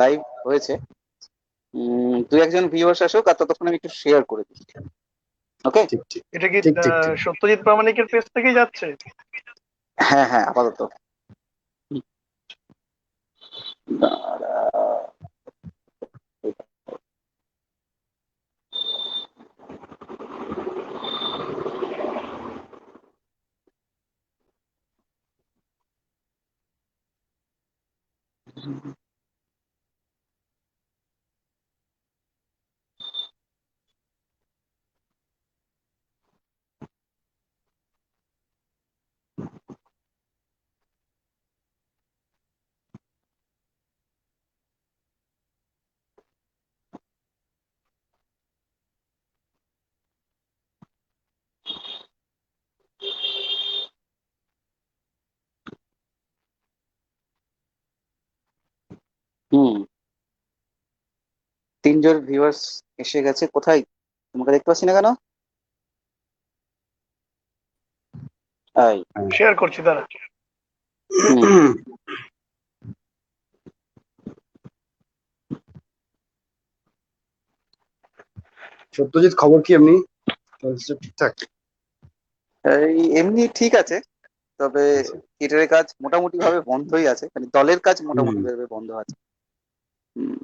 Live হয়েছে। দুই একজন ভিউয়ার্স আসুক, আর ততক্ষণ আমি একটু শেয়ার করে দিই। ওকে। ঠিক ঠিক এটা কি ঠিক ঠিক ঠিক। সত্যজিৎ প্রামাণিকের পেজ থেকেই যাচ্ছে? হ্যাঁ হ্যাঁ, আপাতত। দাঁড়া। হুম, তিনজন ভিউয়ার্স এসে গেছে। কোথায়? তোমাকে দেখতে পাচ্ছি না কেন? এই। শেয়ার করছি দাঁড়া। হুম। সত্যজিৎ, খবর কি এমনি? চলছে ঠিকঠাক? এমনি ঠিক আছে, তবে থিয়েটারের কাজ মোটামুটি ভাবে বন্ধই আছে, মানে দলের কাজ মোটামুটি ভাবে বন্ধ আছে। উম,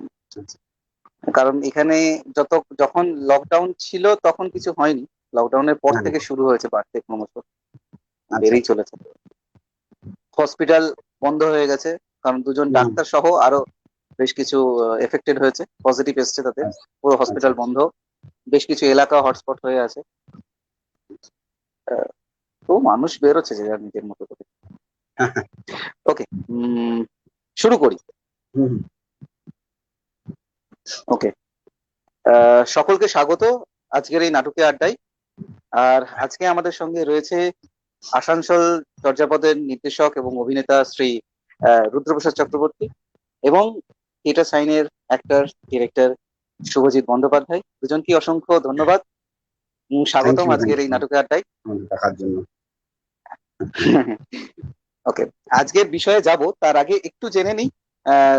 কারণ এখানে যত যখন লকডাউন ছিল তখন কিছু হয়নি, লকডাউনের পর হ্যাঁ, থেকে শুরু হয়েছে বাড়তে, ক্রমশ আচ্ছা। বেড়েই চলেছে। হসপিটাল বন্ধ হয়ে গেছে, কারণ দুজন হুম, ডাক্তার সহ আরো বেশ কিছু এফেক্টেড হয়েছে, পজিটিভ এসছে তাদের। আচ্ছা পুরো আচ্ছা। হসপিটাল বন্ধ, বেশ কিছু এলাকা হটস্পট হয়ে আছে। আহ, তো মানুষ বেরোচ্ছে যে যার নিজের মতো করে। ওকে, শুরু করি। হুম, ওকে। সকলকে স্বাগত আজকের এই নাটকের আড্ডায়। আর আজকে আমাদের সঙ্গে রয়েছে আসানসোল চর্যাপদের নির্দেশক এবং অভিনেতা শ্রী রুদ্রপ্রসাদ চক্রবর্তী, এবং থিয়েটার সাইনের অ্যাক্টর ডিরেক্টর শুভজিৎ বন্দ্যোপাধ্যায়। দুজনকে অসংখ্য ধন্যবাদ। থ্যাংক স্বাগতম ইউ, থ্যাংক আজকের এই ইউ নাটকের আড্ডায়। আমাদের দেখার জন্য। ওকে, আজকের বিষয়ে যাব তার আগে একটু জেনে নিই।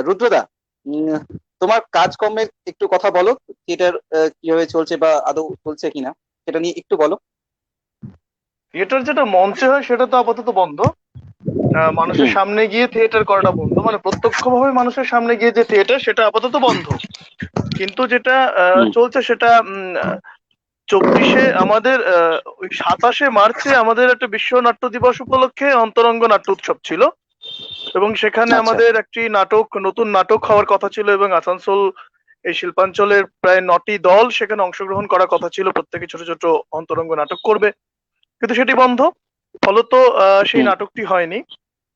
রুদ্রদা, উম, তোমার কাজকর্মের একটু কথা বলো। থিয়েটার কিভাবে চলছে বা আদৌ চলছে কিনা সেটা নিয়ে একটু বলো। থিয়েটার যেটা মঞ্চে হয় সেটা তো আপাতত বন্ধ। মানুষের হুম। সামনে গিয়ে থিয়েটার করাটা বন্ধ, মানে প্রত্যক্ষভাবে মানুষের সামনে গিয়ে যে থিয়েটার সেটা আপাতত বন্ধ। কিন্তু যেটা হুম। চলছে সেটা 24-এ আমাদের ওই 27-এ মার্চে আমাদের একটা বিশ্ব নাট্য দিবস উপলক্ষে অন্তরঙ্গ নাট্য উৎসব ছিল, এবং সেখানে আচ্ছা। আমাদের একটি নাটক, নতুন নাটক হওয়ার কথা ছিল, এবং আসানসোল এই শিল্পাঞ্চলের প্রায় 9টি দল সেখানে অংশগ্রহণ করার কথা ছিল, প্রত্যেকে ছোট ছোট অন্তরঙ্গ নাটক করবে, কিন্তু সেটি বন্ধ। ফলত সেই হুম। নাটকটি হয়নি।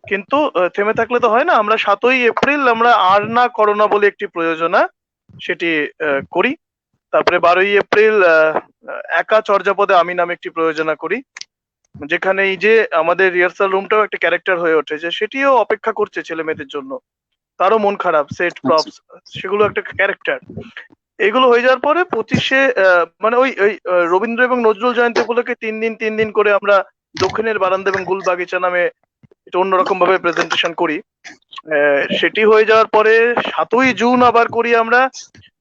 কিন্তু থেমে থাকলে তো হয় না, আমরা 7ই এপ্রিল আমরা আর না করোনা বলে একটি প্রযোজনা সেটি করি। তারপরে 12ই এপ্রিল একা চর্যাপদে আমি নামে একটি প্রযোজনা করি, যেখানে এই যে আমাদের রিহার্সাল রুমটাও একটা ক্যারেক্টার হয়ে ওঠে, যে সেটিও অপেক্ষা করছে ছেলে মেয়েদের জন্য, তারও মন খারাপ, সেট আচ্ছা। প্রপস সেগুলো একটা ক্যারেক্টার। এগুলো হয়ে যাওয়ার পরে 25-এ মানে ওই ওই রবীন্দ্র এবং নজরুল জয়ন্তী উপলক্ষে 3 দিন করে আমরা দক্ষিণের বারান্দা এবং গুলবাগিচা নামে এটা অন্যরকম ভাবে প্রেজেন্টেশন করি। সেটি হয়ে যাওয়ার পরে 7ই জুন আবার করি আমরা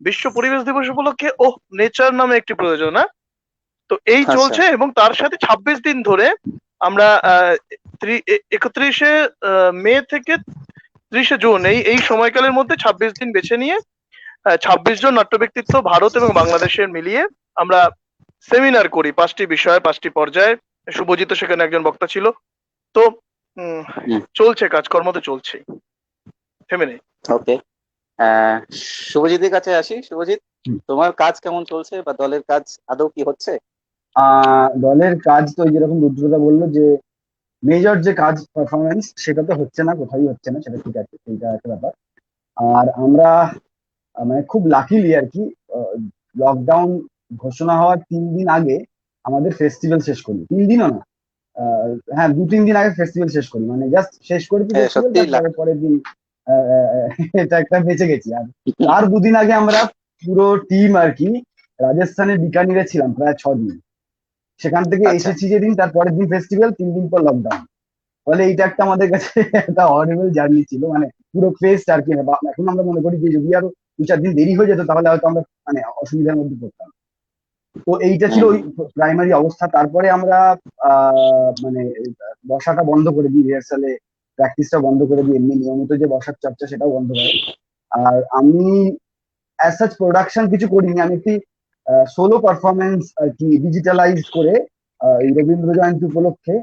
বিশ্ব পরিবেশ দিবস উপলক্ষে ও নেচার নামে একটি প্রযোজনা। তো এই আচ্ছা। চলছে, এবং তার সাথে 26 দিন ধরে আমরা 31শে মে থেকে 30শে জুন এই এই সময়কালের মধ্যে 26 দিন বেছে নিয়ে 26 জন নাট্য ব্যক্তিত্ব ভারত এবং বাংলাদেশের মিলিয়ে আমরা সেমিনার করি 5টি বিষয়ে 5টি পর্যায়ে। শুভজিৎ সেখানে একজন বক্তা ছিল। তো উম, হুম। চলছে, কাজকর্ম তো চলছেই, থেমে নেই। ওকে। আহ শুভজিতের কাছে আসি। শুভজিৎ, তোমার কাজ কেমন চলছে বা দলের কাজ আদৌ কি হচ্ছে? দলের কাজ তো ওই যেরকম রুদ্রদা বললো যে মেজর যে কাজ পারফরমেন্স সেটা তো হচ্ছে না, কোথাও হচ্ছে না, সেটা ঠিক আছে, সেইটা একটা ব্যাপার। আর আমরা মানে খুব লাকিলি আর কি, লকডাউন ঘোষণা হওয়ার 3 দিন আগে আমাদের ফেস্টিভ্যাল শেষ করি। 3 দিনও না, আহ, হ্যাঁ 2-3 দিন আগে ফেস্টিভ্যাল শেষ করি, মানে জাস্ট শেষ করেছি হ্যাঁ, ফেস্টিভ্যাল, সত্যিই লাক। তারপরে পরের দিন আহ, আহ, এটা একটা বেঁচে গেছি। আর তার 2 দিন আগে আমরা পুরো টিম আর কি রাজস্থানের বিকানিরে ছিলাম প্রায় 6 দিন। সেখান থেকে আচ্ছা। এসেছি যেদিন, তার পরের দিন ফেস্টিভ্যাল, 3 দিন পর লকডাউন। ফলে এইটা একটা আমাদের কাছে একটা হরিবল জার্নি ছিল, মানে পুরো ফেস আর কি, বা এখন আমরা মনে করি যে যদি আরো 2-4 দিন দেরি হয়ে যেত তাহলে হয়তো আমরা মানে অসুবিধার মধ্যে পড়তাম। তো এইটা ছিল ওই প্রাইমারি অবস্থা। তারপরে আমরা মানে বসাটা বন্ধ করে দিই, রিহার্সালে প্র্যাকটিসটা বন্ধ করে দিই, এমনি নিয়মিত যে বসার চর্চা সেটাও বন্ধ করে। আর আমি অ্যাজ সাচ প্রোডাকশন কিছু করিনি, আমি একটি সোলো পারফরমেন্স আর কি ডিজিটালাইজ করে এই রবীন্দ্র জয়ন্তী উপলক্ষে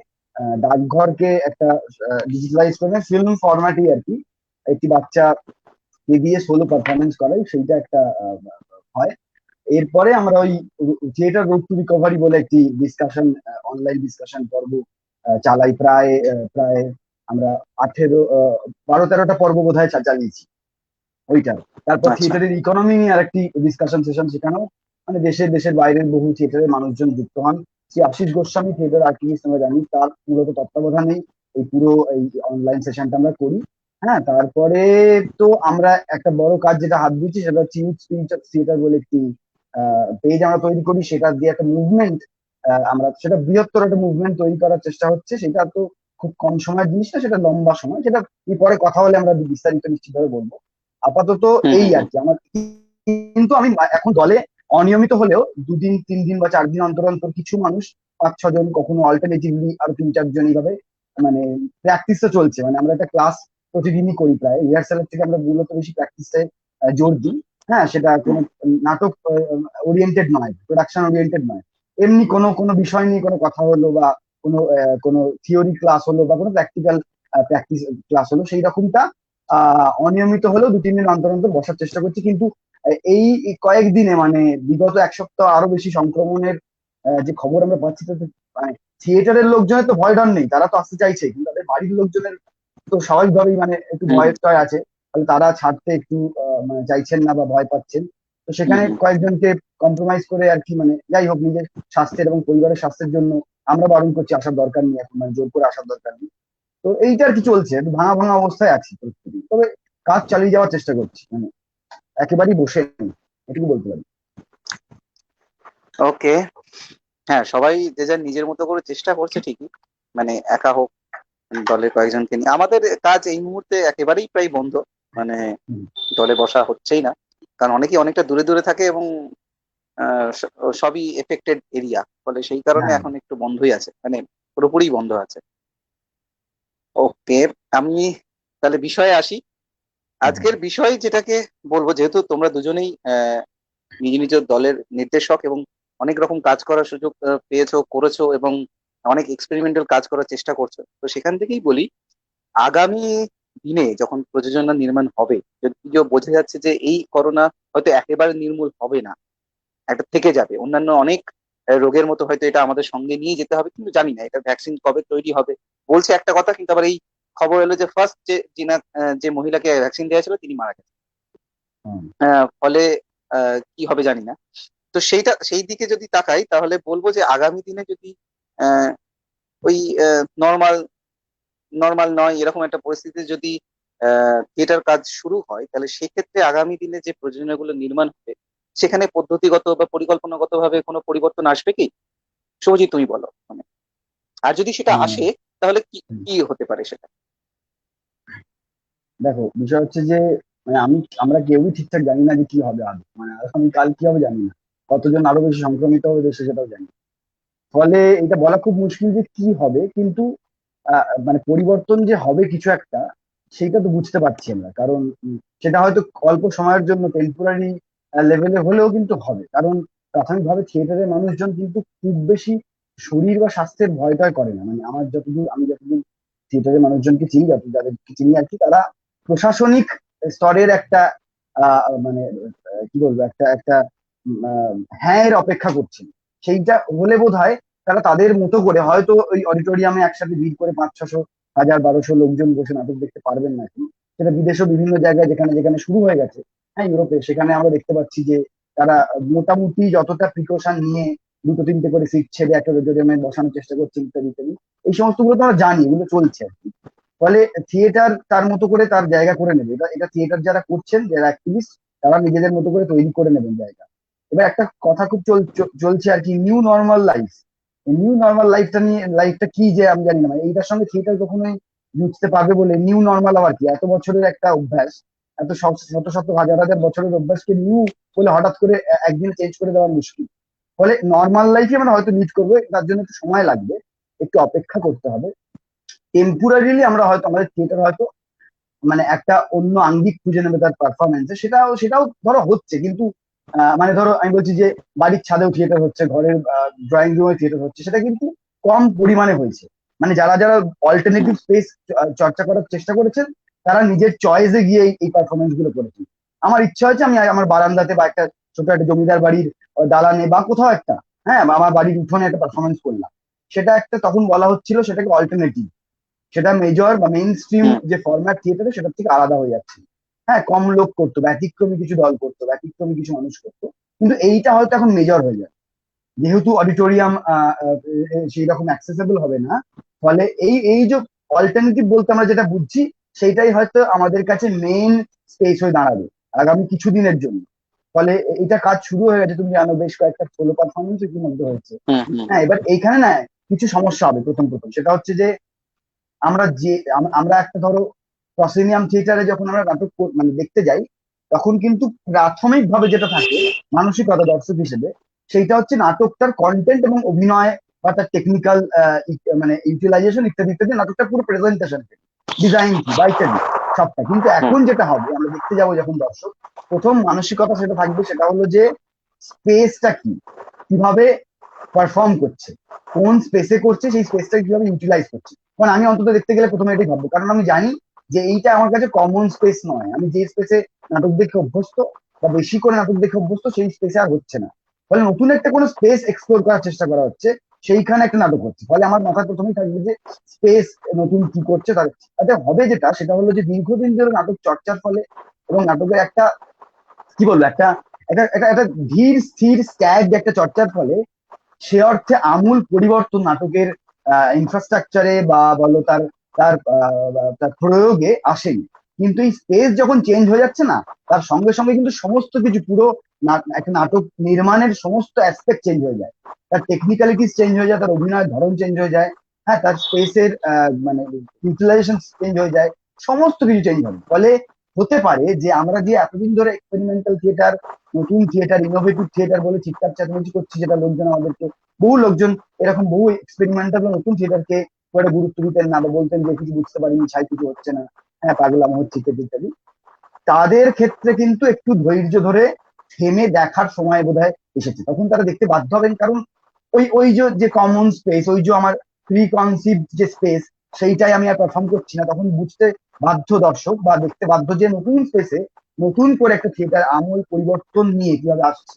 ডাকঘরকে একটা ডিজিটালাইজ করে ফিল্ম ফরম্যাটই আর কি একটি বাচ্চাকে দিয়ে সোলো পারফরমেন্স করাই, সেইটা একটা হয়। এরপরে আমরা ওই থিয়েটার রোড টু রিকভারি বলে একটি ডিসকাশন, অনলাইন ডিসকাশন পর্ব চালাই, প্রায় প্রায় আমরা 12-13টা পর্ব বোধহয় চালিয়েছি ওইটার। তারপর আচ্ছা। থিয়েটারের ইকোনমি নিয়ে আরেকটি ডিসকাশন সেশন, সেখানেও মানে দেশের বাইরের বহু থিয়েটারের মানুষজন যুক্ত হন। শ্রী আশিস গোস্বামী থিয়েটার আর্টিস্ট আমরা জানি, তার মূলত তত্ত্বাবধানেই এই পুরো এই অনলাইন সেশনটা আমরা করি। হ্যাঁ, তারপরে তো আমরা একটা বড় কাজ যেটা হাত দিচ্ছি সেটা হচ্ছে ইউথ স্পিরিট অফ থিয়েটার বলে একটি পেজ আমরা তৈরি করি, সেটা দিয়ে একটা মুভমেন্ট, আমরা সেটা বৃহত্তর একটা মুভমেন্ট তৈরি করার চেষ্টা হচ্ছে। সেটা তো খুব কম সময়ের জিনিস না, সেটা লম্বা সময়, সেটা পরে কথা বলে আমরা বিস্তারিত নিশ্চিতভাবে বলবো। আপাতত হুম এই হুম আর হুম। কি আমার। কিন্তু আমি এখন দলে অনিয়মিত হলেও 2 দিন 3 দিন বা 4 দিন অন্তর অন্তর কিছু মানুষ, 5-6 জন, কখনো অল্টারনেটিভলি আরো 3-4 জন, এইভাবে মানে প্র্যাকটিস তো চলছে। মানে আমরা একটা ক্লাস প্রতিদিনই করি, প্রায় রিহার্সালের থেকে আমরা মূলত বেশি প্র্যাকটিসে জোর দিই। হ্যাঁ, সেটা কোনো নাটক ওরিয়েন্টেড নয়, প্রোডাকশন ওরিয়েন্টেড নয়, এমনি কোনো কোনো বিষয় নিয়ে কোনো কথা হলো বা কোনো থিওরি ক্লাস হলো বা কোনো প্র্যাকটিক্যাল প্র্যাকটিস ক্লাস হলো, সেই রকমটা অনিয়মিত হলেও 2-3 দিন অন্তর অন্তর বসার চেষ্টা করছি। কিন্তু এই কয়েকদিনে মানে বিগত 1 সপ্তাহ আরো বেশি সংক্রমণের যে খবর আমরা পাচ্ছি, তাতে মানে থিয়েটারের লোকজনের তো ভয় ডর নেই, তারা তো আসতে চাইছে, কিন্তু তাদের বাড়ির লোকজনের তো স্বাভাবিকভাবেই মানে একটু হুম ভয়ের টয় আছে, তাহলে তারা ছাড়তে একটু মানে চাইছেন না বা ভয় পাচ্ছেন। তো হুম সেখানে হুম। কয়েকজনকে কম্প্রোমাইজ করে আর কি, মানে যাই হোক, নিজের স্বাস্থ্যের এবং পরিবারের স্বাস্থ্যের জন্য আমরা বারণ করছি, আসার দরকার নেই এখন, মানে জোর করে আসার দরকার নেই। তো এইটা আর কি চলছে, একটু ভাঙা ভাঙা অবস্থায় আছি পরিস্থিতি, তবে কাজ চালিয়ে যাওয়ার চেষ্টা করছি, মানে একেবারেই বসে নেই, এটুকু বলতে পারি। ওকে। হ্যাঁ, সবাই যে যার নিজের মতো করে চেষ্টা করছে ঠিকই, মানে একা হোক, দলের কয়েকজনকে নিয়ে। আমাদের কাজ এই মুহূর্তে একেবারেই প্রায় বন্ধ, মানে হুম, দলে বসা হচ্ছেই না, কারণ অনেকেই অনেকটা দূরে দূরে থাকে এবং সবই এফেক্টেড এরিয়া, ফলে সেই কারণে হ্যাঁ। এখন একটু বন্ধই আছে, মানে পুরোপুরি বন্ধ আছে। ওকে, আমি তাহলে বিষয়ে আসি। হ্যাঁ। আজকের বিষয় যেটাকে বলবো, যেহেতু তোমরা দুজনেই নিজ নিজ দলের নির্দেশক এবং অনেক রকম কাজ করার সুযোগ পেয়েছো, করেছো, এবং অনেক এক্সপেরিমেন্টাল কাজ করার চেষ্টা করছো, তো সেখান থেকেই বলি, আগামী দিনে যখন প্রযোজনা নির্মাণ হবে, যদিও বোঝা যাচ্ছে যে এই করোনা হয়তো একেবারে নির্মূল হবে না, একটা থেকে যাবে, অন্যান্য অনেক রোগের মতো হয়তো এটা আমাদের সঙ্গে নিয়ে যেতে হবে, কিন্তু জানি না এটা ভ্যাকসিন কবে তৈরি হবে। বলছে একটা কথা, কিন্তু আবার এই খবর এলো যে ফার্স্ট যে মহিলাকে ভ্যাকসিন দেওয়া ছিল তিনি মারা গেছেন। হুম, ফলে কি হবে জানি না। তো সেই দিকে যদি তাকাই, তাহলে বলবো যে আগামী দিনে যদি আহ, ওই নর্মাল নর্মাল নয় এরকম একটা পরিস্থিতি যদি থিয়েটার কাজ শুরু হয়, তাহলে সেক্ষেত্রে আগামী দিনে যে প্রযোজনাগুলো নির্মাণ হবে, সেখানে পদ্ধতিগত বা পরিকল্পনাগত ভাবে কোনো পরিবর্তন আসবে কি? সৌজি, তুমি বলো মানে, আর যদি সেটা হ্যাঁ, আসে, তাহলে কি হুম। কি হতে পারে সেটা? দেখো, বিষয় হচ্ছে যে মানে আমরা কেউই ঠিকঠাক জানি না যে কি হবে আদৌ, মানে আগামী কাল কি হবে জানি না, কতজন আরো বেশি সংক্রমিত হবে দেশে সেটাও জানি না। ফলে এটা বলা খুব মুশকিল যে কি হবে, কিন্তু মানে পরিবর্তন যে হবে কিছু একটা, সেইটা তো বুঝতে পারছি আমরা। কারণ সেটা হয়তো অল্প সময়ের জন্য টেম্পোরারি লেভেলে হলেও কিন্তু হবে। কারণ প্রাথমিকভাবে থিয়েটারের মানুষজন কিন্তু খুব বেশি শরীর বা স্বাস্থ্যের ভয় টয় করে না। মানে আমি যতদূর থিয়েটারের মানুষজনকে চিনি, যাদেরকে চিনি আর কি, তারা প্রশাসনিক স্তরের একটা মানে কি বলবো, একটা একটা হ্যাঁ এর অপেক্ষা করছেন। সেইটা হলে বোধহয় তারা তাদের মতো করে হয়তো ওই অডিটোরিয়ামে একসাথে ভিড় করে 500-600, 1000-1200 লোকজন বসে নাটক দেখতে পারবেন না কি। সেটা বিদেশেও বিভিন্ন জায়গায় যেখানে যেখানে শুরু হয়ে গেছে, হ্যাঁ ইউরোপে, সেখানে আমরা দেখতে পাচ্ছি যে তারা মোটামুটি যতটা প্রিকশন নিয়ে 2-3টে করে সিট ছেড়ে একটা অডিটোরিয়ামে বসানোর চেষ্টা করছে, ইত্যাদি ইত্যাদি। এই সমস্ত গুলো তো আমরা জানি, এগুলো চলছে আর কি। ফলে থিয়েটার তার মতো করে তার জায়গা করে নেবে, এটা এটা থিয়েটার যারা করছেন, যারা অ্যাক্টিভিস্ট, তারা নিজেদের মতো করে তৈরি করে নেবেন জায়গা। এবার একটা কথা খুব চলছে আর কি, new normal life. New normal লাইফটা কি যে আমি জানি না, মানে এইটার সঙ্গে থিয়েটার কখনোই বুঝতে পারবে বলে নিউ নর্মাল আবার কি, এত বছরের একটা অভ্যাস, এত শত শত হাজার হাজার বছরের অভ্যাসকে নিউ বলে হঠাৎ করে একদিন চেঞ্জ করে দেওয়া মুশকিল। ফলে নর্মাল লাইফে আমরা হয়তো লিড করবো, তার জন্য একটু সময় লাগবে, একটু অপেক্ষা করতে হবে। টেম্পোরারিলি আমরা হয়তো আমাদের থিয়েটার হয়তো মানে একটা অন্য আঙ্গিক খুঁজে নেবে তার পারফরমেন্সে, সেটাও সেটাও ধরো হচ্ছে, কিন্তু মানে ধরো আমি বলছি যে বাড়ির ছাদেও থিয়েটার হচ্ছে, ঘরের ড্রয়িং রুমে থিয়েটার হচ্ছে, সেটা কিন্তু কম পরিমাণে হয়েছে। মানে যারা যারা অল্টারনেটিভ স্পেস চর্চা করার চেষ্টা করেছেন, তারা নিজের চয়েসে গিয়ে এই পারফরমেন্স গুলো করেছেন। আমার ইচ্ছা হয়েছে আমি আমার বারান্দাতে বা একটা ছোট একটা জমিদার বাড়ির দালানে বা কোথাও একটা, হ্যাঁ, বা আমার বাড়ির উঠোনে একটা পারফরমেন্স করলাম। সেটা একটা তখন বলা হচ্ছিল সেটাকে অল্টারনেটিভ, সেটা মেজর বা মেইন স্ট্রিম হুম যে ফরম্যাট থিয়েটারে সেটার থেকে আলাদা হয়ে যাচ্ছে। হ্যাঁ, কম লোক করতো, ব্যতিক্রমী কিছু দল করতো, ব্যতিক্রমী কিছু মানুষ করতো, কিন্তু এইটা হয়তো এখন মেজর হয়ে যায়, যেহেতু অডিটোরিয়াম সেই রকম অ্যাক্সেসেবল হবে না। ফলে এই এই যে অল্টারনেটিভ বলতে আমরা যেটা বুঝছি, সেইটাই হয়তো আমাদের কাছে মেইন স্পেস হয়ে দাঁড়াবে আগামী কিছুদিনের জন্য। ফলে এটা কাজ শুরু হয়ে গেছে, তুমি জানো বেশ কয়েকটা সোলো পারফরমেন্স ইতিমধ্যে হয়েছে। হুম হুম হ্যাঁ, এবার এইখানে না কিছু সমস্যা হবে। প্রথম প্রথম সেটা হচ্ছে যে আমরা একটা ধরো প্রসিনিয়াম থিয়েটারে যখন আমরা নাটক মানে দেখতে যাই, তখন কিন্তু প্রাথমিক ভাবে যেটা থাকে মানসিকতা দর্শক হিসেবে, সেইটা হচ্ছে নাটকটার কন্টেন্ট এবং অভিনয় বা তার টেকনিক্যাল মানে ইউটিলাইজেশন ইত্যাদি ইত্যাদি, নাটকটা পুরো প্রেজেন্টেশন ডিজাইন কি বা ইত্যাদি সবটা। কিন্তু হুম এখন যেটা হবে, আমরা দেখতে যাবো যখন দর্শক, প্রথম মানসিকতা সেটা থাকবে, সেটা হলো যে স্পেসটা কি, কিভাবে পারফর্ম করছে, কোন স্পেসে করছে, সেই স্পেসটা কিভাবে ইউটিলাইজ করছে। কারণ আমি অন্তত দেখতে গেলে প্রথমে এটাই ভাববো, কারণ আমি জানি যে এইটা আমার কাছে কমন স্পেস নয়। আমি যে স্পেসে নাটক দেখে অভ্যস্ত বা বেশি করে নাটক দেখে অভ্যস্ত, সেই স্পেসে আর হচ্ছে না। ফলে নতুন একটা কোনো স্পেস এক্সপ্লোর করার চেষ্টা করা হচ্ছে, সেইখানে একটা নাটক হচ্ছে। ফলে আমার মাথায় প্রথমেই থাকবে যে স্পেস নতুন কি করছে, তাতে হবে যেটা, সেটা হলো যে দীর্ঘদিন ধরে নাটক চর্চার ফলে এবং নাটকের একটা কি বলবো একটা একটা একটা একটা ধীর স্থির স্ট্যাগ একটা চর্চার ফলে সে অর্থে আমূল পরিবর্তন নাটকের ইনফ্রাস্ট্রাকচারে বা বলো তার তার তার প্রয়োগে আসেনি। কিন্তু এই স্পেস যখন চেঞ্জ হয়ে যাচ্ছে না, তার সঙ্গে সঙ্গে কিন্তু সমস্ত কিছু পুরো একটা নাটক নির্মাণের সমস্ত অ্যাসপেক্ট চেঞ্জ হয়ে যায়। তার টেকনিক্যালিটিস চেঞ্জ হয়ে যায়, তার অভিনয়ের ধরন চেঞ্জ হয়ে যায়, হ্যাঁ, তার স্পেসের মানে ইউটিলাইজেশন চেঞ্জ হয়ে যায়, সমস্ত কিছু চেঞ্জ হবে। ফলে হতে পারে যে আমরা যে এতদিন ধরে এক্সপেরিমেন্টাল থিয়েটার, নতুন থিয়েটার, ইনোভেটিভ থিয়েটার বলে চিৎকার চেঁচামেচি করছি, যেটা লোকজন আমাদেরকে, বহু লোকজন এরকম বহু এক্সপেরিমেন্টাল বা নতুন থিয়েটারকে খুব একটা গুরুত্ব দিতেন না বা বলতেন যে কিছু বুঝতে পারিনি, ছাই কিছু হচ্ছে না, হ্যাঁ পাগলাম হচ্ছে ইত্যাদি ইত্যাদি, তাদের ক্ষেত্রে কিন্তু একটু ধৈর্য ধরে থেমে দেখার সময় বোধহয় এসেছে। তখন তারা দেখতে বাধ্য হবেন, কারণ ওই ওই যে কমন স্পেস, ওই যে আমার প্রি কনসিভ যে স্পেস, সেইটাই আমি আর পারফর্ম করছি না। তখন বুঝতে বাধ্য দর্শক বা দেখতে বাধ্য যে নতুন স্পেসে নতুন করে একটা থিয়েটার আমূল পরিবর্তন নিয়ে কিভাবে আসছে।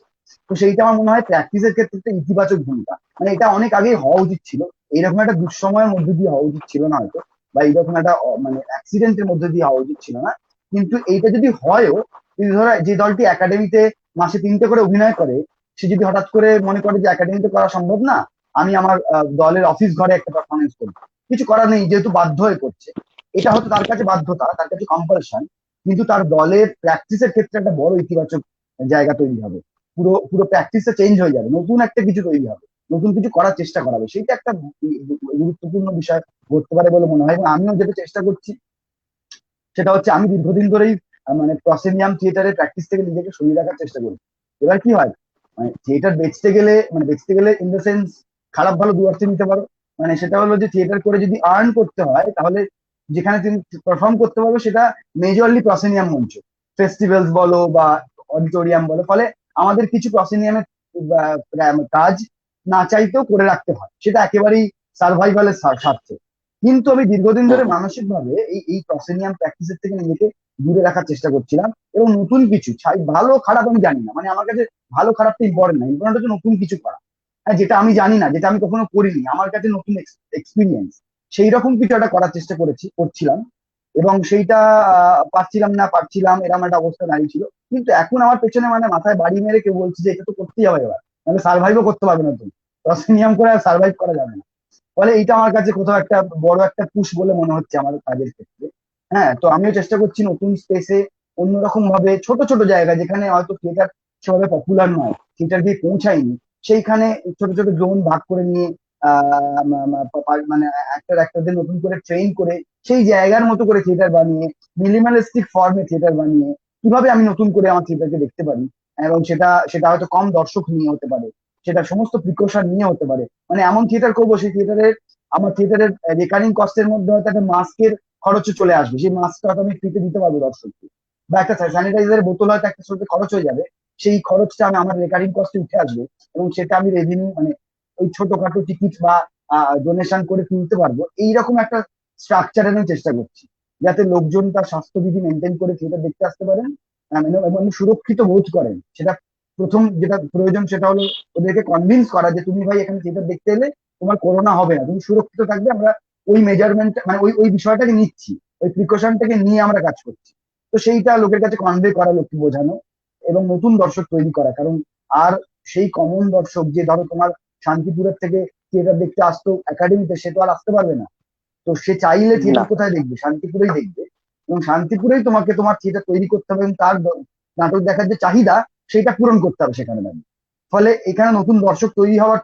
তো সেইটা আমার মনে হয় প্র্যাকটিসের ক্ষেত্রে একটা ইতিবাচক ভূমিকা। মানে এটা অনেক আগেই হওয়া উচিত ছিল, এইরকম একটা দুঃসময়ের মধ্যে দিয়ে হওয়া উচিত ছিল না হয়তো, বা এইরকম একটা মানে অ্যাক্সিডেন্টের মধ্যে দিয়ে হওয়া উচিত ছিল না। কিন্তু এইটা যদি হয়ও, যদি ধরো যে দলটি একাডেমিতে মাসে 3টে করে অভিনয় করে, সে যদি হঠাৎ করে মনে করে যে একাডেমিতে করা সম্ভব না, আমি আমার দলের অফিস ঘরে একটা পারফরমেন্স করবো, কিছু করার নেই, যেহেতু বাধ্য হয়ে করছে, এটা হয়তো তার কাছে বাধ্যতা, তার কাছে কম্পালশন, কিন্তু তার দলের প্র্যাকটিসের ক্ষেত্রে একটা বড় ইতিবাচক জায়গা তৈরি হবে। পুরো পুরো প্র্যাকটিসটা চেঞ্জ হয়ে যাবে, নতুন একটা কিছু তৈরি হবে, নতুন কিছু করার চেষ্টা করা হবে। সেইটা একটা গুরুত্বপূর্ণ বিষয় ঘটতে পারে বলে মনে হয়। এবং আমিও যেটা চেষ্টা করছি সেটা হচ্ছে, আমি দীর্ঘদিন ধরেই মানে প্রসেনিয়াম থিয়েটারের প্র্যাকটিস থেকে নিজেকে সরিয়ে রাখার চেষ্টা করি। এবার কি হয়, মানে থিয়েটার বেচতে গেলে, মানে বেচতে গেলে ইন দ্য সেন্স খারাপ ভালো দু অর্থে নিতে পারো। মানে সেটা হলো যে থিয়েটার করে যদি আর্ন করতে হয়, তাহলে যেখানে তুমি পারফর্ম করতে পারবে সেটা মেজরলি প্রসেনিয়াম মঞ্চ, ফেস্টিভ্যালস বলো বা অডিটোরিয়াম বলো। ফলে আমাদের কিছু প্রসেনিয়ামের কাজ না চাইতেও করে রাখতে হয়, সেটা একেবারেই সার্ভাইভালের স্বার্থে। কিন্তু আমি দীর্ঘদিন হুম ধরে হুম মানসিক ভাবে এই প্রসেনিয়াম প্র্যাকটিসের থেকে নিজেকে দূরে রাখার চেষ্টা করছিলাম। এবং নতুন কিছু ভালো খারাপ আমি জানি না, মানে আমার কাছে ভালো খারাপটা ইম্পর্টেন্ট না, ইম্পর্টেন্ট হচ্ছে নতুন কিছু করা। হ্যাঁ, যেটা আমি জানি না, যেটা আমি কখনো করিনি, আমার কাছে নতুন এক্সপিরিয়েন্স, সেই রকম কিছু একটা করার চেষ্টা করছিলাম। এবং সেইটা পারছিলাম এরকম একটা অবস্থা দাঁড়িয়েছিল। কিন্তু এখন আমার পেছনে মানে মাথায় বাড়ি মেরে কেউ বলছে যে এটা তো করতেই হবে এবার, নাহলে সার্ভাইভও করতে পারবে না তুমি, প্রসেনিয়াম করে আর সার্ভাইভ করা যাবে না। ফলে এইটা আমার কাছে কোথাও একটা বড় একটা পুশ বলে মনে হচ্ছে আমার কাজের ক্ষেত্রে। হ্যাঁ, তো আমিও চেষ্টা করছি নতুন স্পেসে, অন্যরকম ভাবে, ছোট ছোট জায়গা যেখানে হয়তো থিয়েটার সেভাবে পপুলার নয়, থিয়েটার দিয়ে পৌঁছায়নি, সেইখানে ছোট ছোট জোন ভাগ করে নিয়ে মানে অ্যাক্টরদের নতুন করে ট্রেন করে সেই জায়গার মতো করে থিয়েটার বানিয়ে, মিনিমালিস্টিক ফর্মে থিয়েটার বানিয়ে কিভাবে আমি নতুন করে আমার থিয়েটারকে দেখতে পারি, এবং সেটা সেটা হয়তো কম দর্শক নিয়ে হতে পারে, সেটা সমস্ত প্রিকশন নিয়ে হতে পারে। মানে এমন থিয়েটার করবো, সেই থিয়েটারের আমার থিয়েটারের রেকারিং কস্টের মধ্যে হয়তো একটা মাস্কের খরচও চলে আসবে, সেই মাস্কটা হয়তো আমি ফ্রিতে দিতে পারবো দর্শককে, বা একটা স্যানিটাইজারের বোতল হয়তো একটা ছোট খরচ হয়ে যাবে, সেই খরচটা আমি আমার রেকারিং কস্টে উঠে আসবে, এবং সেটা আমি রেভিনিউ মানে ওই ছোটখাটো টিকিট বা ডোনেশন করে তুলতে পারবো। এইরকম একটা স্ট্রাকচার আমি চেষ্টা করছি, যাতে লোকজন তার স্বাস্থ্যবিধি মেনটেন করে থিয়েটার দেখতে আসতে পারেন, এবং সুরক্ষিত বোধ করেন। সেটা প্রথম যেটা প্রয়োজন সেটা হলো ওদেরকে কনভিন্স করা যে তুমি ভাই এখানে থিয়েটার দেখতে এলে তোমার করোনা হবে না, তুমি সুরক্ষিত থাকবে, আমরা ওই মেজারমেন্ট মানে ওই ওই বিষয়টাকে নিচ্ছি, ওই প্রিকশনটাকে নিয়ে আমরা কাজ করছি। তো সেইটা লোকের কাছে কনভে করা, লোককে বোঝানো, এবং নতুন দর্শক তৈরি করা। কারণ আর সেই কমন দর্শক যে ধরো তোমার শান্তিপুরের থেকে থিয়েটার দেখতে আসতো একাডেমিতে, সে তো আর আসতে পারবে না। তো সে চাইলে না। থিয়েটার কোথায় দেখবে? শান্তিপুরেই দেখবে, এবং শান্তিপুরেই তোমাকে তোমার থিয়েটার তৈরি করতে হবে, এবং তার নাটক দেখার যে চাহিদা সেটা পূরণ করতে হবে সেখানে দাঁড়িয়ে। ফলে এখানে নতুন দর্শক তৈরি হওয়ার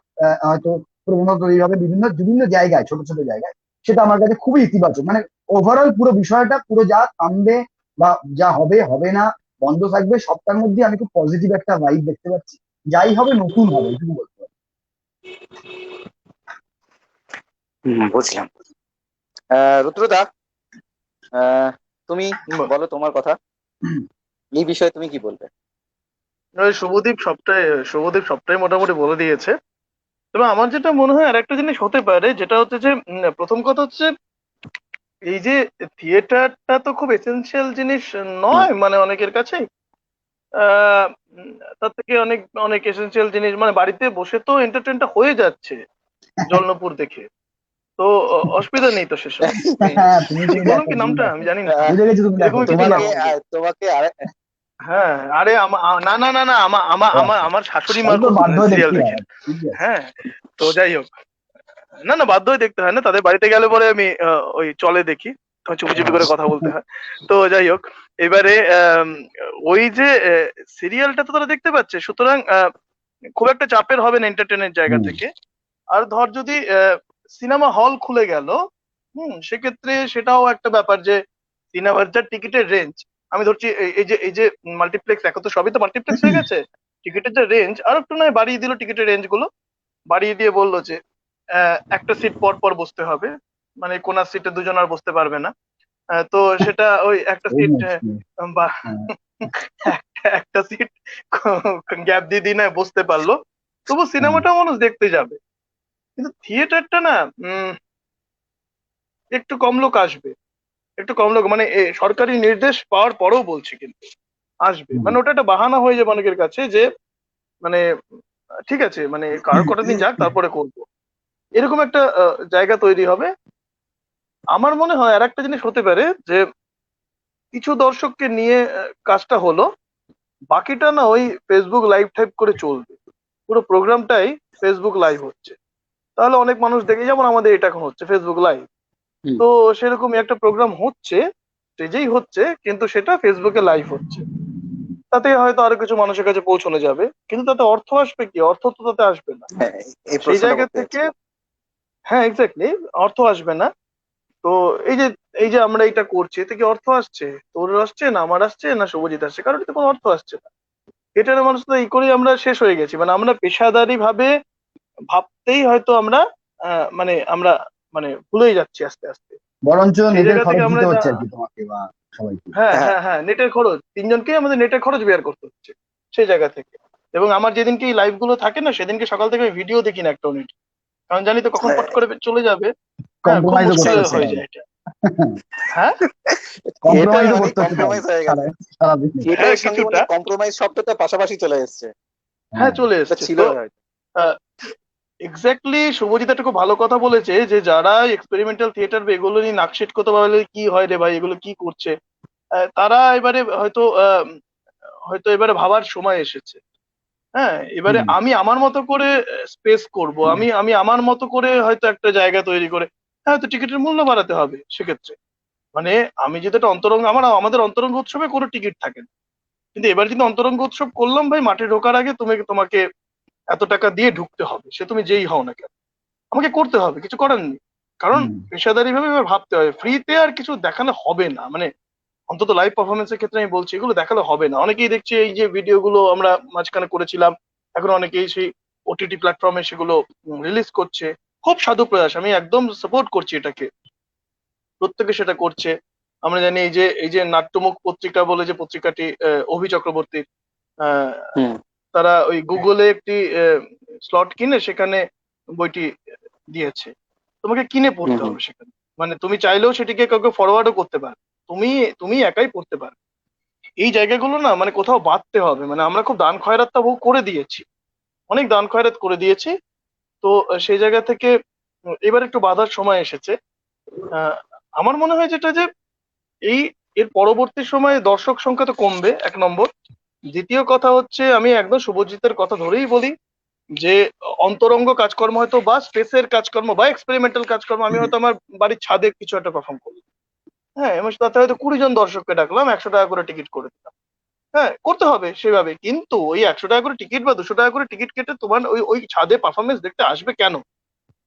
হয়তো প্রবণতা তৈরি হবে বিভিন্ন বিভিন্ন জায়গায়, ছোট ছোট জায়গায়। সেটা আমার কাছে খুবই ইতিবাচক। মানে ওভারঅল পুরো বিষয়টা, পুরো যা থামবে বা যা হবে হবে না, বন্ধ থাকবে, সবটার মধ্যে আমি খুব পজিটিভ একটা ভাইব দেখতে পাচ্ছি। যাই হবে নতুন হবে, এটুকু বলতে পারি। বুঝলাম। রুদ্রদা, আহ, তুমি বলো তোমার কথা, এই বিষয়ে তুমি কি বলবে? ওই শুভদীপ সবটাই মোটামুটি বলে দিয়েছে। তবে আমার যেটা মনে হয় আর একটা জিনিস হতে পারে, যেটা হচ্ছে যে প্রথম কথা হচ্ছে এই যে থিয়েটারটা তো খুব এসেনশিয়াল জিনিস হুম। নয় মানে অনেকের কাছে। আহ তার থেকে অনেক অনেক এসেনশিয়াল জিনিস মানে বাড়িতে বসে তো এন্টারটেনটা হয়ে যাচ্ছে জলনপুর দেখে। তো অসুবিধা নেই তো সেসব। হ্যাঁ, তুমি কি তুমি বললাম দেখো, কি তুমি নামটা দেখো, আমি জানি না। আহ, বুঝে গেছি, তুমি দেখো, এরকমই কিছু তুমি নাম তোমাকে দেখো। হবে। তোমাকে আর হ্যাঁ, আরে না না না না আমার শাশুড়ি মা তাহলে তো খুব বাধ্য হয়ে সিরিয়াল দেখতেই দেখেন। হবে, ঠিকই আছে। হ্যাঁ, তো যাই হোক, না না বাধ্য হয়ে দেখতে হয় না, তাদের বাড়িতে গেলে পরে আমি ওই চলে দেখি, তখন চুপি চুপি করে কথা বলতে হয়। তো যাই হোক, এবারে ওই যে সিরিয়ালটা তো তারা দেখতে পাচ্ছে, সুতরাং খুব একটা চাপের হবে না এন্টারটেনের জায়গা হুম। থেকে। আর ধর যদি সিনেমা হল খুলে গেল, সেক্ষেত্রে সেটাও একটা ব্যাপার যে সিনেমার যা টিকিটের রেঞ্জ, আমি ধরছি এই যে মাল্টিপ্লেক্স, এখন তো সবই তো মাল্টিপ্লেক্স হয়ে গেছে, টিকিটের যে রেঞ্জ আর একটু নয় বাড়িয়ে দিল, টিকিটের রেঞ্জ গুলো বাড়িয়ে দিয়ে বললো যে একটা সিট পর পর বসতে হবে, মানে কোনার সিটে দুজন আর বসতে পারবে না। তো সেটা ওই একটা এই সিট মুশকিল। বা হ্যাঁ। একটা সিট গ্যাপ দিয়ে দিয়ে না বসতে পারলো, তবু হ্যাঁ। সিনেমাটা মানুষ দেখতে যাবে। কিন্তু থিয়েটারটা না একটু কম লোক আসবে, একটু কম লোক মানে সরকারি নির্দেশ পাওয়ার পরেও বলছি কিন্তু আসবে, হুম। মানে ওটা একটা বাহানা হয়ে যাবে অনেকের কাছে যে মানে ঠিক আছে মানে কার কটা দিন যাক তারপরে করবো, এরকম একটা জায়গা তৈরি হবে। আমার মনে হয় আর একটা জিনিস হতে পারে যে কিছু দর্শককে নিয়ে কাজটা হলো, বাকিটা না ওই ফেসবুক লাইভ টাইপ করে চলবে, পুরো প্রোগ্রামটাই ফেসবুক লাইভ হচ্ছে, তাহলে অনেক মানুষ দেখে, যেমন আমাদের এটা এখন হচ্ছে ফেসবুক লাইভ। হুম। তো সেরকমই একটা প্রোগ্রাম হচ্ছে, স্টেজেই হচ্ছে কিন্তু সেটা ফেসবুকে লাইভ হচ্ছে, তাতে হয়তো আরো কিছু মানুষের কাছে পৌঁছানো যাবে, কিন্তু তাতে অর্থ আসবে কি? অর্থ তো তাতে আসবে না। হ্যাঁ, এই সেই প্রশ্নটা জায়গা করতে থেকে, যাচ্ছিলাম। হ্যাঁ এক্স্যাক্টলি, অর্থ আসবে না। তো এই যে এই যে আমরা এটা করছি, এতে কি অর্থ আসছে? তোর আসছে না আমার আসছে না শুভজিৎ আসছে, কারণ এতে কোনো অর্থ আসছে না। এটার মানুষ তো এই করেই আমরা শেষ হয়ে গেছি, মানে আমরা পেশাদারি ভাবে ভাবতেই হয়তো আমরা মানে আমরা মানে ভুলেই যাচ্ছি আস্তে আস্তে। বরঞ্চ সেই নেটের জায়গা থেকে খরচ আমরা দিতে যা, হচ্ছে আর কি তোমাকে বা সবাইকে। হ্যাঁ হ্যাঁ। হ্যাঁ হ্যাঁ, নেটের খরচ তিনজনকেই আমাদের নেটের খরচ বের করতে হচ্ছে সেই জায়গা থেকে। এবং আমার যেদিনকে এই লাইভ গুলো থাকে না, সেদিনকে সকাল থেকে ভিডিও দেখি না একটা মিনিট, কারণ জানি তো কখন পট করে চলে যাবে। হ্যাঁ, খুব কম্প্রোমাইজও মুশকিল করতে হচ্ছে হয়ে তাহলে। যায় এটা। হ্যাঁ থিয়েটার কম্প্রোমাইজও মানে করতে হচ্ছে তাহলে কম্প্রোমাইজ হয়ে গেছে। সারাদিনে। হ্যাঁ থিয়েটারের সঙ্গে মানে কিছুটা, কম্প্রোমাইজ শব্দটা পাশাপাশি চলে এসেছে। হ্যাঁ হ্যাঁ। চলে এটা এসছে ছিল তো। হয়তো। এক্স্যাক্টলি, শুভজিৎ একটা খুব ভালো কথা বলেছে যে যারা এক্সপেরিমেন্টাল থিয়েটার এগুলো নিয়ে নাকশিট করতে পারলে কি হয় রে ভাই, এগুলো কি করছে, তারা এবারে হয়তো হয়তো এবারে ভাবার সময় এসেছে। হ্যাঁ, এবারে হুম। আমি আমার মতো করে স্পেস করব, আমি আমি আমার মতো করে হয়তো একটা জায়গা তৈরি করে, হ্যাঁ তো টিকিটের মূল্য বাড়াতে হবে সেক্ষেত্রে। মানে আমি যেটা অন্তরঙ্গ, আমাদের অন্তরঙ্গ উৎসবে কোনো টিকিট থাকে না, কিন্তু এবার কিন্তু অন্তরঙ্গ উৎসব করলাম ভাই, মাঠে ঢোকার আগে তোমাকে এত টাকা দিয়ে ঢুকতে হবে, সে তুমি যেই হও না কেন, আমাকে করতে হবে, কিছু করার নেই। কারণ হুম। পেশাদারি ভাবে এবার ভাবতে হবে, ফ্রিতে আর কিছু দেখালে হবে না, মানে অন্তত লাইভ পারফরমেন্সের ক্ষেত্রে আমি বলছি এগুলো দেখালে হবে না। অনেকেই দেখছি এই যে ভিডিওগুলো আমরা মাঝখানে করেছিলাম, এখন অনেকেই সেই ওটিটি প্ল্যাটফর্মে সেগুলো রিলিজ করছে। খুব সাধু প্রয়াস, আমি একদম সাপোর্ট করছি এটাকে, প্রত্যেকে সেটা করছে। আমরা জানি এই যে নাট্যমুখ পত্রিকা বলে যে পত্রিকাটি অভি চক্রবর্তীর, আহ, হুম তারা ওই গুগলে একটি স্লট কিনে সেখানে বইটি দিয়েছে। তোমাকে কিনে হুম পড়তে হুম হবে সেখানে, মানে তুমি চাইলেও সেটিকে কাউকে ফরওয়ার্ডও করতে পারো, তুমি তুমি একাই পড়তে পারো। এই জায়গাগুলো না মানে কোথাও বাড়তে হবে, মানে আমরা খুব দান খয়রাতটা বহু করে দিয়েছি, অনেক দান খয়রাত করে দিয়েছি। তো সেই জায়গা থেকে এবার একটু বাধার সময় এসেছে। আহ, আমার মনে হয় যেটা যে এই এর পরবর্তী সময়ে দর্শক সংখ্যা তো কমবে, এক নম্বর। দ্বিতীয় কথা হচ্ছে, আমি একদম শুভজিতের কথা ধরেই বলি যে অন্তরঙ্গ কাজকর্ম হয়তো বা স্পেসের কাজকর্ম বা এক্সপেরিমেন্টাল কাজকর্ম আমি হয়তো আমার বাড়ির ছাদে কিছু একটা পারফর্ম করলাম, হ্যাঁ, এবং তাতে হয়তো 20 জন দর্শককে ডাকলাম, 100 টাকা করে টিকিট করে দিলাম। হ্যাঁ, করতে হবে সেভাবে, কিন্তু ওই 100 টাকা করে টিকিট বা 200 টাকা করে টিকিট কেটে তোমার ওই ওই ছাদে পারফরমেন্স দেখতে আসবে কেন?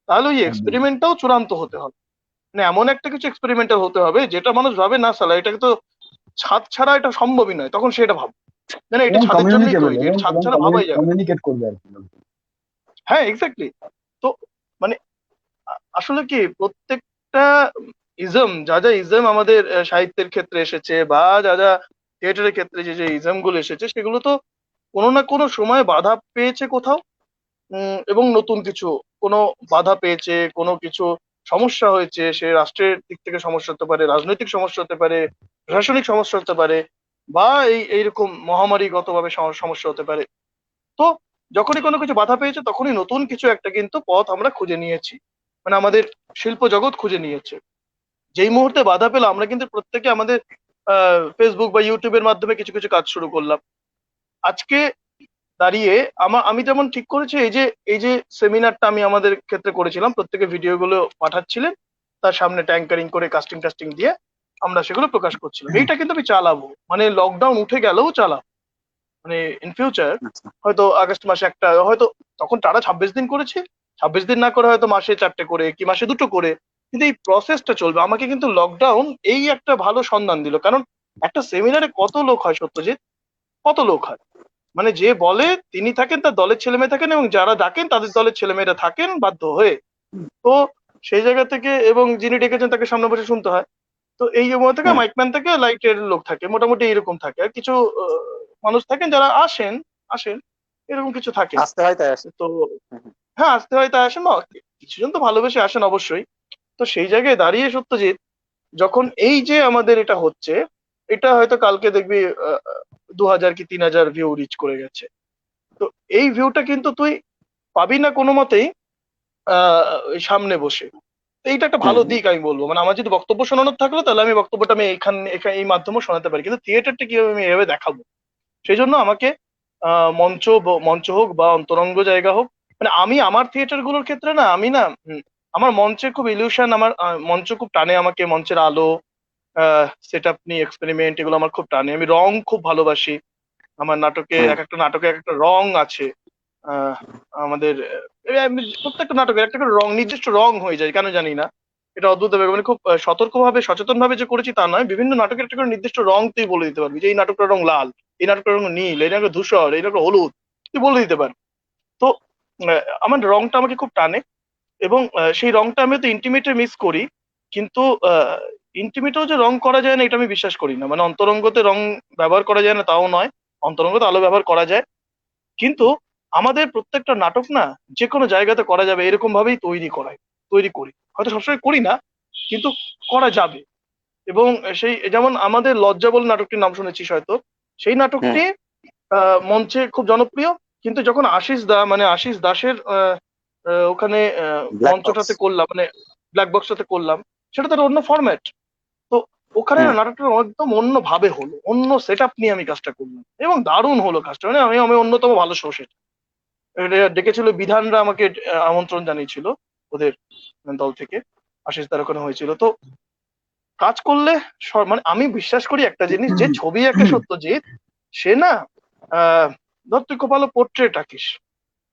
তাহলে ওই একদম। এক্সপেরিমেন্টটাও চূড়ান্ত হতে হবে, মানে এমন একটা কিছু এক্সপেরিমেন্টাল হতে হবে যেটা মানুষ ভাবে না সালা এটাকে তো ছাদ ছাড়া এটা সম্ভবই নয়, তখন সেটা ভাব, মানে এটা এবং ছাদের জন্যই কমিউনিকেবল, তৈরি, এবং এটা ছাদ এবং ছাড়া ভাবাই যাবে না। কমিউনিকেট করবে আর কি। হ্যাঁ, এক্স্যাক্টলি। তো মানে আসলে কি প্রত্যেকটা ইজম, যা যা ইজম আমাদের সাহিত্যের ক্ষেত্রে এসেছে বা যা যা থিয়েটারের ক্ষেত্রে যে যে ইজম গুলো এসেছে, সেগুলো তো কোনো না কোনো সময় বাধা পেয়েছে কোথাও, এবং নতুন কিছু কোনো বাধা পেয়েছে, কোনো কিছু সমস্যা হয়েছে, সে রাষ্ট্রের দিক থেকে সমস্যা হতে পারে, রাজনৈতিক সমস্যা হতে পারে, প্রশাসনিক সমস্যা হতে পারে, বা এইরকম মহামারীগত ভাবে সমস্যা হতে পারে। তো যখনই কোনো কিছু বাধা পেয়েছে তখনই নতুন কিছু একটা কিন্তু পথ আমরা খুঁজে নিয়েছি, মানে আমাদের শিল্প জগৎ খুঁজে নিয়েছে। যেই মুহূর্তে বাধা পেলাম আমরা কিন্তু প্রত্যেকে আমাদের ফেসবুক বা ইউটিউবের মাধ্যমে কিছু কিছু কাজ শুরু করলাম। আজকে দাঁড়িয়ে আমি যেমন ঠিক করেছি, এই যে সেমিনারটা আমি আমাদের ক্ষেত্রে করেছিলাম, প্রত্যেকে ভিডিওগুলো পাঠাচ্ছিলেন, তার সামনে ট্যাঙ্কারিং করে কাস্টিং টাস্টিং দিয়ে আমরা সেগুলো প্রকাশ করছিলাম। এইটা কিন্তু আমি চালাবো, মানে লকডাউন উঠে গেলেও চালাবো, মানে ইন ফিউচার আচ্ছা হয়তো আগস্ট মাসে একটা, হয়তো তখন টানা 26 দিন করেছে, 26 দিন না করে হয়তো মাসে 4টে করে কি মাসে 2টো করে, কিন্তু এই প্রসেসটা চলবে। আমাকে কিন্তু লকডাউন এই একটা ভালো সন্ধান দিল, কারণ একটা সেমিনারে কত লোক হয় সত্যজিৎ, কত লোক হয়, মানে যে বলে তিনি থাকেন, তার দলের ছেলে মেয়ে থাকেন, এবং যারা ডাকেন তাদের দলের ছেলে মেয়েরা থাকেন বাধ্য হয়ে। তো সেই জায়গা থেকে, এবং যিনি ডেকেছেন তাকে সামনে বসে শুনতে হয়। তো এই জায়গা থেকে হুম মাইকম্যান থেকে লাইটের লোক থাকে, মোটামুটি এরকম থাকে, আর কিছু মানুষ থাকেন যারা আসেন আসেন এরকম কিছু থাকেন। আসতে হয় তাই আসে তো হুম হুম হ্যাঁ, আসতে হয় তাই আসেন না, কিছুজন তো ভালোবেসে আসেন অবশ্যই। তো সেই জায়গায় দাঁড়িয়ে সত্যজিৎ, যখন এই যে আমাদের এটা হচ্ছে, এটা হয়তো কালকে দেখবি 2000 কি 3000 ভিউ রিচ করে গেছে। তো এই ভিউটা কিন্তু তুই পাবি না কোনো মতেই ওই সামনে বসে। তো এইটা একটা হুম ভালো হুম। দিক আমি বলবো, মানে আমার যদি বক্তব্য শোনানোর থাকলো তাহলে আমি বক্তব্যটা আমি এখানে এই মাধ্যমে শোনাতে পারি, কিন্তু থিয়েটারটা কিভাবে আমি এভাবে দেখাবো? সেই জন্য আমাকে মঞ্চ হোক বা অন্তরঙ্গ জায়গা হোক, মানে আমি আমার থিয়েটার গুলোর ক্ষেত্রে না, আমি না আমার মঞ্চের খুব ইলিউশন, আমার মঞ্চ খুব টানে আমাকে, মঞ্চের আলো, সেট আপ নিয়ে এক্সপেরিমেন্ট, এগুলো আমার খুব টানে। আমি রং খুব ভালোবাসি, আমার নাটকে হুম। এক একটা নাটকে এক একটা রং আছে। আহ, আমাদের প্রত্যেকটা নাটকের একটা করে রং, নির্দিষ্ট রং হয়ে যায় কেন জানি না, এটা অদ্ভুত ব্যাপার। মানে খুব সতর্কভাবে সচেতন ভাবে যে করেছি তা নয়, বিভিন্ন নাটকের একটা করে নির্দিষ্ট রং তুই বলে দিতে পারবি যে এই নাটকটার রং লাল, এই নাটকটার রং নীল, এই নাটকের ধূসর, এই নাটকের হলুদ, তুই বলে দিতে পারবি। তো আমার রংটা আমাকে খুব টানে, এবং সেই রংটা আমি তো ইন্টিমেটে মিস করি, কিন্তু ইন্টিমেটেও যে রং করা যায় না এটা আমি বিশ্বাস করি না, মানে অন্তরঙ্গতে রং ব্যবহার করা যায় না তাও নয়, অন্তরঙ্গতে আলো ব্যবহার করা যায়, কিন্তু আমাদের প্রত্যেকটা নাটক না যে কোনো জায়গাতে করা যাবে এরকম ভাবেই তৈরি করি, হয়তো সবসময় করি না, কিন্তু করা যাবে। এবং সেই যেমন আমাদের লজ্জা বলে নাটকটির নাম শুনেছিস হয়তো, সেই হুম নাটকটি মঞ্চে খুব জনপ্রিয়, কিন্তু যখন মানে আশিস দাসের ওখানে ব্ল্যাক বক্স মঞ্চটাতে করলাম, মানে ব্ল্যাক বক্সটাতে করলাম, সেটা তার অন্য ফরম্যাট। তো ওখানে হুম না নাটকটা একদম অন্য ভাবে হলো, অন্য সেট আপ নিয়ে আমি কাজটা করলাম, এবং দারুণ হলো কাজটা, মানে আমি অন্যতম ভালো শো সেটা। এটা ডেকেছিল বিধানরা, আমাকে আমন্ত্রণ জানিয়েছিল ওদের দল থেকে, আশিস দার ওখানে হয়েছিল। তো কাজ করলে মানে আমি বিশ্বাস করি একটা জিনিস, যে ছবি এঁকে সত্যজিৎ, সে না আহ ধর তুই খুব ভালো পোর্ট্রেট আঁকিস,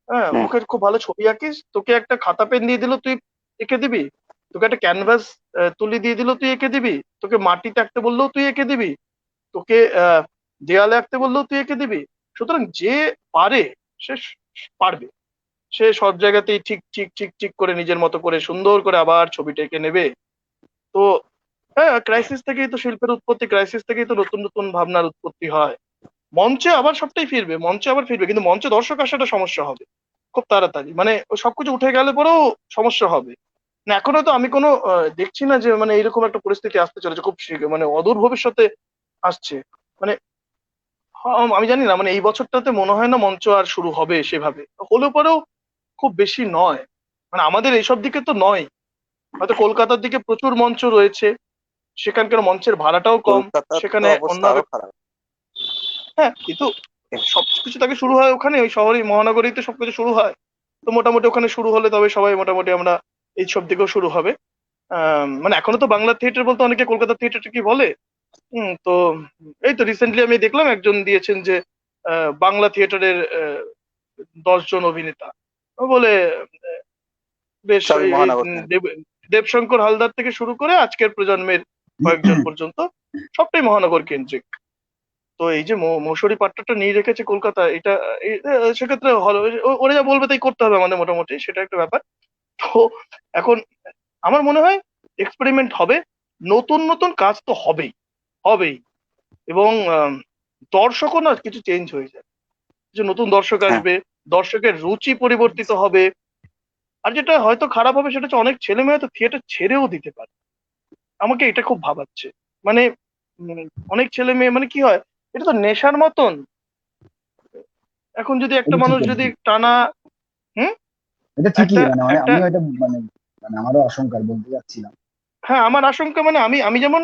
হ্যাঁ, হুম মুখের খুব ভালো ছবি আঁকিস, তোকে একটা খাতা পেন দিয়ে দিল, তুই এঁকে দিবি, তোকে একটা ক্যানভাস তুলি দিয়ে দিল, তুই এঁকে দিবি। তোকে মাটিতে আঁকতে বললেও তুই এঁকে দিবি। তোকে দেয়ালে আঁকতে বললেও তুই এঁকে দিবি। সুতরাং যে পারে সে পারবে। সে সব জায়গাতেই ঠিক ঠিক ঠিক ঠিক করে নিজের মতো করে সুন্দর করে আবার ছবিটা এঁকে নেবে। তো হ্যাঁ, ক্রাইসিস থেকেই তো শিল্পের উৎপত্তি, ক্রাইসিস থেকেই তো নতুন নতুন ভাবনার উৎপত্তি হয়। মঞ্চে আবার সবটাই ফিরবে, মঞ্চে আবার ফিরবে, কিন্তু মঞ্চে দর্শক আসাটা সমস্যা হবে খুব তাড়াতাড়ি। মানে ও সবকিছু উঠে গেলে পরেও সমস্যা হবে না। এখনো তো আমি কোনো দেখছি না যে মানে এরকম একটা পরিস্থিতি আসতে চলেছে খুব শীঘ্র, মানে অদূর ভবিষ্যতে আসছে। মানে আমি জানি না, মানে এই বছরটাতে মনে হয় না মঞ্চ আর শুরু হবে সেভাবে, হলেও পরেও খুব বেশি নয়। মানে আমাদের এইসব দিকে তো নয়, হয়তো কলকাতার দিকে প্রচুর মঞ্চ রয়েছে, সেখানকার মঞ্চের ভাড়াটাও কম, কলকাতার তো সেখানে অবস্থা অন্যভাবে। আরো খারাপ। হ্যাঁ, কিন্তু সবকিছু তাকে শুরু হয় ওখানে, ওই শহরেই মহানগরীতে সবকিছু শুরু হয়। তো মোটামুটি ওখানে শুরু হলে তবে সবাই মোটামুটি আমরা এই সব দিকেও শুরু হবে। মানে এখনো তো বাংলা থিয়েটার বলতে অনেকে কলকাতা থিয়েটার কি বলে। তো এই তো রিসেন্টলি আমি দেখলাম একজন দিয়েছেন যে বাংলা থিয়েটারের 10 জন অভিনেতা বলে। আহ, বেশ সবই ওই এই, মহানগর থেকে। দেবশঙ্কর হালদার থেকে শুরু করে আজকের প্রজন্মের কয়েকজন পর্যন্ত সবটাই মহানগর কেন্দ্রিক। তো এই যে মৌসুমী পাট্টাটা নিয়ে রেখেছে কলকাতা, এটা সেক্ষেত্রে ওরা যা বলবে তাই করতে হবে আমাদের, মোটামুটি সেটা একটা ব্যাপার। তো এখন আমার মনে হয় এক্সপেরিমেন্ট হবে, নতুন নতুন কাজ তো হবেই হবেই। এবং দর্শকও না কিছু চেঞ্জ হয়ে যায়, কিছু নতুন দর্শক হ্যাঁ, আসবে, দর্শকের রুচি পরিবর্তিত হবে। আর যেটা হয়তো খারাপ হবে সেটা হচ্ছে অনেক ছেলে মেয়ে হয়তো থিয়েটার ছেড়েও দিতে পারে। আমাকে এটা খুব ভাবাচ্ছে। মানে উম, অনেক ছেলে মেয়ে, মানে কি হয়, এটা তো নেশার মতন। এখন যদি একটা এটা ঠিক মানুষ এটা যদি ঠিক টানা হুম এটা ঠিকই একটা মানে মানে একটা আমিও এটা মানে মানে আমারও আশঙ্কার বলতে চাচ্ছিলাম। হ্যাঁ, আমার আশঙ্কা, মানে আমি যেমন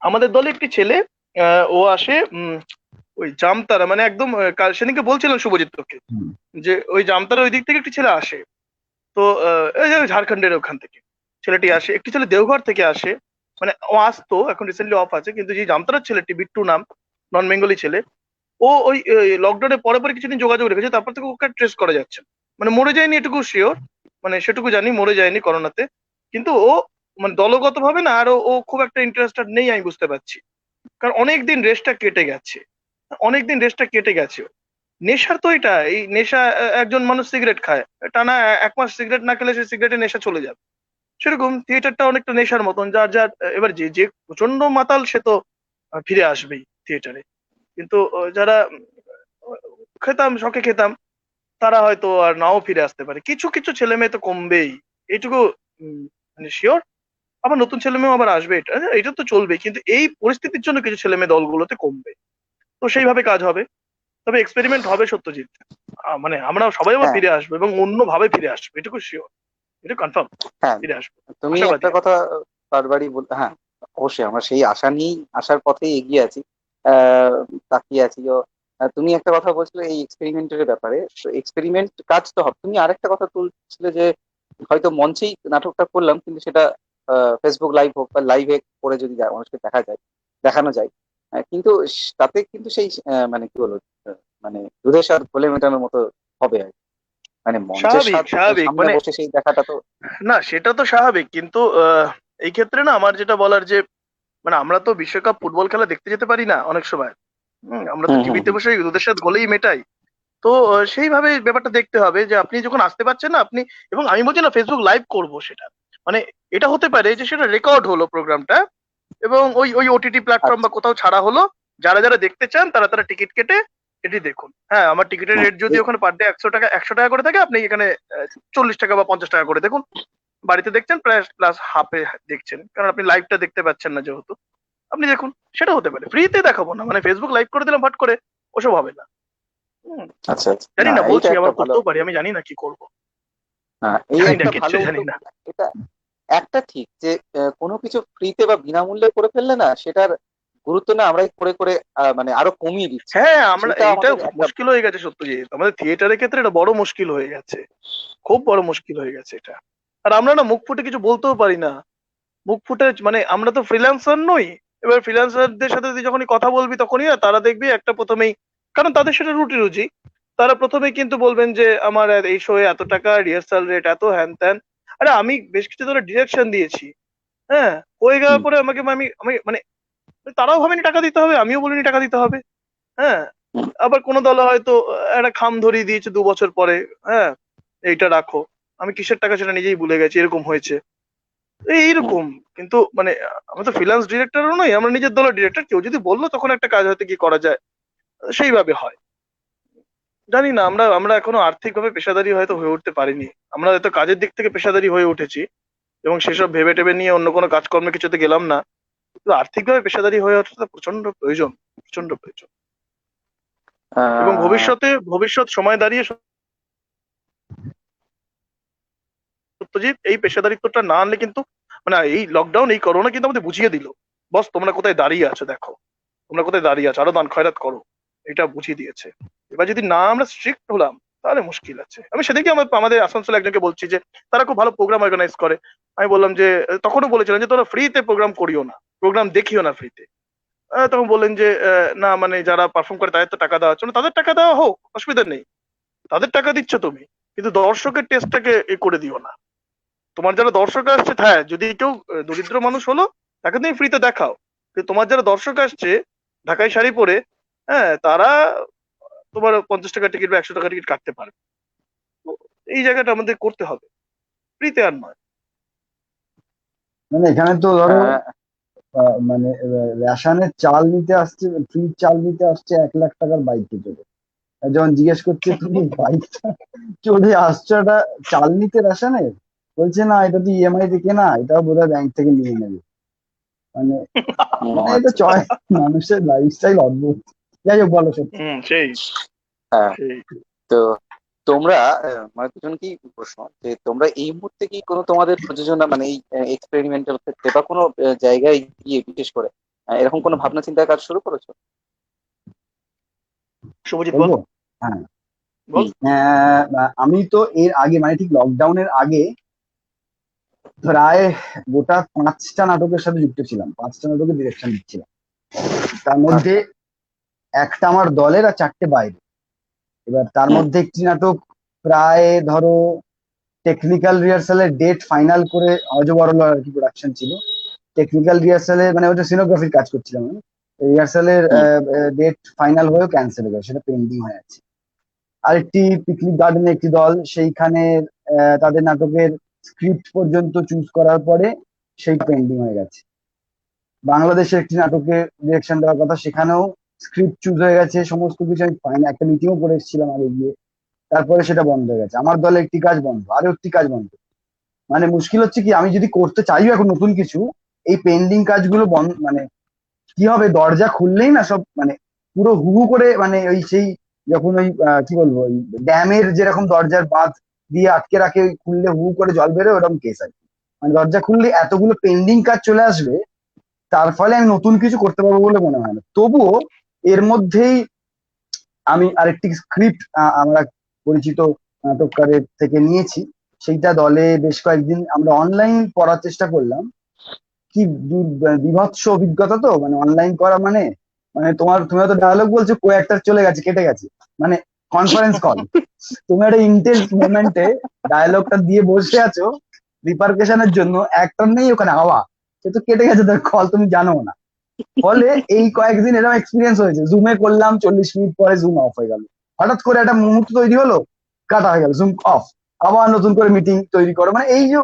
আমাদের দলে একটি ছেলে, ও আসে ওই জামতারা, মানে একদম সেদিনকে বলছিলাম শুভজিৎ তোকে হুম। যে ওই জামতারা ওই দিক থেকে একটি ছেলে আসে। তো এই যে ঝাড়খণ্ডের ওখান থেকে ছেলেটি আসে, একটি ছেলে দেওঘর থেকে আসে। মানে ও আসতো, এখন রিসেন্টলি অফ আছে, কিন্তু যে জামতারার ছেলেটি বিট্টু নাম, নন বেঙ্গলি ছেলে, ও ওই লকডাউনের পরে পরে কিছুদিন যোগাযোগ রেখেছে, তারপর থেকে ওকে ট্রেস করা যাচ্ছে না। মানে মরে যায়নি এটুকু শিওর, মানে সেটুকু জানি মরে যায়নি করোনাতে। কিন্তু ও মানে দলগত ভাবে না, আর ও খুব একটা ইন্টারেস্টেড নেই আমি বুঝতে পারছি। কারণ অনেকদিন রেস্টটা কেটে গেছে, অনেকদিন রেস্টটা কেটে গেছে ওর। নেশার তো এটা, এই নেশা, একজন মানুষ সিগারেট খায়, টানা 1 মাস সিগারেট না খেলে সে সিগারেটের নেশা চলে যাবে। সেরকম থিয়েটারটা অনেকটা নেশার মতন, যার যার এবার যে যে প্রচন্ড মাতাল সে তো ফিরে আসবেই থিয়েটারে। কিন্তু যারা খেতাম, শখে খেতাম, তারা হয়তো আর নাও ফিরে আসতে পারে। কিছু কিছু ছেলে মেয়ে তো কমবেই, এইটুকু মানে শিওর। আবার নতুন ছেলে মেয়েও আবার আসবে, এটা এটা তো চলবে, কিন্তু এই পরিস্থিতির জন্য কিছু ছেলে মেয়ে দলগুলোতে কমবে। তো সেইভাবে কাজ হবে, তবে এক্সপেরিমেন্ট হবে সত্যজিৎ। মানে আমরা সবাই আবার হ্যাঁ, ফিরে আসবো এবং অন্যভাবে ফিরে আসবে, এটুকু শিওর, এটা কনফার্ম। হ্যাঁ। ফিরে আসবো, তুমি আশাবাদী একটা আমি। কথা বারবারই বলতে, হ্যাঁ, অবশ্যই আমরা সেই আশা নিয়েই আসার পথেই এগিয়ে আছি, তাকিয়ে আছি। তুমি একটা কথা বলছিলে এই এক্সপেরিমেন্টের ব্যাপারে, তো এক্সপেরিমেন্ট কাজ তো হবে। তুমি আরেকটা কথা তুলছিলে যে হয়তো মঞ্চেই নাটকটা করলাম, কিন্তু সেটা ফেসবুক লাইভ হোক বা লাইভে করে যদি মানুষকে দেখা যায়, দেখানো যায়, কিন্তু তাতে কিন্তু সেই মানে কি বলবো, মানে দুধের স্বাদ ঘোলে মেটানোর মতো হবে আর কি। মানে মঞ্চের স্বাভাবিক স্বাদ স্বাভাবিক, সামনে মানে বসে সেই দেখাটা তো। না সেটা তো স্বাভাবিক, কিন্তু এই ক্ষেত্রে না আমার যেটা বলার যে মানে আমরা তো বিশ্বকাপ ফুটবল খেলা দেখতে যেতে পারি না অনেক সময়। আমরা তো হুম, হুম, টিভিতে হুম। বসে দুধের সাথে গোলেই মেটাই। তো সেইভাবে ব্যাপারটা দেখতে হবে যে আপনি যখন আসতে পারছেন না আপনি, এবং আমি বলছি না ফেসবুক লাইভ করব সেটা, মানে এটা হতে পারে যে সেটা রেকর্ড হলো প্রোগ্রামটা, এবং ওই ওই ওটিটি প্ল্যাটফর্ম বা আচ্ছা। কোথাও ছাড়া হলো। যারা যারা দেখতে চান তারা তারা টিকিট কেটে এটি দেখুন। হ্যাঁ, আমার টিকিটের হুম, রেট যদি ওখানে পার ডে 100 টাকা করে থাকে, আপনি এখানে 40 টাকা বা 50 টাকা করে দেখুন। বাড়িতে দেখছেন প্রায় প্লাস হাফে দেখছেন, কারণ আপনি লাইভটা দেখতে পাচ্ছেন না যেহেতু, আপনি দেখুন। সেটা হতে পারে, ফ্রিতে দেখাবো না, মানে ফেসবুক লাইভ করে দিলাম ফাট করে, ওসব হবে না। হুম, আচ্ছা, আচ্ছা। জানি না, না, এইটা বলছি একটা আবার ভালো, করতেও পারি, আমি জানি না কি করব। এই জানি না, একটা কিচ্ছু ভালো জানি উদ্যোগ। না। এটা একটা ঠিক যে কোনো কিছু ফ্রিতে বা বিনামূল্যে করে ফেললে না সেটার গুরুত্ব না আমরাই করে করে মানে আরো কমিয়ে দিচ্ছি। হ্যাঁ, আমরা সেটা এইটা আমাদের একটা। মুশকিল হয়ে গেছে সত্যজিৎ, আমাদের থিয়েটারের ক্ষেত্রে এটা বড় মুশকিল হয়ে গেছে, খুব বড় মুশকিল হয়ে গেছে এটা। আর আমরা না মুখ ফুটে কিছু বলতেও পারি না। মুখ ফুটে মানে আমরা তো ফ্রিল্যান্সার নই। এবার ফ্রিল্যান্সারদের সাথে তুই যখনই কথা বলবি তখনই না তারা দেখবি একটা প্রথমেই, কারণ তাদের সেটা রুটি রুজি, তারা প্রথমেই কিন্তু বলবেন যে আমার এই শোয়ে এত টাকা, রিহার্সাল রেট এত, হ্যান ত্যান। আরে আমি বেশ কিছু ধরে ডিরেকশন দিয়েছি, হ্যাঁ, হয়ে যাওয়ার পরে আমাকে আমি আমি মানে তারাও ভাবেনি টাকা দিতে হবে, আমিও বলিনি টাকা দিতে হবে, হ্যাঁ। আবার কোনো দলে হয়তো একটা খাম ধরিয়ে দিয়েছে 2 বছর পরে, হ্যাঁ, এইটা রাখো, আমি কিসের টাকা সেটা নিজেই ভুলে গেছি, এরকম হয়েছে। এইরকম কিন্তু মানে আমরা তো ফ্রিল্যান্স ডিরেক্টরও নই, আমরা নিজের দলের ডিরেক্টর, কেউ যদি বললো তখন একটা কাজ হয়তো কি করা যায় সেইভাবে হয়। জানি না, আমরা আমরা এখনো আর্থিকভাবে পেশাদারি হয়তো হয়ে উঠতে পারিনি। আমরা হয়তো কাজের দিক থেকে পেশাদারি হয়ে উঠেছি এবং সেসব ভেবে টেবে নিয়ে অন্য কোনো কাজকর্মে কিছুতে গেলাম না, কিন্তু আর্থিকভাবে পেশাদারি হয়ে ওঠাটা প্রচন্ড প্রয়োজন, প্রচন্ড প্রয়োজন। এবং আহ, ভবিষ্যৎ সময় দাঁড়িয়ে সত্যজিৎ এই পেশাদারিত্বটা না আনলে কিন্তু মানে এই লকডাউন, এই করোনা কিন্তু আমাদের বুঝিয়ে দিল, বস তোমরা কোথায় দাঁড়িয়ে আছো, দেখো তোমরা কোথায় দাঁড়িয়ে আছো, আরো দান খয়রাত করো, এটা বুঝিয়ে দিয়েছে। এবার যদি না আমরা স্ট্রিক্ট হলাম তাহলে মুশকিল আছে। আমি সেদিকে আমাদের আসানসোলে একজনকে বলছি যে তারা খুব ভালো প্রোগ্রাম অর্গানাইজ করে, আমি বললাম যে তখনও বলেছিলেন যে তোমরা ফ্রিতে প্রোগ্রাম করিও না, প্রোগ্রাম দেখিও না ফ্রিতে। তখন বললেন যে না মানে যারা পারফর্ম করে তাদের তো টাকা দেওয়া হচ্ছে না, তাদের টাকা দেওয়া হোক, অসুবিধা নেই, তাদের টাকা দিচ্ছ তুমি, কিন্তু দর্শকের টেস্টটাকে এ করে দিও না। তোমার যারা দর্শক আসছে, হ্যাঁ যদি কেউ দরিদ্র মানুষ হলো তাকে তুমি ফ্রিতে দেখাও, কিন্তু তোমার যারা দর্শক আসছে ঢাকায় শাড়ি পরে, হ্যাঁ, তারা তোমার 50 টাকা টিকিট বা 100 টাকা টিকিট কাটতে পারবে। তো এই জায়গাটা আমাদের করতে হবে, ফ্রিতে আর নয়। মানে এখানে তো ধরো আহ, মানে রেশনের চাল নিতে আসছে, ফ্রি চাল নিতে আসছে 1 লাখ টাকার বাইকে চলে। যখন জিজ্ঞেস করছে তুমি বাইকটা চলে আসছো একটা চাল নিতে রেশনের, বলছে না এটা তো ইএমআই তে কেনা, এটাও বোধহয় ব্যাংক থেকে নিয়ে নেবে। মানে মানে এটা আচ্ছা। চয়, মানুষের লাইফস্টাইল অদ্ভুত। যাই হোক, বলো সত্যি। সেই হ্যাঁ, সেই তো তোমরা মানে দুজন কি প্রশ্ন যে তোমরা এই মুহূর্তে কি কোনো তোমাদের প্রযোজনা মানে এই এক্সপেরিমেন্টাল ক্ষেত্রে বা কোনো জায়গায় গিয়ে বিশেষ করে এরকম কোনো ভাবনা চিন্তার কাজ শুরু করেছো? শুভজিৎ বল, বলবো? হ্যাঁ। বল। আমি তো এর আগে মানে ঠিক লকডাউনের আগে প্রায় গোটা 5টা নাটকের সাথে যুক্ত ছিলাম, 5টা নাটকের ডিরেকশন দিচ্ছিলাম। তার মধ্যে আচ্ছা। একটা আমার দলের আর 4টে বাইরে। এবার তার হুম। মধ্যে একটি নাটক প্রায় ধরো টেকনিক্যাল রিহার্সালের ডেট ফাইনাল করে অজবরল আর কি প্রোডাকশন ছিল। টেকনিক্যাল রিহার্সালে মানে ওটা সিনোগ্রাফির কাজ করছিলাম আমি। রিহার্সালের হুম। ডেট ফাইনাল হয়েও ক্যান্সেল হয়ে গেছে, সেটা পেন্ডিং হয়ে আছে। আরেকটি পিকনিক গার্ডেনে একটি দল, সেইখানে তাদের নাটকের স্ক্রিপ্ট পর্যন্ত চুজ করার পরে সেই পেন্ডিং হয়ে গেছে। বাংলাদেশের একটি নাটকে ডিরেকশন দেওয়ার কথা, সেখানেও স্ক্রিপ্ট চুজ হয়ে গেছে, সমস্ত কিছু আমি ফাইনাল একটা মিটিংও করে এসেছিলাম আগে গিয়ে, তারপরে সেটা বন্ধ হয়ে গেছে। আমার দলে একটি কাজ বন্ধ, আরো একটি কাজ বন্ধ। মানে মুশকিল হচ্ছে কি, আমি যদি করতে চাইও এখন নতুন কিছু, এই পেন্ডিং কাজগুলো বন্ধ মানে কি হবে, দরজা খুললেই না সব মানে পুরো হু হু করে মানে ওই সেই যখন ওই কি বলবো ওই ড্যামের যেরকম দরজার বাঁধ দিয়ে আটকে রাখে, ওই খুললে হু হু করে জল বেরোয়, ওরকম কেস আর কি। মানে দরজা খুললে এতগুলো পেন্ডিং কাজ চলে আসবে, তার ফলে আমি নতুন কিছু করতে পারবো বলে মনে হয় না। তবুও এর মধ্যেই আমি আরেকটি স্ক্রিপ্ট আমরা পরিচিত নাটককারের থেকে নিয়েছি। সেইটা দলে বেশ কয়েকদিন আমরা অনলাইন পড়ার চেষ্টা করলাম। কি বিভৎস অভিজ্ঞতা তো, মানে অনলাইন করা মানে মানে তুমি হয়তো ডায়ালগ বলছো, কো অ্যাক্টর চলে গেছে, কেটে গেছে, মানে কনফারেন্স কল। তুমি একটা ইন্টেন্স মোমেন্টে ডায়ালগটা দিয়ে বসে আছো, রিপারকেশনের জন্য অ্যাক্টর নেই ওখানে, হাওয়া, সে তো কেটে গেছে তার কল, তুমি জানো না। ফলে এই কয়েকদিন এরকম এক্সপিরিয়েন্স হয়েছে, জুমে করলাম 40 মিনিট পরে জুম অফ হয়ে গেল, হঠাৎ করে একটা মুহূর্ত তৈরি হলো, কাটা হয়ে গেল, জুম অফ, আবার নতুন করে মিটিং তৈরি করো, মানে এই যে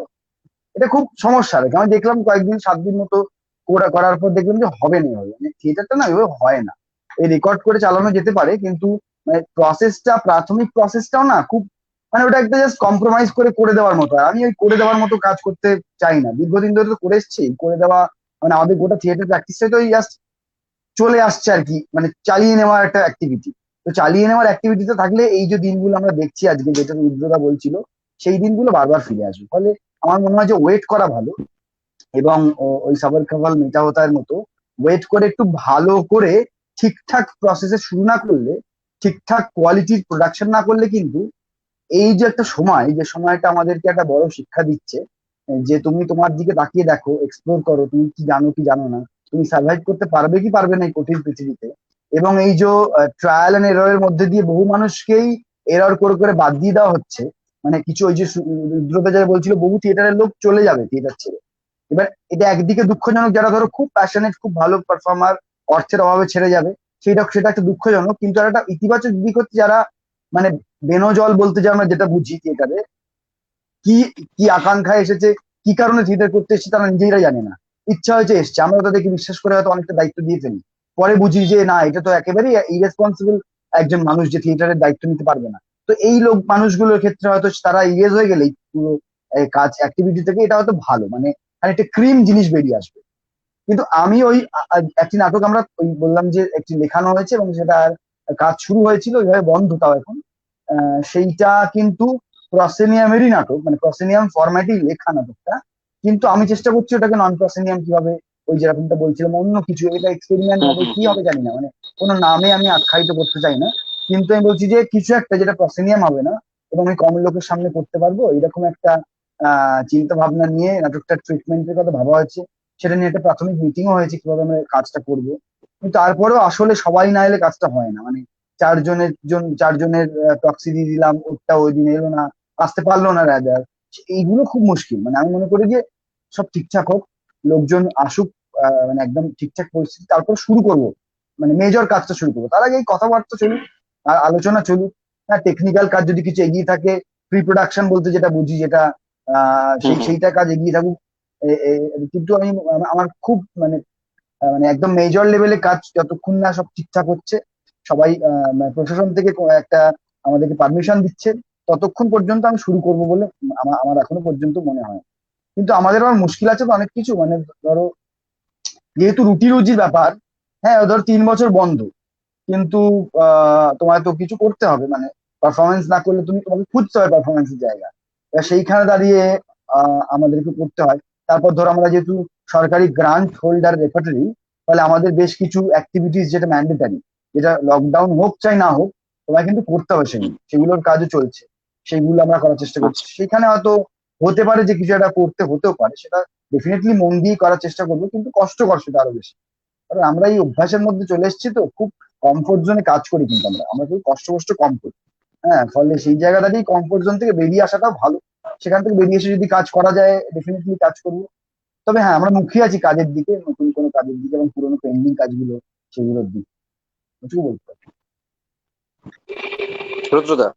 এটা খুব সমস্যা রেখে আমি দেখলাম কয়েকদিন 7 দিন মতো করার পর দেখলাম যে হবে না, হবে মানে থিয়েটারটা না এভাবে হয় না। এই রেকর্ড করে চালানো যেতে পারে, কিন্তু মানে প্রসেসটা, প্রাথমিক প্রসেসটাও না খুব মানে ওটা একটা জাস্ট কম্প্রোমাইজ করে করে দেওয়ার মতো। আর আমি ওই করে দেওয়ার মতো কাজ করতে চাই না, দীর্ঘদিন ধরে তো করে এসেছি করে দেওয়া, মানে আমাদের গোটা থিয়েটার প্র্যাকটিসটাই তো জাস্ট চলে আসছে আর কি, মানে চালিয়ে নেওয়ার একটা অ্যাক্টিভিটি। তো চালিয়ে নেওয়ার অ্যাক্টিভিটিতে থাকলে এই যে দিনগুলো আমরা দেখছি আজকে, যেটা রুদ্রদা বলছিল, সেই দিনগুলো বারবার ফিরে আসবে। ফলে আমার মনে হয় যে ওয়েট করা ভালো, এবং ওই সাবার কাভাল মেটা হতার মতো ওয়েট করে একটু ভালো করে ঠিকঠাক প্রসেসে শুরু না করলে, ঠিকঠাক কোয়ালিটির প্রোডাকশন না করলে কিন্তু এই যে একটা সময়, যে সময়টা আমাদেরকে একটা বড় শিক্ষা দিচ্ছে, যে তুমি তোমার দিকে তাকিয়ে দেখো, এক্সপ্লোর করো, তুমি কি জানো কি জানো না, তুমি সার্ভাইভ করতে পারবে কি পারবে না এই কঠিন পৃথিবীতে। এবং এই যে ট্রায়াল এন্ড এররের মধ্যে দিয়ে বহু মানুষকেই এরর করে করে বাদ দিয়ে দেওয়া হচ্ছে, মানে কিছু ওই যে রুদ্রতা যারা বলছিল বহু থিয়েটারের লোক চলে যাবে থিয়েটার ছেড়ে। এবার এটা একদিকে দুঃখজনক, যারা ধরো খুব প্যাশনেট, খুব ভালো পারফর্মার অর্থের অভাবে ছেড়ে যাবে, সেটা একটা দুঃখজনক। কিন্তু আর একটা ইতিবাচক দিক হচ্ছে, যারা মানে বেনজল বলতে যে আমরা যেটা বুঝি থিয়েটারে, কি কি আকাঙ্ক্ষায় এসেছে, কি কারণে থিয়েটার করতে এসেছে তারা নিজেরা জানে না, ইচ্ছা হয়েছে এসছে, আমরা তাদেরকে বিশ্বাস করে হয়তো অনেকটা দায়িত্ব দিয়ে ফেলি। পরে বুঝি যে না, এটা তো একেবারেই ইরেসপন্সিবল একজন মানুষ, যে থিয়েটারের দায়িত্ব নিতে পারবে না। তো এই লোক মানুষগুলোর ক্ষেত্রে হয়তো তারা ইরেজ হয়ে গেলেই পুরো কাজ অ্যাক্টিভিটি থেকে এটা হয়তো ভালো, মানে আর একটা ক্রিম জিনিস বেরিয়ে আসবে। কিন্তু আমি ওই একটি নাটক আমরা ওই বললাম যে একটি লেখানো হয়েছে এবং সেটা কাজ শুরু হয়েছিল, ওইভাবে বন্ধ তাও এখন। সেইটা কিন্তু প্রসেনিয়ামেরই নাটক, মানে প্রসেনিয়াম ফরম্যাটই লেখা নাটকটা। কিন্তু আমি চেষ্টা করছি ওটাকে নন প্রসেনিয়াম কিভাবে, ওই যেরকমটা বলছিলাম অন্য কিছু, এটা এক্সপেরিমেন্ট হুম হবে হুম কি হুম হবে জানি না, মানে কোনো নামে আমি আখ্যায়িত করতে চাই না। কিন্তু আমি বলছি যে কিছু একটা যেটা প্রসেনিয়াম হবে না এবং আমি কম লোকের সামনে করতে পারবো, এরকম একটা চিন্তা ভাবনা নিয়ে নাটকটার ট্রিটমেন্টের কথা ভাবা হয়েছে। সেটা নিয়ে একটা প্রাথমিক মিটিংও হয়েছে কিভাবে আমরা কাজটা করবো। কিন্তু তারপরেও আসলে সবাই না এলে কাজটা হয় না, মানে চারজনের প্রক্সি দিয়ে দিলাম, ওটা ওই দিন এলো না, আসতে পারলো না রাজার। এইগুলো খুব মুশকিল। মানে আমি মনে করি যে সব ঠিকঠাক হোক, লোকজন আসুক, মানে একদম ঠিকঠাক পরিস্থিতি, তারপর শুরু করব, মানে মেজর কাজটা শুরু করবো। তার আগে এই কথাবার্তা চলুক আর আলোচনা চলুক। হ্যাঁ, টেকনিক্যাল কাজ যদি কিছু এগিয়ে থাকে, প্রি প্রোডাকশন বলতে যেটা বুঝি, যেটা হুম হুম। সেইটা কাজ এগিয়ে থাকুক। কিন্তু আমি আমার খুব মানে মানে একদম মেজর লেভেলে কাজ যতক্ষণ না সব ঠিকঠাক হচ্ছে, সবাই মানে প্রশাসন থেকে একটা আমাদেরকে পারমিশন দিচ্ছে, ততক্ষণ পর্যন্ত আমি শুরু করব বলে আমার আমার এখনো পর্যন্ত মনে হয়। কিন্তু আমাদের আবার মুশকিল আছে তো অনেক কিছু, মানে ধরো যেহেতু রুটি রুজির ব্যাপার, হ্যাঁ ধরো 3 বছর বন্ধ, কিন্তু তোমায় তো কিছু করতে হবে, মানে পারফরমেন্স না করলে তোমাকে খুঁজতে হয় পারফরমেন্সের জায়গা। এবার সেইখানে দাঁড়িয়ে আমাদেরকে করতে হয়। তারপর ধরো আমরা যেহেতু সরকারি গ্রান্ট হোল্ডার রেপার্টরি, ফলে আমাদের বেশ কিছু অ্যাক্টিভিটিস যেটা ম্যান্ডেটারি, যেটা লকডাউন হোক চাই না হোক, তোমায় কিন্তু করতে হবে, সেগুলোর কাজও চলছে। সেগুলো আমরা করার চেষ্টা করছি। আচ্ছা। সেখানে হয়তো হতে পারে যে কিছু একটা করতে হতেও পারে, সেটা ডেফিনেটলি মন দিয়ে করার চেষ্টা করবো, কিন্তু কষ্টকর সেটা আরো বেশি। কারণ আমরা এই অভ্যাসের মধ্যে চলে এসেছি, তো খুব কমফোর্ট জোনে কাজ করি, কিন্তু আমরা আমরা খুব কষ্ট কষ্ট কম করি। হ্যাঁ, ফলে সেই জায়গাটাতেই কমফোর্ট জোন থেকে বেরিয়ে আসাটাও ভালো। সেখান থেকে বেরিয়ে এসে যদি কাজ করা যায়, ডেফিনেটলি কাজ করবো। তবে হ্যাঁ, আমরা মুখিয়ে আছি কাজের দিকে, নতুন কোনো কাজের দিকে এবং পুরোনো পেন্ডিং কাজগুলো সেগুলোর দিকে কিছু বলতে পারি। রুদ্রদা।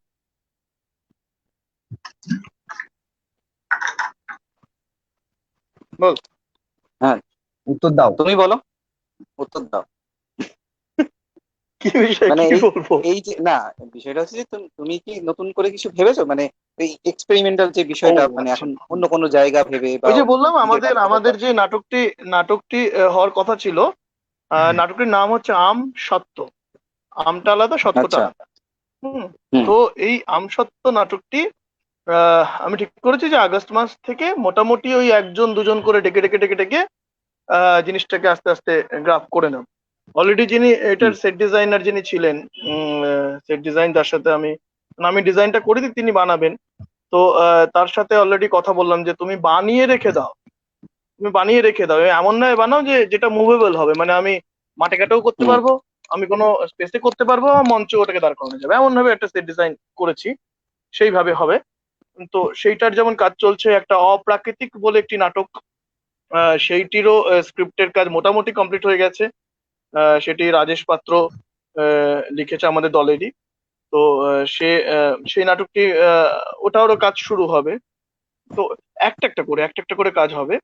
বল। হ্যাঁ, উত্তর দাও। তুমি বলো, উত্তর দাও। কি বিষয়, মানে কি এই বলবো? এই যে না, বিষয়টা হচ্ছে যে তুমি কি নতুন করে কিছু ভেবেছো, মানে এই এক্সপেরিমেন্টাল যে ও বিষয়টা, মানে আচ্ছা। এখন অন্য কোনো জায়গা ভেবে বা ওই যে অন্য বললাম, দিকে আমাদের কাজ করার আমাদের বা যে নাটকটি হওয়ার কথা ছিল, নাটকটির নাম হচ্ছে আম সত্য। আমটা আলাদা, সত্যটা আচ্ছা। আলাদা। হুম। হুম তো এই আম সত্য নাটকটি আমি ঠিক করেছি যে আগস্ট মাস থেকে মোটামুটি ওই একজন দুজন করে ডেকে ডেকে ডেকে ডেকে জিনিসটাকে আস্তে আস্তে গ্রাফ করে নেব। অলরেডি যিনি এটার হুম সেট ডিজাইনার যিনি ছিলেন, সেট ডিজাইন, তার সাথে আমি ডিজাইনটা করে দিই, তিনি বানাবেন। তো তার সাথে অলরেডি কথা বললাম যে তুমি বানিয়ে রেখে দাও, তুমি বানিয়ে রেখে দাও, এমন নয় বানাও যে যেটা মুভেবল হবে, মানে আমি মাঠে ঘাটেও করতে হুম। পারবো, আমি কোনো স্পেসে করতে পারবো, মঞ্চে ওটাকে দাঁড় করানো যাবে, এমন ভাবে একটা সেট ডিজাইন করেছি, সেইভাবে হবে। তো সেইটার যেমন কাজ চলছে, একটা অপ্রাকৃতিক বলে একটি নাটক, সেইটিরও স্ক্রিপ্টের কাজ মোটামুটি কমপ্লিট হয়ে গেছে। সেটি রাজেশ পাত্র লিখেছে আমাদের দলেরই। তো সেই নাটকটি ওটারও কাজ শুরু হবে। তো একটা একটা করে কাজ হবে।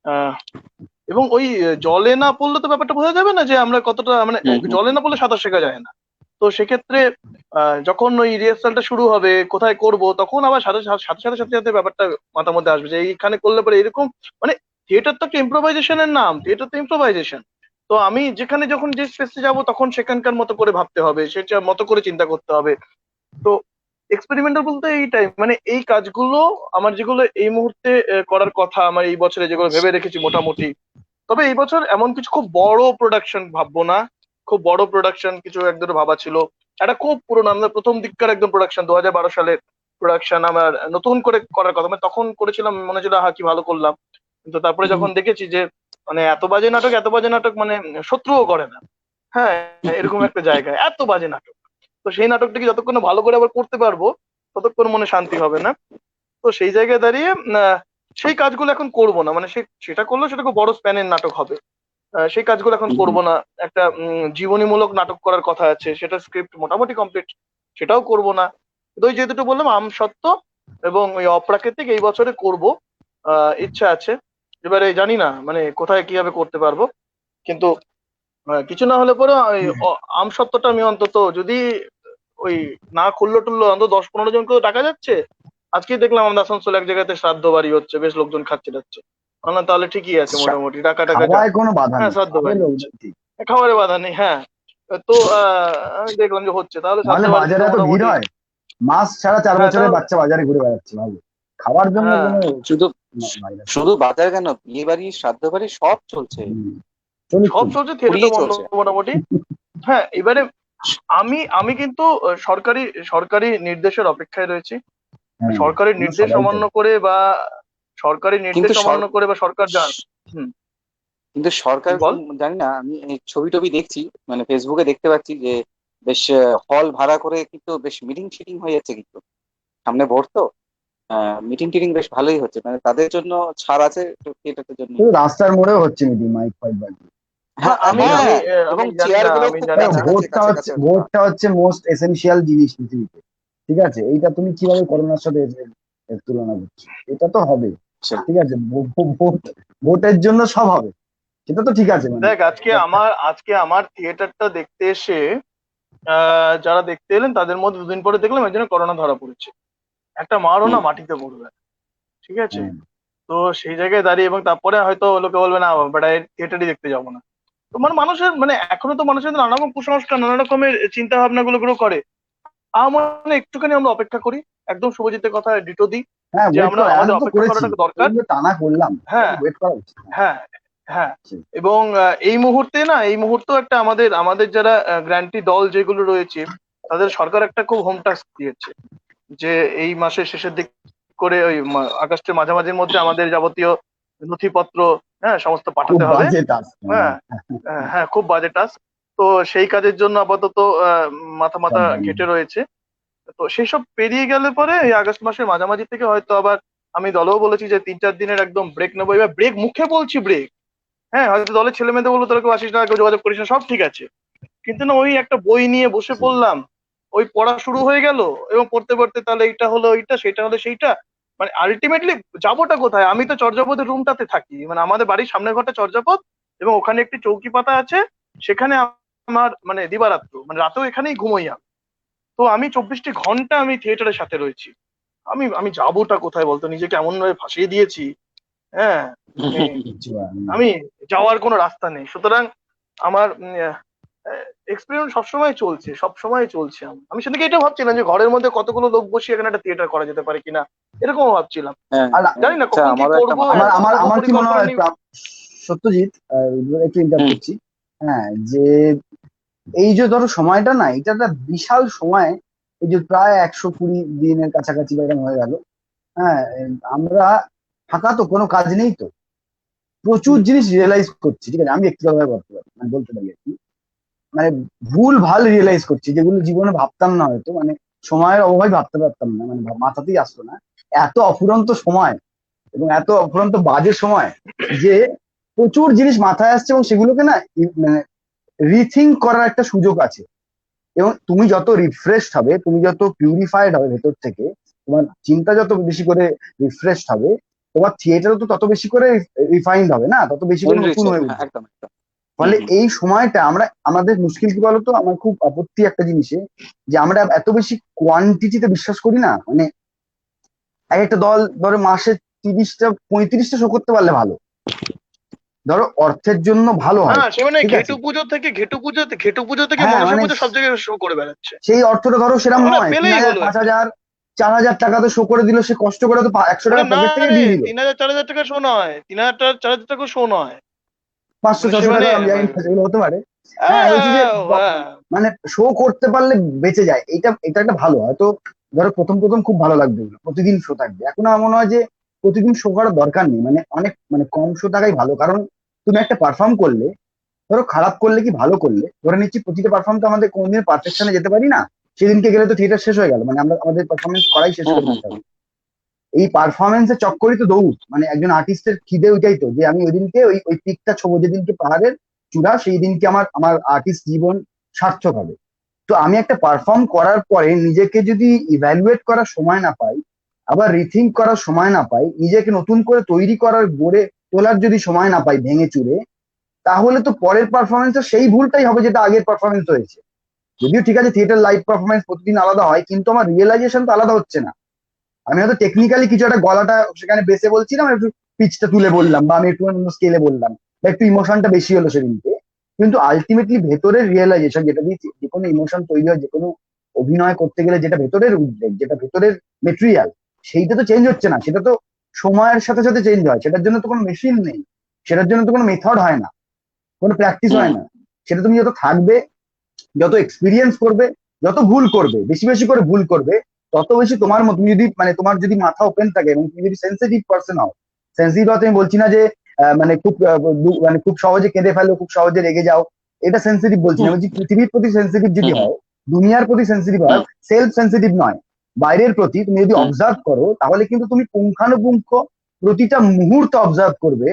আহ, এবং ওই জলে না পড়লে তো ব্যাপারটা বোঝা যাবে না যে আমরা কতটা, মানে হুম হুম জলে না পড়লে সাঁতার শেখা যায় না। তো সেক্ষেত্রে যখন ওই রিহার্সালটা শুরু হবে, কোথায় করব, তখন আবার সাথে সাথে সাথে সাথে সাথে সাথে ব্যাপারটা মাথার মধ্যে আসবে যে এইখানে করলে পরে এরকম, মানে থিয়েটার তো একটা ইম্প্রোভাইজেশনের নাম, থিয়েটার তো ইম্প্রোভাইজেশন। তো আমি যেখানে যখন যে স্পেসে যাব, তখন সেখানকার মতো করে ভাবতে হবে, সেটা মতো করে চিন্তা করতে হবে। তো এক্সপেরিমেন্টাল বলতে এইটাই, মানে এই কাজগুলো আমার যেগুলো এই মুহূর্তে করার কথা, আমার এই বছরে যেগুলো ভেবে রেখেছি মোটামুটি। তবে এই বছর এমন কিছু খুব বড় প্রোডাকশন ভাববো না। খুব বড় প্রোডাকশন কিছু একদম ভাবা ছিল। একটা খুব পুরোনো, আমাদের প্রথম দিককার একদম প্রোডাকশন, 2012 সালের প্রোডাকশন আমার নতুন করে করার কথা, মানে তখন করেছিলাম, মনে হচ্ছিল হ্যাঁ কি ভালো করলাম। কিন্তু তারপরে যখন দেখেছি যে মানে এত বাজে নাটক, এত বাজে নাটক, মানে শত্রুও করে না। হ্যাঁ, এরকম একটা জায়গায় এত বাজে নাটক। তো সেই নাটকটাকে যতক্ষণ না ভালো করে আবার করতে পারবো, ততক্ষণ মনে শান্তি হবে না। তো সেই জায়গায় দাঁড়িয়ে সেই কাজগুলো এখন করব না, মানে সেটা করলে সেটা খুব বড় স্প্যানের নাটক হবে। সেই কাজগুলো এখন করব না। একটা জীবনীমূলক নাটক করার কথা আছে, সেটা স্ক্রিপ্ট মোটামুটি কমপ্লিট, সেটাও করব না। তো ওই যে দুটো বললাম, আমসত্ত্ব এবং ওই অপ্রাকৃতিক, এই বছরে করব, ইচ্ছা আছে। এবারে জানি না মানে কোথায় কিভাবে করতে পারবো, কিন্তু কিছু না হলে পরে ওই আমসত্ত্বটা আমি অন্তত যদি ওই না খুললো টুললো অন্তত 10-15 জনকে তো টাকা যাচ্ছে। আজকেই দেখলাম আমাদের আসানসোল এক জায়গাতে শ্রাদ্ধ বাড়ি হচ্ছে, বেশ লোকজন খাচ্ছে যাচ্ছে। না তাহলে ঠিকই আছে, মোটামুটি টাকা টাকা যা। খাওয়ায় কোনো বাধা হ্যাঁ, নেই, শ্রাদ্ধ খাবে বাড়ি হচ্ছে, লোকজন ঠিক। খাবারে বাধা নেই। হ্যাঁ, তো আমি দেখলাম যে হচ্ছে, তাহলে শ্রাদ্ধ নাহলে বাড়িতে বাজারে তো এত ভিড় মোটামুটি। হয়, মাস ছাড়া 4 হ্যাঁ, বছরের তাহলে বাচ্চা বাজারে ঘুরে বেড়াচ্ছে, ভালো খাওয়ার জন্য হ্যাঁ, কোনো শুধু ভাইরাস শুধু বাজার কেন, বিয়ে বাড়ি, শ্রাদ্ধ বাড়ি সব চলছে, চলুক সব চলুক। চলছে, থিয়েটার তো উড়িয়ে বন্ধ চলছে। মোটামুটি। হ্যাঁ, এবারে আমি আমি কিন্তু সরকারি সরকারি নির্দেশের অপেক্ষায় রয়েছি। হ্যাঁ, সরকারি আমরা নির্দেশ সবাই তাই। অমান্য করে বা সরকারি নির্দেশ কিন্তু অমান্য করে বা সরকার যান। হুম, কিন্তু সরকার বল। জানি না, আমি এই ছবি টবি দেখছি, মানে ফেসবুকে দেখতে পাচ্ছি যে বেশ হল ভাড়া করে কিন্তু বেশ মিটিং শিটিং হয়ে যাচ্ছে, কিন্তু সামনে ভোট তো, মিটিং টিটিং বেশ ভালোই হচ্ছে, মানে তাদের জন্য ছাড় আছে থিয়েটারের জন্য। শুধু রাস্তার মোড়েও হচ্ছে মিটিং, মাইক ফাইক বাজছে। না, হ্যাঁ আমি আমি হ্যাঁ, এবং আমি জানি চেয়ার না, গুলো আমি খুব জানি দেখো না। কাছাকাছি কাছাকাছি রাখা। ভোটটা হচ্ছে মোস্ট এসেনশিয়াল জিনিস পৃথিবীতে, ঠিক আছে? এইটা তুমি কিভাবে করোনার সাথে এর তুলনা করছো? এটা তো হবে, আচ্ছা। ঠিক আছে? ভোট, ভোটের জন্য সব হবে, সেটা তো ঠিক আছে, মানে দেখ, আজকে আমার থিয়েটারটা দেখতে এসে যারা দেখতে এলেন তাদের মধ্যে দুদিন পরে দেখলাম একজনের করোনা ধরা পড়েছে। একটা মারও না হুম। মাটিতে পড়বে, ঠিক আছে? হ্যাঁ, তো সেই জায়গায় দাঁড়িয়ে, এবং তারপরে হয়তো লোকে বলবে না বেটা থিয়েটারই দেখতে যাবো না। তো মানে মানুষের মানে এখনো তো মানুষের নানা রকম কুসংস্কার, নানা রকমের চিন্তা ভাবনা গুলো গ্রো করে। আমার মানে একটুখানি আমরা অপেক্ষা করি, একদম শুভজিতের কথা ডিটো দিই, হ্যাঁ, যে ওয়েট আমরা করো, এখন আমাদের তো অপেক্ষা করেছি, করাটা দরকার। এইগুলো টানা করলাম, হ্যাঁ, ওয়েট করা উচিত। হ্যাঁ, হ্যাঁ। হ্যাঁ, এবং এই মুহূর্তে না, এই মুহূর্তেও একটা আমাদের আমাদের যারা গ্র্যান্টি দল যেগুলো রয়েছে, তাদের সরকার একটা খুব হোম টাস্ক দিয়েছে, যে এই মাসের শেষের দিক করে ওই আগস্টের মাঝামাঝির মধ্যে আমাদের যাবতীয় নথিপত্র, হ্যাঁ, সমস্ত খুব পাঠাতে হবে। বাজে টাস্ক। হ্যাঁ, হ্যাঁ, খুব বাজে টাস্ক। তো সেই কাজের জন্য আপাতত মাথা মাথা ঘেটে রয়েছে। তো সেসব পেরিয়ে গেলে পরে এই আগস্ট মাসের মাঝামাঝি থেকে হয়তো আবার, আমি দলেও বলেছি যে 3-4 দিনের একদম ব্রেক নেবো। এবার ব্রেক মুখে বলছি ব্রেক, হ্যাঁ, হয়তো দলের ছেলে মেয়েদের বলবো তোরা কেউ আসিস না, কেউ যোগাযোগ করিস না, সব ঠিক আছে। কিন্তু না, ওই একটা বই নিয়ে বসে পড়লাম, ওই পড়া শুরু হয়ে গেল, এবং পড়তে পড়তে তাহলে এইটা হলো ওইটা, সেটা হলো সেইটা, মানে আলটিমেটলি যাবোটা কোথায়? আমি তো চর্যাপদের রুমটাতে থাকি, মানে আমাদের বাড়ির সামনের ঘরটা চর্যাপদ, এবং ওখানে একটি চৌকি পাতা আছে, সেখানে আমার মানে দিবারাত্র, মানে রাতেও এখানেই ঘুমোই আমি। তো আমি 24টি ঘন্টা আমি থিয়েটারের সাথে রয়েছি। আমি আমি যাবোটা কোথায় বলতো? নিজেকে এমন ভাবে ফাঁসিয়ে দিয়েছি। হ্যাঁ, মানে আমি যাওয়ার কোনো রাস্তা নেই। সুতরাং আমার এক্সপেরিমেন্ট সবসময় চলছে, সবসময় চলছে। আমি সেদিকে এটা ভাবছিলাম যে ঘরের মধ্যে কতগুলো লোক বসিয়ে এখানে একটা থিয়েটার করা যেতে পারে কিনা, এরকমও ভাবছিলাম। হ্যাঁ আর হ্যাঁ, জানি না আচ্ছা, কখন কি আমারও একটা করবো, আমার এখনো আমার পূর্ব আমার কি মনে পরিকল্পনা হয় নেই। সত্যজিৎ, একটু ইন্টার হুম। করছি। হ্যাঁ, যে এই যে ধরো সময়টা না, এটা একটা বিশাল সময়, এই যে প্রায় 120 দিনের কাছাকাছি বা এরকম হয়ে গেল। হ্যাঁ, আমরা ফাঁকা তো, কোনো কাজ নেই তো, প্রচুর জিনিস রিয়েলাইজ করছি, ঠিক আছে? আমি ব্যক্তিগতভাবে বলতে পারি, মানে বলতে পারি আর কি, মানে ভুল ভাল রিয়েলাইজ করছি, যেগুলো জীবনে ভাবতাম না হয়তো, মানে সময়ের অভাবে ভাবতে পারতাম না, মানে মাথাতেই আসতো না। এত অফুরন্ত সময় এবং এত অফুরন্ত বাজে সময়, যে প্রচুর জিনিস মাথায় আসছে, এবং সেগুলোকে না মানে রিথিঙ্ক করার একটা সুযোগ আছে। এবং তুমি যত রিফ্রেশড হবে, তুমি যত পিউরিফাইড হবে ভেতর থেকে, তোমার চিন্তা যত বেশি করে রিফ্রেশড হবে, তোমার থিয়েটারও তো তত বেশি করে রিফাইন্ড হবে, না তত বেশি করে এনরিচ নতুন হবে, হয়ে হ্যাঁ, উঠবে। একদম একদম। হুম ফলে হুম। এই সময়টা আমাদের মুশকিল কি বলতো, আমার খুব আপত্তি একটা জিনিসে, যে আমরা এত বেশি কোয়ান্টিটিতে বিশ্বাস করি না, মানে এক একটা দল ধরো মাসে 30টা 35টা শো করতে পারলে ভালো, ধরো অর্থের জন্য ভালো হয়, হ্যাঁ, সে মানে ঠিক আছে? ঘেটু পুজো থেকে হ্যাঁ, মনসা মানে পুজো সব জায়গায় শো করে বেড়াচ্ছে। সেই অর্থটা ধরো সেরকম মানে নয়, তিন পেলেই হাজার হলো পাঁচ একটা। হাজার 4,000 টাকা তো শো করে দিল, সে কষ্ট করে তো 100 টাকা ওরে না পকেট থেকে রে, দিয়ে দিল। 3,000-4,000 টাকা শো নয়, 3,000-4,000 টাকা শো নয়। 500 মানে সে 600 মানে টাকা আমি জানি না, সেগুলো হতে পারে। হ্যাঁ, বলছি যে আহ, আহ, মানে শো করতে পারলে বেঁচে যায়, এটা একটা ভালো, হয়তো ধরো প্রথম প্রথম খুব ভালো লাগবে, ওগুলো প্রতিদিন শো থাকবে। এখন আমার মনে হয় যে প্রতিদিন শো করার দরকার নেই, মানে অনেক মানে কম শো থাকাই ভালো, কারণ তুমি একটা পারফর্ম করলে, ধরো খারাপ করলে কি ভালো করলে, ধরে নিচ্ছি প্রতিটা পারফর্ম তো আমাদের কোনদিন পারফেকশনে যেতে পারি না, সেদিনকে গেলে তো থিয়েটার শেষ হয়ে গেল, মানে আমরা আমাদের পারফরমেন্স করাই শেষ করে দিতে হবে। এই পারফরমেন্সের চক্করই তো দৌড়, মানে একজন আর্টিস্টের খিদে ওইটাই তো, যে আমি ওই দিনকে ওই ওই পিকটা ছোবো, যেদিনকে পাহাড়ের চূড়া, সেই দিনকে আমার আমার আর্টিস্ট জীবন সার্থক হবে। তো আমি একটা পারফর্ম করার পরে নিজেকে যদি ইভ্যালুয়েট করার সময় না পাই, আবার রিথিঙ্ক করার সময় না পাই, নিজেকে নতুন করে তৈরি করার, গড়ে তোলার যদি সময় না পাই ভেঙে চুরে, তাহলে তো পরের পারফরমেন্সে সেই ভুলটাই হবে যেটা আগের পারফরমেন্স হয়েছে। যদিও ঠিক আছে থিয়েটার লাইভ পারফরমেন্স প্রতিদিন আলাদা হয়, কিন্তু আমার রিয়েলাইজেশন তো আলাদা হচ্ছে না। আমি হয়তো টেকনিক্যালি কিছু একটা গলাটা সেখানে বেসে বলছিলাম, একটু পিচটা তুলে বললাম, বা আমি একটু অন্য স্কেলে বললাম, বা একটু ইমোশনটা বেশি হলো সেদিনকে, কিন্তু আলটিমেটলি ভেতরের রিয়েলাইজেশন, যেটা দিয়ে যে কোনো ইমোশন তৈরি হয়, যে কোনো অভিনয় করতে গেলে যেটা ভেতরের উদ্বেগ, যেটা ভেতরের মেটেরিয়াল, সেইটা তো চেঞ্জ হচ্ছে না। সেটা তো সময়ের সাথে সাথে চেঞ্জ হয়, সেটার জন্য তো কোনো মেশিন নেই, সেটার জন্য তো কোনো মেথড হয় না, কোনো প্র্যাকটিস হয় না। সেটা তুমি যত থাকবে, যত এক্সপিরিয়েন্স করবে, যত ভুল করবে, বেশি বেশি করে ভুল করবে, তত বেশি তোমার মতো, তুমি যদি মানে তোমার যদি মাথা ওপেন থাকে এবং তুমি যদি সেন্সিটিভ পার্সন হও, সেন্সিটিভ হতে আমি বলছি না যে মানে খুব মানে খুব সহজে কেঁদে ফেলো, খুব সহজে রেগে যাও, এটা সেন্সিটিভ বলছি না। বলছি পৃথিবীর প্রতি সেন্সিটিভ যদি হও, দুনিয়ার প্রতি সেন্সিটিভ হও, সেলফ সেন্সিটিভ নয়, বাইরের প্রতি তুমি যদি অবজার্ভ করো, তাহলে কিন্তু তুমি পুঙ্খানুপুঙ্খ প্রতিটা মুহূর্ত অবজার্ভ করবে।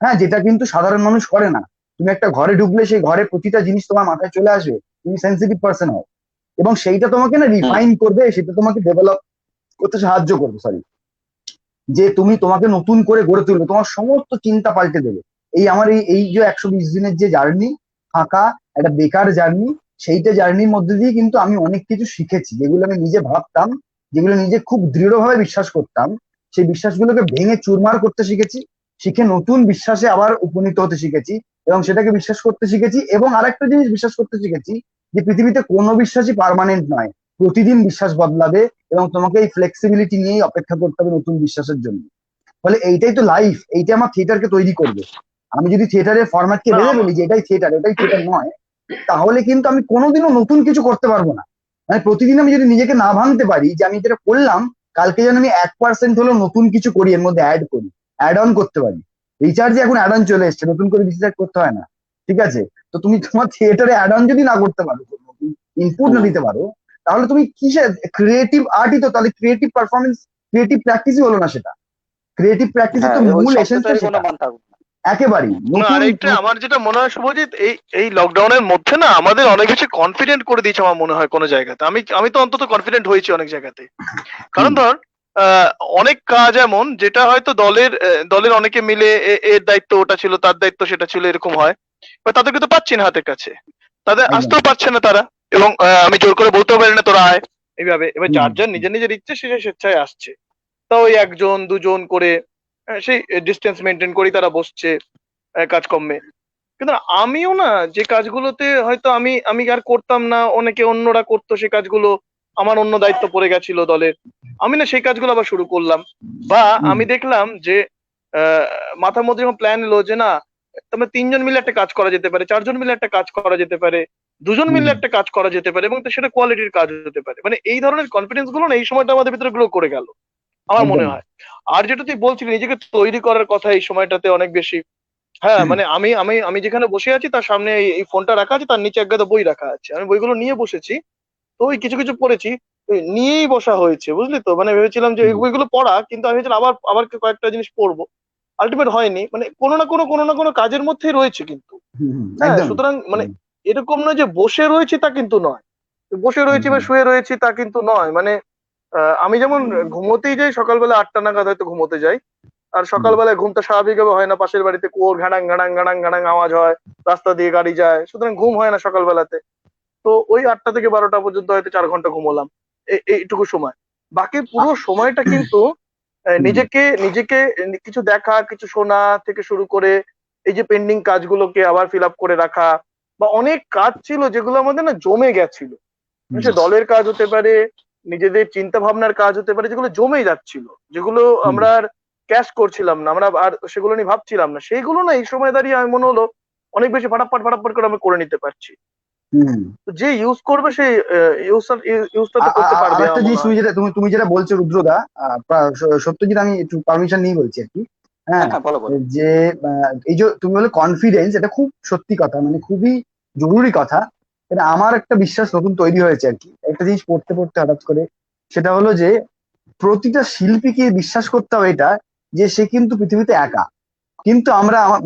হ্যাঁ, যেটা কিন্তু সাধারণ মানুষ করে না। তুমি একটা ঘরে ঢুকলে সেই ঘরে প্রতিটা জিনিস তোমার মাথায় চলে আসবে, তুমি সেন্সিটিভ পার্সন হও, এবং সেইটা তোমাকে না রিফাইন করবে, সেটা তোমাকে ডেভেলপ করতে সাহায্য করবে, সরি, যে তুমি তোমাকে নতুন করে গড়ে তুলবে, তোমার সমস্ত চিন্তা পাল্টে দেবে। এই আমার এই এই যে 120 দিনের যে জার্নি, ফাঁকা একটা বেকার জার্নি, সেইটা জার্নির মধ্যে দিয়ে কিন্তু আমি অনেক কিছু শিখেছি, যেগুলো আমি নিজে ভাবতাম, যেগুলো নিজে খুব দৃঢ়ভাবে বিশ্বাস করতাম, সেই বিশ্বাসগুলোকে ভেঙে চুরমার করতে শিখেছি, শিখে নতুন বিশ্বাসে আবার উপনীত হতে শিখেছি, এবং সেটাকে বিশ্বাস করতে শিখেছি। এবং আরেকটা জিনিস বিশ্বাস করতে শিখেছি, যে পৃথিবীতে কোনো বিশ্বাসই পার্মানেন্ট নয়, প্রতিদিন বিশ্বাস বদলাবে, এবং তোমাকে এই ফ্লেক্সিবিলিটি নিয়েই অপেক্ষা করতে হবে নতুন বিশ্বাসের জন্য। ফলে এইটাই তো লাইফ, এইটা আমার থিয়েটারকে তৈরি করবে। আমি যদি থিয়েটারের ফরম্যাটকে না বেঁধে ফেলি যে এটাই থিয়েটার, এটাই থিয়েটার নয়, তাহলে কিন্তু আমি কোনোদিনও নতুন কিছু করতে পারবো না। মানে প্রতিদিন আমি যদি নিজেকে না ভাঙতে পারি যে আমি যেটা করলাম, কালকে যেন আমি 1% হলেও নতুন কিছু করি, এর মধ্যে অ্যাড করি, অ্যাড অন করতে পারি। রিচার্জে এখন অ্যাড অন চলে এসছে, নতুন করে রিচার্জ করতে হয় না, ঠিক আছে? তো তুমি তোমার থিয়েটারে অ্যাড অন যদি না করতে পারো, ইনপুট না দিতে পারো, তাহলে তুমি কিসে ক্রিয়েটিভ আর্টই তো, তাহলে ক্রিয়েটিভ পারফরমেন্স, ক্রিয়েটিভ প্র্যাকটিসই হলো না সেটা। ক্রিয়েটিভ প্র্যাকটিসের তো ওই মূল এসেন্সটা শব্দটারই কোনো সেটা, মান থাকবে না। একেবারেই না, নতুন। আরেকটা আমার যেটা মনে হয় শুভজিৎ, এই এই লকডাউনের মধ্যে না আমাদের অনেক বেশি কনফিডেন্ট করে দিয়েছে আমার মনে হয় কোনো জায়গাতে। আমি আমি তো অন্তত কনফিডেন্ট হয়েছি অনেক জায়গাতে। কারণ ধর আহ, অনেক কাজ এমন যেটা হয়তো দলের অনেকে মিলে এর দায়িত্ব ওটা ছিল, তার দায়িত্ব সেটা ছিল, এরকম হয়। এবার তাদেরকে তো পাচ্ছি না হাতের কাছে, তাদের একদম। আসতেও পারছে না তারা। এবং আমি জোর করে বলতেও পারি না তোরা আয় এইভাবে। এবার হুম, যার যার নিজের নিজের ইচ্ছে সে স্বেচ্ছায় আসছে। তা ওই একজন দুজন করে সেই ডিস্টেন্স মেনটেন করেই তারা বসছে কাজকর্মে। কিন্তু আমিও না, যে কাজগুলোতে হয়তো আমি আমি আর করতাম না, অনেকে অন্যরা করতো সেই কাজগুলো, আমার অন্য দায়িত্ব পড়ে গেছিল দলের, আমি না সেই কাজগুলো আবার শুরু করলাম। বা হুম, আমি দেখলাম যে আহ, মাথার মধ্যে যখন প্ল্যান এলো যে না, তোমরা তিনজন মিলে একটা কাজ করা যেতে পারে, চারজন মিলে একটা কাজ করা যেতে পারে, দুজন হুম, মিলে একটা কাজ করা যেতে পারে, এবং সেটা কোয়ালিটির কাজ হতে পারে, মানে এই ধরনের কনফিডেন্স গুলো না এই সময়টা আমাদের ভিতরে গ্রো করে গেল আমার মনে একদম। হয়। আর যেটা তুই বলছিলি নিজেকে তৈরি করার কথা, এই সময়টাতে অনেক বেশি, হ্যাঁ, মানে আমি আমি আমি যেখানে বসে আছি তার সামনে এই ফোনটা রাখা আছে, তার নিচে এক গাদা বই রাখা আছে, আমি বইগুলো নিয়ে বসেছি। তো ওই কিছু কিছু পড়েছি, ওই নিয়েই বসা হয়েছে, বুঝলি তো? মানে ভেবেছিলাম যে এই হুম, বইগুলো পড়া, কিন্তু আমি ভেবেছিলাম আবার আবার কয়েকটা জিনিস পড়বো, আলটিমেট হয়নি। মানে কোনো না কোনো কাজের মধ্যেই রয়েছে কিন্তু। হুম, হুম, হ্যাঁ, একদম। সুতরাং মানে হুম, এরকম নয় যে বসে রয়েছি তা কিন্তু নয়, বসে রয়েছি বা একদম। শুয়ে রয়েছি তা কিন্তু নয়। মানে আমি যেমন ঘুমোতেই যাই সকালবেলা 8টা নাগাদ হয়তো ঘুমোতে যাই, আর হুম, সকালবেলায় ঘুমটা স্বাভাবিকভাবে হয় না, পাশের বাড়িতে কুয়োর ঘাড়াং ঘাড়াং ঘাড়াং ঘাড়াং আওয়াজ হয়, রাস্তা দিয়ে গাড়ি যায়, সুতরাং ঘুম হয় না সকালবেলাতে। তো ওই 8টা থেকে 12টা পর্যন্ত হয়তো 4 ঘন্টা ঘুমোলাম, এইটুকু সময়। বাকি পুরো সময়টা কিন্তু হুম, নিজেকে নিজেকে কিছু দেখা, কিছু শোনা থেকে শুরু করে এই যে পেন্ডিং কাজগুলোকে আবার ফিল আপ করে রাখা, বা অনেক কাজ ছিল যেগুলো আমাদের না জমে গেছিল, হুম, সে দলের কাজ হতে পারে, নিজেদের চিন্তা ভাবনার কাজ হতে পারে, যেগুলো জমে যাচ্ছিল, যেগুলো হুম, আমরা আর ক্যাশ করছিলাম না, আমরা আর সেগুলো নিয়ে ভাবছিলাম না, সেইগুলো না এই সময় দাঁড়িয়ে আমি মনে হলো অনেক বেশি ফাটাফাট ফাটাফাট করে আমি করে নিতে পারছি। হুম। তো যে ইউজ করবে সেই ইউজটা তো করতে পারবে আরেকটা আমার জিনিস মনে তুমি হয়। যেটা তুমি যেটা বলছো রুদ্রদা, সত্যজিৎ, আমি একটু পারমিশন নিয়ে বলছি আর কি। হ্যাঁ হ্যাঁ, হ্যাঁ, বলো বলো। যে এই যে তুমি বলে কনফিডেন্স, এটা খুব সত্যি কথা, মানে খুবই জরুরি কথা। এটা আমার একটা বিশ্বাস নতুন তৈরি হয়েছে আর কি, একটা জিনিস পড়তে পড়তে হঠাৎ করে, সেটা হলো যে প্রতিটা শিল্পীকে বিশ্বাস করতে হবে এটা, যে সে কিন্তু পৃথিবীতে একা। কিন্তু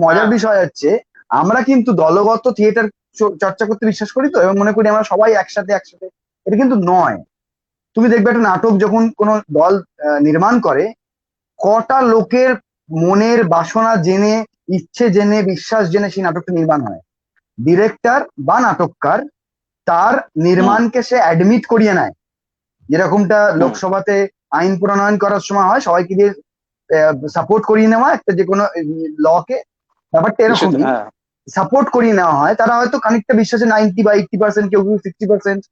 মজার হ্যাঁ, বিষয় হচ্ছে, আমরা কিন্তু দলগত থিয়েটার চর্চা করতে বিশ্বাস করি তো, এবং মনে করি আমরা সবাই একসাথে একসাথে। এটা কিন্তু নয়। তুমি দেখবে একটা নাটক যখন কোনো দল নির্মাণ করে, কটা লোকের মনের বাসনা জেনে, ইচ্ছে জেনে, বিশ্বাস জেনে সেই নাটকটা নির্মাণ হয়। ডিরেক্টর বা নাটককার তার হুম নির্মাণকে সে অ্যাডমিট করিয়ে নেয়, যেরকমটা হুম লোকসভাতে আইন প্রণয়ন করার সময় হয়, সবাইকে দিয়ে সাপোর্ট করিয়ে নেওয়া একটা যে কোনো লকে, ব্যাপারটা ইস্যুতে এরকমই। হ্যাঁ। সাপোর্ট করিয়ে নেওয়া হয়, তারা হয়তো খানিকটা বিশ্বাসে 90 বা 80%, কেউ কেউ 60%।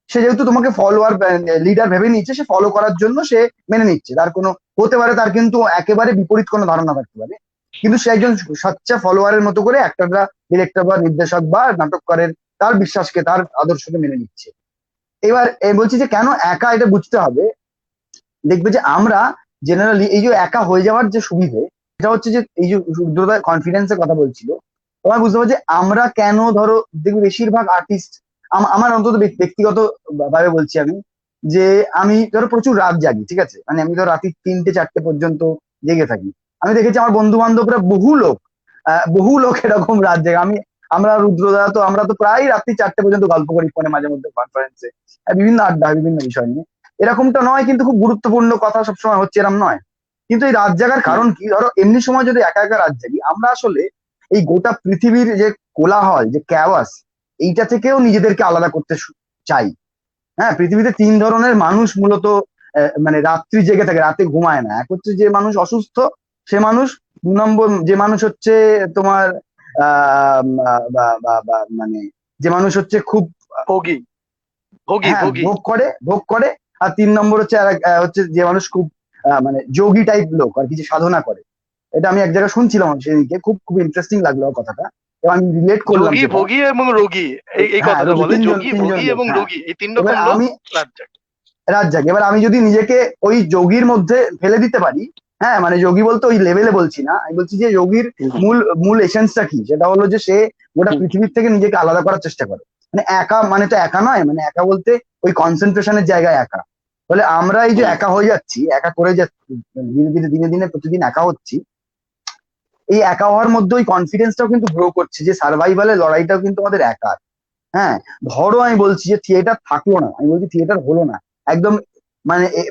সে যেহেতু তোমাকে ফলোয়ার লিডার ভেবে নিচ্ছে, সে ফলো করার জন্য সে মেনে নিচ্ছে। তার কোনো হতে পারে তার কিন্তু একেবারে বিপরীত কোনো ধারণা থাকতে পারে, কিন্তু সে একজন সচ্চা ফলোয়ারের মতো করে একটা ডিরেক্টর বা নির্দেশক বা নাটককারের তার বিশ্বাসকে, তার আদর্শকে মেনে নিচ্ছে। এবার বলছি যে কেন একা, এটা বুঝতে হবে। দেখবে যে আমরা জেনারেলি এই যে একা হয়ে যাওয়ার যে সুবিধে, এটা হচ্ছে যে এই যে রুদ্রদা কনফিডেন্সের কথা বলছিল, তোমার বুঝতে হবে যে আমরা কেন, ধরো দেখবে বেশিরভাগ আর্টিস্ট, আমার অন্তত ব্যক্তিগত ভাবে বলছি আমি, যে আমি ধরো প্রচুর রাত জাগি, ঠিক আছে, মানে আমি ধরো রাতে 3টে 4টে পর্যন্ত জেগে থাকি। আমি দেখেছি আমার বন্ধু বান্ধবরা বহু লোক এরকম রাত জাগে। আমরা রুদ্রদা তো, আমরা তো প্রায় রাত্রি 4টে পর্যন্ত গল্প করি ফোনে, মাঝে মধ্যে কনফারেন্সে, বিভিন্ন আড্ডা হয় বিভিন্ন বিষয় নিয়ে। এরকমটা নয় কিন্তু খুব গুরুত্বপূর্ণ কথা সবসময় হচ্ছে এরকম নয়। কিন্তু এই রাত জাগার হুম কারণ কি, ধরো এমনি সময় যদি একা একা রাত জাগি, আমরা আসলে এই গোটা পৃথিবীর যে কোলাহল, যে ক্যাওয়াস, এইটা থেকেও নিজেদেরকে আলাদা করতে চাই। হ্যাঁ, পৃথিবীতে 3 ধরনের মানুষ মূলত মানে রাত্রি জেগে থাকে, রাতে ঘুমায় না। এক হচ্ছে যে মানুষ অসুস্থ, সে মানুষ। 2 নম্বর যে মানুষ হচ্ছে তোমার মানে যে মানুষ হচ্ছে খুব ভোগী, ভোগী, হ্যাঁ ভোগী। ভোগ করে। আর 3 নম্বর হচ্ছে হচ্ছে যে মানুষ খুব মানে যোগী টাইপ লোক আর কিছু সাধনা করে। এটা আমি এক জায়গায় শুনছিলাম সেদিনকে, খুব খুব ইন্টারেস্টিং লাগলো আমার কথাটা, এবং আমি রিলেট করলাম যোগী, সেটা। ভোগী এবং রোগী, এই হ্যাঁ, কথাটা রোগী বলে, তিনজন যোগী, তিনজন ভোগী লোক, এবং হ্যাঁ। রোগী, এই 3 এবার রকম লোক আমি রাত জাগে। রাত জাগি, এবার আমি যদি নিজেকে ওই যোগীর মধ্যে ফেলে দিতে পারি, হ্যাঁ, মানে যোগী বলতে ওই লেভেলে বলছি না, আমি বলছি যে যোগীর হুম হুম মূল মূল এসেন্সটা কি, সেটা হলো যে সে গোটা হুম পৃথিবীর থেকে নিজেকে আলাদা করার চেষ্টা করে। মানে একা মানে তো একা নয়, মানে একা বলতে ওই কনসেন্ট্রেশনের জায়গায় একা। ফলে আমরা এই যে হুম একা হয়ে যাচ্ছি, একা করে যাচ্ছি, ধীরে ধীরে দিনে দিনে প্রতিদিন একা হচ্ছি, এই একা হওয়ার মধ্যে ওই কনফিডেন্সটাও কিন্তু গ্রো করছে, যে সার্ভাইভালের লড়াইটাও কিন্তু আমাদের একা। হ্যাঁ, ধরো আমি বলছি যে থিয়েটার থাকলো না, আমি বলছি থিয়েটার হলো না, একদম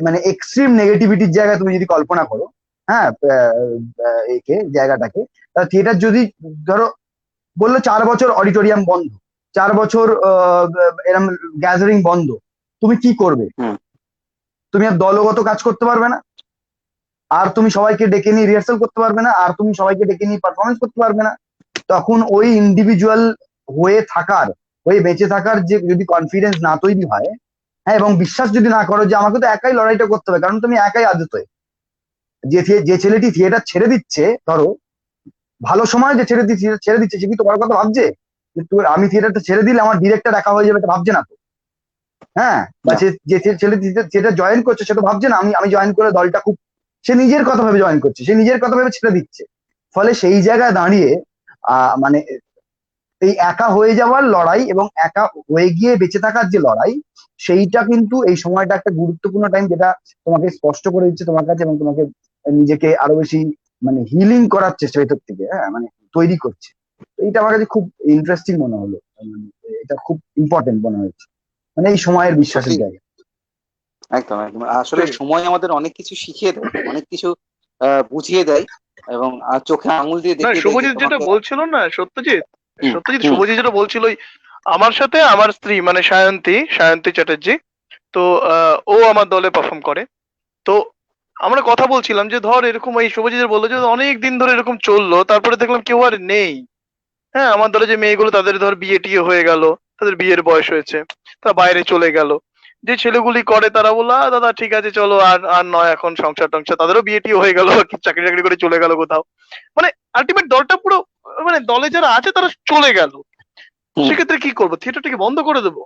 মানে এক্সট্রিম নেগেটিভিটির জায়গায় তুমি যদি কল্পনা করো, হ্যাঁ, একে জায়গাটাকে, থিয়েটার যদি ধরো বললো 4 বছর অডিটোরিয়াম বন্ধ, 4 বছর এরম গ্যাদারিং বন্ধ, তুমি কি করবে? হুম তুমি আর দলগত কাজ করতে পারবে না, আর তুমি সবাইকে ডেকে নিয়ে রিহার্সাল করতে পারবে না, আর তুমি সবাইকে ডেকে নিয়ে পারফরমেন্স করতে পারবে না। তখন ওই ইন্ডিভিজুয়াল হয়ে বেঁচে থাকার যে যদি কনফিডেন্স না তৈরি হয়, হ্যাঁ, এবং বিশ্বাস যদি না করো যে আমাকে তো একাই লড়াইটা করতে হবে, কারণ তুমি একাই আদতে, যে ছেলেটি থিয়েটার ছেড়ে দিচ্ছে, ধরো ভালো সময় যে ছেড়ে দিচ্ছে, সে কি তোমার কথা ভাবছে যে আমি থিয়েটারটা ছেড়ে দিলে আমার ডিরেক্টর একা হয়ে যাবে, এটা ভাবছে না তো। হ্যাঁ, বা না যে ছেলে যেটা জয়েন করছে, সে তো ভাবছে না আমি আমি জয়েন করে দলটা খুব, সে নিজের কথা ভেবে জয়েন করছে, সে নিজের কথা ভেবে ছেড়ে দিচ্ছে। ফলে সেই জায়গায় দাঁড়িয়ে মানে এই একা হয়ে যাওয়ার লড়াই এবং একা হয়ে গিয়ে বেঁচে থাকার যে লড়াই, সেইটা কিন্তু এই সময়টা একটা গুরুত্বপূর্ণ টাইম, যেটা তোমাকে স্পষ্ট করে দিচ্ছে তোমার কাছে, এবং তোমাকে নিজেকে আরো বেশি মানে হিলিং করার চেষ্টা ভেতর থেকে, হ্যাঁ, মানে তৈরি করছে। তো এইটা আমার কাছে খুব ইন্টারেস্টিং মনে হলো, মানে এটা খুব ইম্পর্টেন্ট মনে হচ্ছে, মানে এই সময়ের বিশ্বাসের সত্যি জায়গা। একদম একদম আসলে সময় আমাদের অনেক কিছু শিখিয়ে দেয়, অনেক কিছু বুঝিয়ে দেয়, এবং চোখে আঙুল দিয়ে না, দেখিয়ে দেয় যে শুভজিৎ যেটা তোমাকে। বলছিল না, সত্যজিৎ, হুম সত্যজিৎ হুম শুভজিৎ যেটা বলছিল, ওই আমার সাথে আমার স্ত্রী মানে সায়ন্তী চ্যাটার্জি, তো ও আমার দলে পারফর্ম করে। তো আমরা কথা বলছিলাম যে ধর এরকম, এই শুভজিৎ বললো যে অনেক দিন ধরে এরকম চললো, তারপরে দেখলাম কেউ আর নেই। হ্যাঁ, আমার দলে যে মেয়েগুলো, তাদের ধর বিয়ে টিয়ে হয়ে গেল, তাদের বিয়ের বয়স হয়েছে, তারা বাইরে চলে গেল। যে ছেলেগুলি করে তারা বললো দাদা ঠিক আছে চলো, আর আর নয়, এখন সংসার টংসার, তাদেরও বিয়ে টিয়ে হয়ে গেল, কি চাকরি টাকরি করে চলে গেল কোথাও। মানে আলটিমেট দলটা পুরো, মানে দলে যারা আছে তারা চলে গেল। হুম সেক্ষেত্রে কি করবো, থিয়েটারটাকে বন্ধ করে দেবো?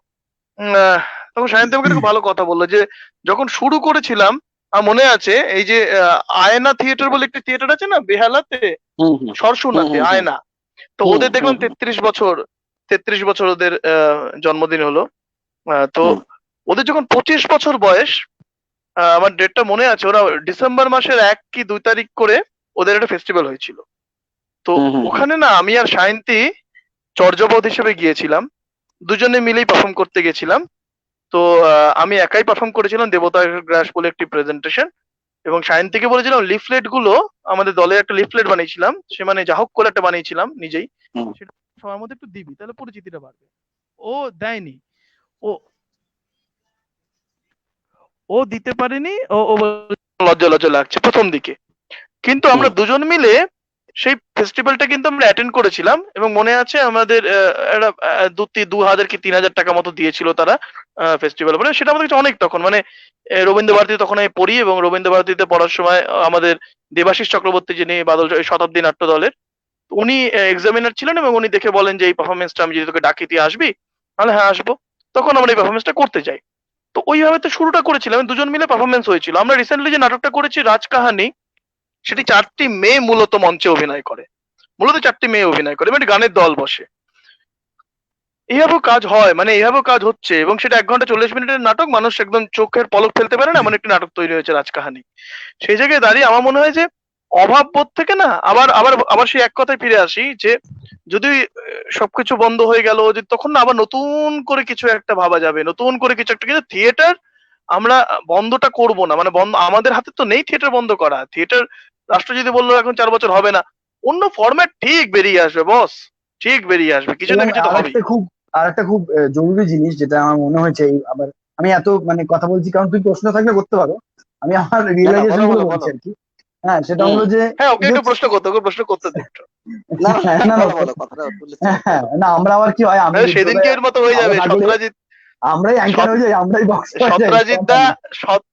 তখন সায়ন্তী আমাকে একটা খুব ভালো কথা বললো যে যখন শুরু করেছিলাম, আমার মনে আছে এই যে আয়না থিয়েটার বলে একটা থিয়েটার আছে না বেহালাতে, হুম হুম হুম সরসুনাতে হুম হুম আয়না। তো হুম ওদের হুম দেখলাম হুম 33 বছর, 33 বছর ওদের জন্মদিন হলো। তো হুম। ওদের যখন 25 বছর বয়স, আমার ডেটটা মনে আছে, ওরা ডিসেম্বর মাসের 1 কি 2 তারিখ করে ওদের একটা ফেস্টিভ্যাল হয়েছিল। তো হুম হুম হুম। ওখানে না আমি আর সায়ন্তী চর্যাপদ হিসেবে গিয়েছিলাম, দুজনে মিলেই পারফর্ম করতে গেছিলাম। তো আমি একাই পারফর্ম করেছিলাম দেবতার গ্রাস বলে একটি প্রেজেন্টেশন, এবং সায়ন্তীকে বলেছিলাম লিফলেট গুলো, আমাদের দলের একটা লিফলেট বানিয়েছিলাম, সে মানে যা হোক করে একটা বানিয়েছিলাম নিজেই, হুম। সেটা সবার মধ্যে একটু দিবি, তাহলে পরিচিতিটা বাড়বে। ও দেয়নি, ও ও দিতে পারেনি, ও লজ্জা লজ্জা লাগছে প্রথম দিকে। কিন্তু আমরা হুম। দুজন মিলে সেই ফেস্টিভ্যালটা কিন্তু আমরা অ্যাটেন্ড করেছিলাম, এবং মনে আছে আমাদের একটা 2,000 কি 3,000 টাকা মতো দিয়েছিল তারা ফেস্টিভ্যাল বলে। সেটা আমাদের কাছে অনেক তখন, মানে রবীন্দ্র ভারতীতে তখন আমি পড়ি, এবং রবীন্দ্র ভারতীতে পড়ার সময় আমাদের দেবাশিস চক্রবর্তী, যিনি বাদল শতাব্দী নাট্য দলের, উনি এক্সামিনার ছিলেন, এবং উনি দেখে বলেন যে এই পারফরমেন্সটা আমি যদি তোকে ডাকি তুই আসবি, তাহলে হ্যাঁ আসবো। তখন আমরা এই পারফরমেন্সটা করতে যাই। তো ওইভাবে তো শুরুটা করেছিলাম, দুজন মিলে পারফরমেন্স হয়েছিল। আমরা রিসেন্টলি যে নাটকটা করেছি রাজকাহানি, সেটি 4টি মেয়ে মূলত মঞ্চে অভিনয় করে, মূলত 4টি মেয়ে অভিনয় করে, মানে গানের দল বসে। এইভাবেও কাজ হয়, মানে এইভাবেও কাজ হচ্ছে, এবং সেটা 1 ঘন্টা 40 মিনিটের নাটক, মানুষ একদম চোখের পলক ফেলতে পারে না এমন একটি নাটক তৈরি হয়েছে রাজকাহানি। সেই জায়গায় দাঁড়িয়ে আমার মনে হয় যে অভাব বোধ থেকে না, আবার আবার আবার সেই এক কথায় ফিরে আসি যে যদি সবকিছু বন্ধ হয়ে গেল, যদি তখন না আবার নতুন করে কিছু একটা ভাবা যাবে, নতুন করে কিছু একটা, কিন্তু থিয়েটার আমরা বন্ধটা করব না, মানে বন্ধ আমাদের হাতে তো নেই থিয়েটার বন্ধ করা। থিয়েটার রাষ্ট্র যদি বললো এখন 4 বছর হবে না, অন্য ফরম্যাট ঠিক বেরিয়ে আসবে বস, ঠিক বেরিয়ে আসবে, কিছু না এবং কিছু তো হবেই। আর একটা খুব জরুরি জিনিস যেটা আমার মনে হয়েছে, এই আবার আমি এত মানে কথা বলছি কারণ তুই প্রশ্ন থাকলে করতে পারো, আমি আমার না না, রিয়েলাইজেশন বলো গুলো বলো বলছি বলো। আর কি। হ্যাঁ, সেটা হুম। হলো যে হ্যাঁ, ওকে এই যে একটু প্রশ্ন করতে, ওকে প্রশ্ন করতে দে একটু। না হ্যাঁ, না, না না বলো বলো, কথাটা তুলেছি, হ্যাঁ, হ্যাঁ, বলো। না আমরা আবার কি হয়, আমি নাহলে রুদ্রদা সেদিনকে এর মতো হয়ে ভালো যাবে থাকলে সত্রাজিৎ, আমরাই অ্যাঙ্কার সৎ- হয়ে যাই, আমরাই বক্স হয়ে যাই, সত্রাজিৎ সব দা, জানি।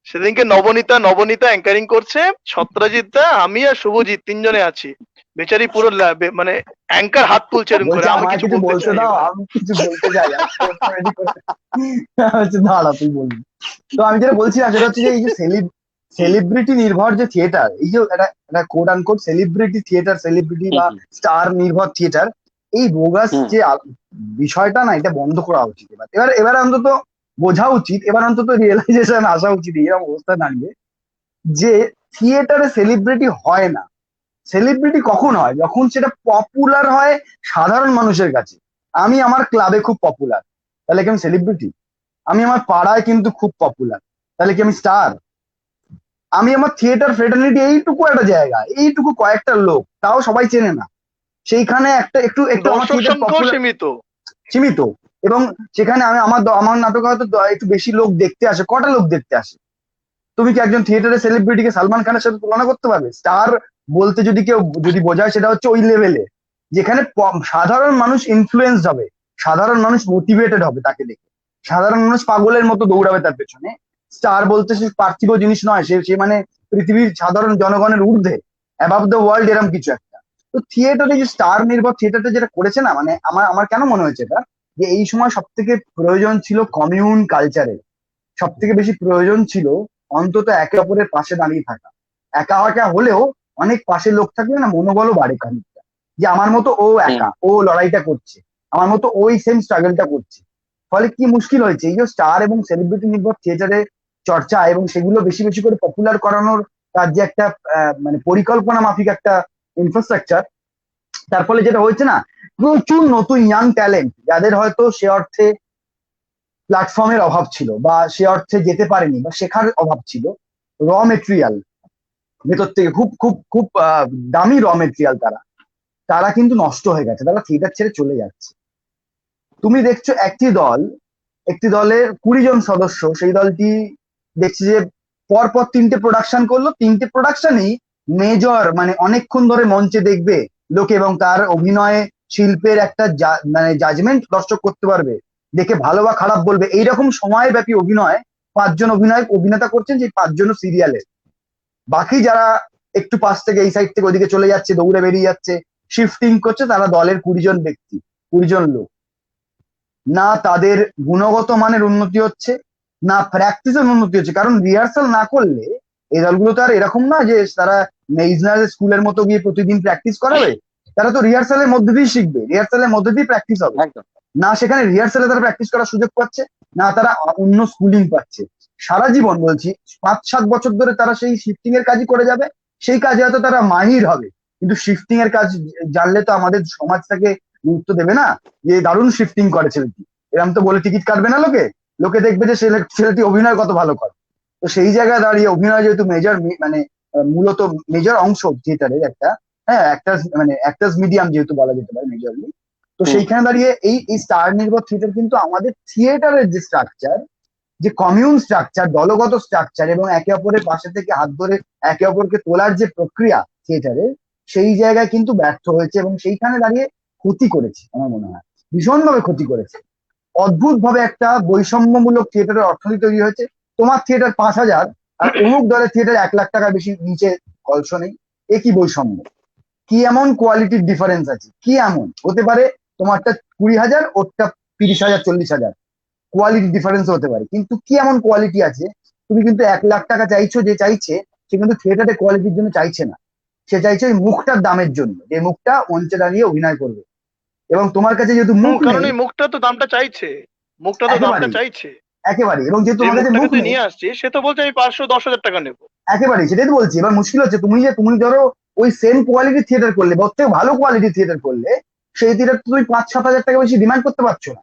সেদিনকে নবনীতা নবনীতা অ্যাঙ্কারিং করছে, সত্রাজিৎ দা, আমি আর শুভজিৎ তিনজনে আছি। বেচারি পুরো মানে অ্যাঙ্কার হাত তুলছে এরকম করে, বলছে আমি আমায় কিছু কিছু বলতে বলতে চাই দাও, এবার। আমি কিছু বলতে চাই, আমি প্রশ্ন ready করে হচ্ছে দাঁড়া তুই বলবি। তো আমি যেটা বলছিলাম সেটা হচ্ছে যে এই যে হুম সেলিব্রিটি নির্ভর যে থিয়েটার, এই যে একটা কোড আনকোড সেলিব্রিটি থিয়েটার, সেলিব্রিটি হুম বা হুম স্টার নির্ভর থিয়েটার, এই বোগাস হুম যে বিষয়টা না, এটা বন্ধ করা উচিত। এবার এবার এবার অন্তত বোঝা উচিত, এবার অন্তত রিয়েলাইজেশন আসা উচিত এরকম অবস্থা দাঁড়িয়ে যে থিয়েটারে সেলিব্রিটি হয় না। সেলিব্রিটি কখন হয়? যখন সেটা পপুলার হয় সাধারণ মানুষের কাছে। আমি আমার ক্লাবে খুব পপুলার, তাহলে কি আমি সেলিব্রিটি? আমি আমার পাড়ায় কিন্তু খুব পপুলার, তাহলে কি আমি স্টার? আমি আমার থিয়েটার ফ্রেটার্নিটি এইটুকু একটা জায়গা, এইটুকু কয়েকটা লোক, তাও সবাই চেনে না, সেইখানে একটা একটু একটু আমার দর্শক থিয়েটার সংখ্যাও পপুলার সীমিত। সীমিত, এবং সেখানে আমি আমার নাটক হয়তো একটু বেশি লোক দেখতে আসে, কটা লোক দেখতে আসে? তুমি কি একজন থিয়েটারের সেলিব্রিটিকে সালমান খানের সাথে তুলনা করতে পারবে? স্টার বলতে যদি কেউ যদি বোঝায় সেটা হচ্ছে ওই লেভেলে, যেখানে সাধারণ মানুষ ইনফ্লুয়েন্সড হবে, সাধারণ মানুষ মোটিভেটেড হবে তাকে দেখে, সাধারণ মানুষ পাগলের মতো দৌড়াবে তার পেছনে। স্টার বলতে সে পার্থিব জিনিস নয়, সে সে মানে পৃথিবীর সাধারণ জনগণের ঊর্ধ্বে, অ্যাবাভ দ্য ওয়ার্ল্ড, এরম কিছু একটা। তো থিয়েটারে যে স্টার নির্ভর থিয়েটারটা যেটা করেছে না, মানে আমার আমার কেন মনে হয়েছে এটা, যে এই সময় সব থেকে প্রয়োজন ছিল কমিউন কালচারের, সব থেকে বেশি প্রয়োজন ছিল অন্তত একে অপরের পাশে দাঁড়িয়ে থাকা। একা একা হলেও অনেক পাশে লোক থাকলে না মনোবলও বাড়ে খানিকটা, যে আমার মতো ও হুম একা, ও লড়াইটা করছে, আমার মতো ওই সেম স্ট্রাগলটা করছে। ফলে কি মুশকিল হয়েছে, এই যে স্টার এবং সেলিব্রিটি নির্ভর থিয়েটারে চর্চা এবং সেগুলো বেশি বেশি করে পপুলার করানোর তার যে একটা মানে পরিকল্পনা মাফিক একটা ইনফ্রাস্ট্রাকচার, তার ফলে যেটা হয়েছে না, প্রচুর নতুন ইয়াং ট্যালেন্ট যাদের হয়তো সে অর্থে প্ল্যাটফর্মের অভাব ছিল, বা সে অর্থে যেতে পারেনি, বা শেখার অভাব ছিল, র মেটেরিয়াল ভেতর থেকে খুব খুব খুব দামি র মেটেরিয়াল, তারা তারা কিন্তু নষ্ট হয়ে গেছে, তারা থিয়েটার ছেড়ে চলে যাচ্ছে। তুমি দেখছো একটি দলের 20 জন সদস্য, সেই দলটি দেখছি যে পরপর 3টে প্রোডাকশন করলো, 3টে প্রোডাকশনই মেজর, মানে অনেকক্ষণ ধরে মঞ্চে দেখবে লোকে, এবং তার অভিনয়ে শিল্পের একটা মানে জাজমেন্ট দর্শক করতে পারবে, দেখে ভালো বা খারাপ বলবে, এইরকম সময়ব্যাপী অভিনয় 5জন অভিনেতা করছেন, যে 5জন সিরিয়ালের। বাকি যারা একটু পাশ থেকে এই সাইড থেকে ওইদিকে চলে যাচ্ছে, দৌড়ে বেরিয়ে যাচ্ছে, শিফটিং করছে, তারা দলের 20 জন ব্যক্তি, 20 জন লোক। না তাদের গুণগত মানের উন্নতি হচ্ছে, না প্র্যাকটিসের উন্নতি হচ্ছে, কারণ রিহার্সাল না করলে এই দলগুলো তো আর এরকম না যে তারা নেশনাল স্কুলের মতো গিয়ে প্রতিদিন প্র্যাকটিস করাবে, তারা তো রিহার্সালের মধ্যে দিয়ে শিখবে, রিহার্সালের মধ্যে দিয়ে প্র্যাকটিস হবে। একদম। না সেখানে রিহার্সালে তারা প্র্যাকটিস করার সুযোগ পাচ্ছে, না তারা অন্য স্কুলিং পাচ্ছে। সারা জীবন বলছি 5-7 বছর ধরে তারা সেই শিফটিং এর কাজই করে যাবে, সেই কাজে হয়তো তারা মাহির হবে, কিন্তু শিফটিং এর কাজ জানলে তো আমাদের সমাজ তাকে গুরুত্ব দেবে না যে দারুণ শিফটিং করে ছেলেটি, এরকম তো বলে টিকিট কাটবে না লোকে। লোকে দেখবে যে ছেলেটি অভিনয় কত ভালো করে। তো সেই জায়গায় দাঁড়িয়ে অভিনয় যেহেতু মেজর মানে মূলত মেজর অংশ থিয়েটারের একটা, হ্যাঁ একটা মানে অ্যাক্টার্স মিডিয়াম যেহেতু বলা যেতে পারে মেজরলি, তো হুম। সেইখানে দাঁড়িয়ে এই স্টার নির্ভর থিয়েটার কিন্তু আমাদের থিয়েটারের যে স্ট্রাকচার, যে কমিউন স্ট্রাকচার, দলগত স্ট্রাকচার এবং একে অপরের পাশে থেকে হাত ধরে একে অপরকে তোলার যে প্রক্রিয়া থিয়েটারে, সেই জায়গায় কিন্তু ব্যর্থ হয়েছে এবং সেইখানে দাঁড়িয়ে ক্ষতি করেছে আমার মনে হয়, ভীষণভাবে ক্ষতি করেছে। অদ্ভুত ভাবে একটা বৈষম্যমূলক থিয়েটারের অর্থনীতি তৈরি হয়েছে। তোমার থিয়েটার 5,000 আর অমুক দলের থিয়েটার 1 লাখ টাকার বেশি নিচে কলস নেই, এ কি বৈষম্য? কি এমন কোয়ালিটির ডিফারেন্স আছে? কি এমন হতে পারে তোমারটা 20,000, ওরটা 30,000 40,000, কোয়ালিটি ডিফারেন্স হতে পারে, কিন্তু কি এমন কোয়ালিটি আছে? তুমি কিন্তু 1 লাখ টাকা চাইছো, যে চাইছে সে কিন্তু থিয়েটারে কোয়ালিটির জন্য চাইছে না, সে চাইছে ওই মুখটার দামের জন্য, যে মুখটা মঞ্চে দাঁড়িয়ে অভিনয় করবে। এবং তোমার কাছে যেহেতু মুখ কারণ নেই, এই মুখটা তো দামটা চাইছে, মুখটা তো দামটা একেবারেই চাইছে। একেবারেই এবং যেহেতু যে তোমার কাছে মুখটাকে মুখ তুই নেই, নিয়ে আসছিস সে তো বলছে আমি 500-10,000 টাকা নেবো। একেবারেই সেটাই তো বলছি। এবার মুশকিল হচ্ছে তুমি ধরো ওই সেম কোয়ালিটির থিয়েটার করলে বা ওর থেকে ভালো কোয়ালিটির থিয়েটার করলে, সেই থিয়েটার তুমি 5-7 হাজার টাকা বেশি ডিমান্ড করতে পারছো না।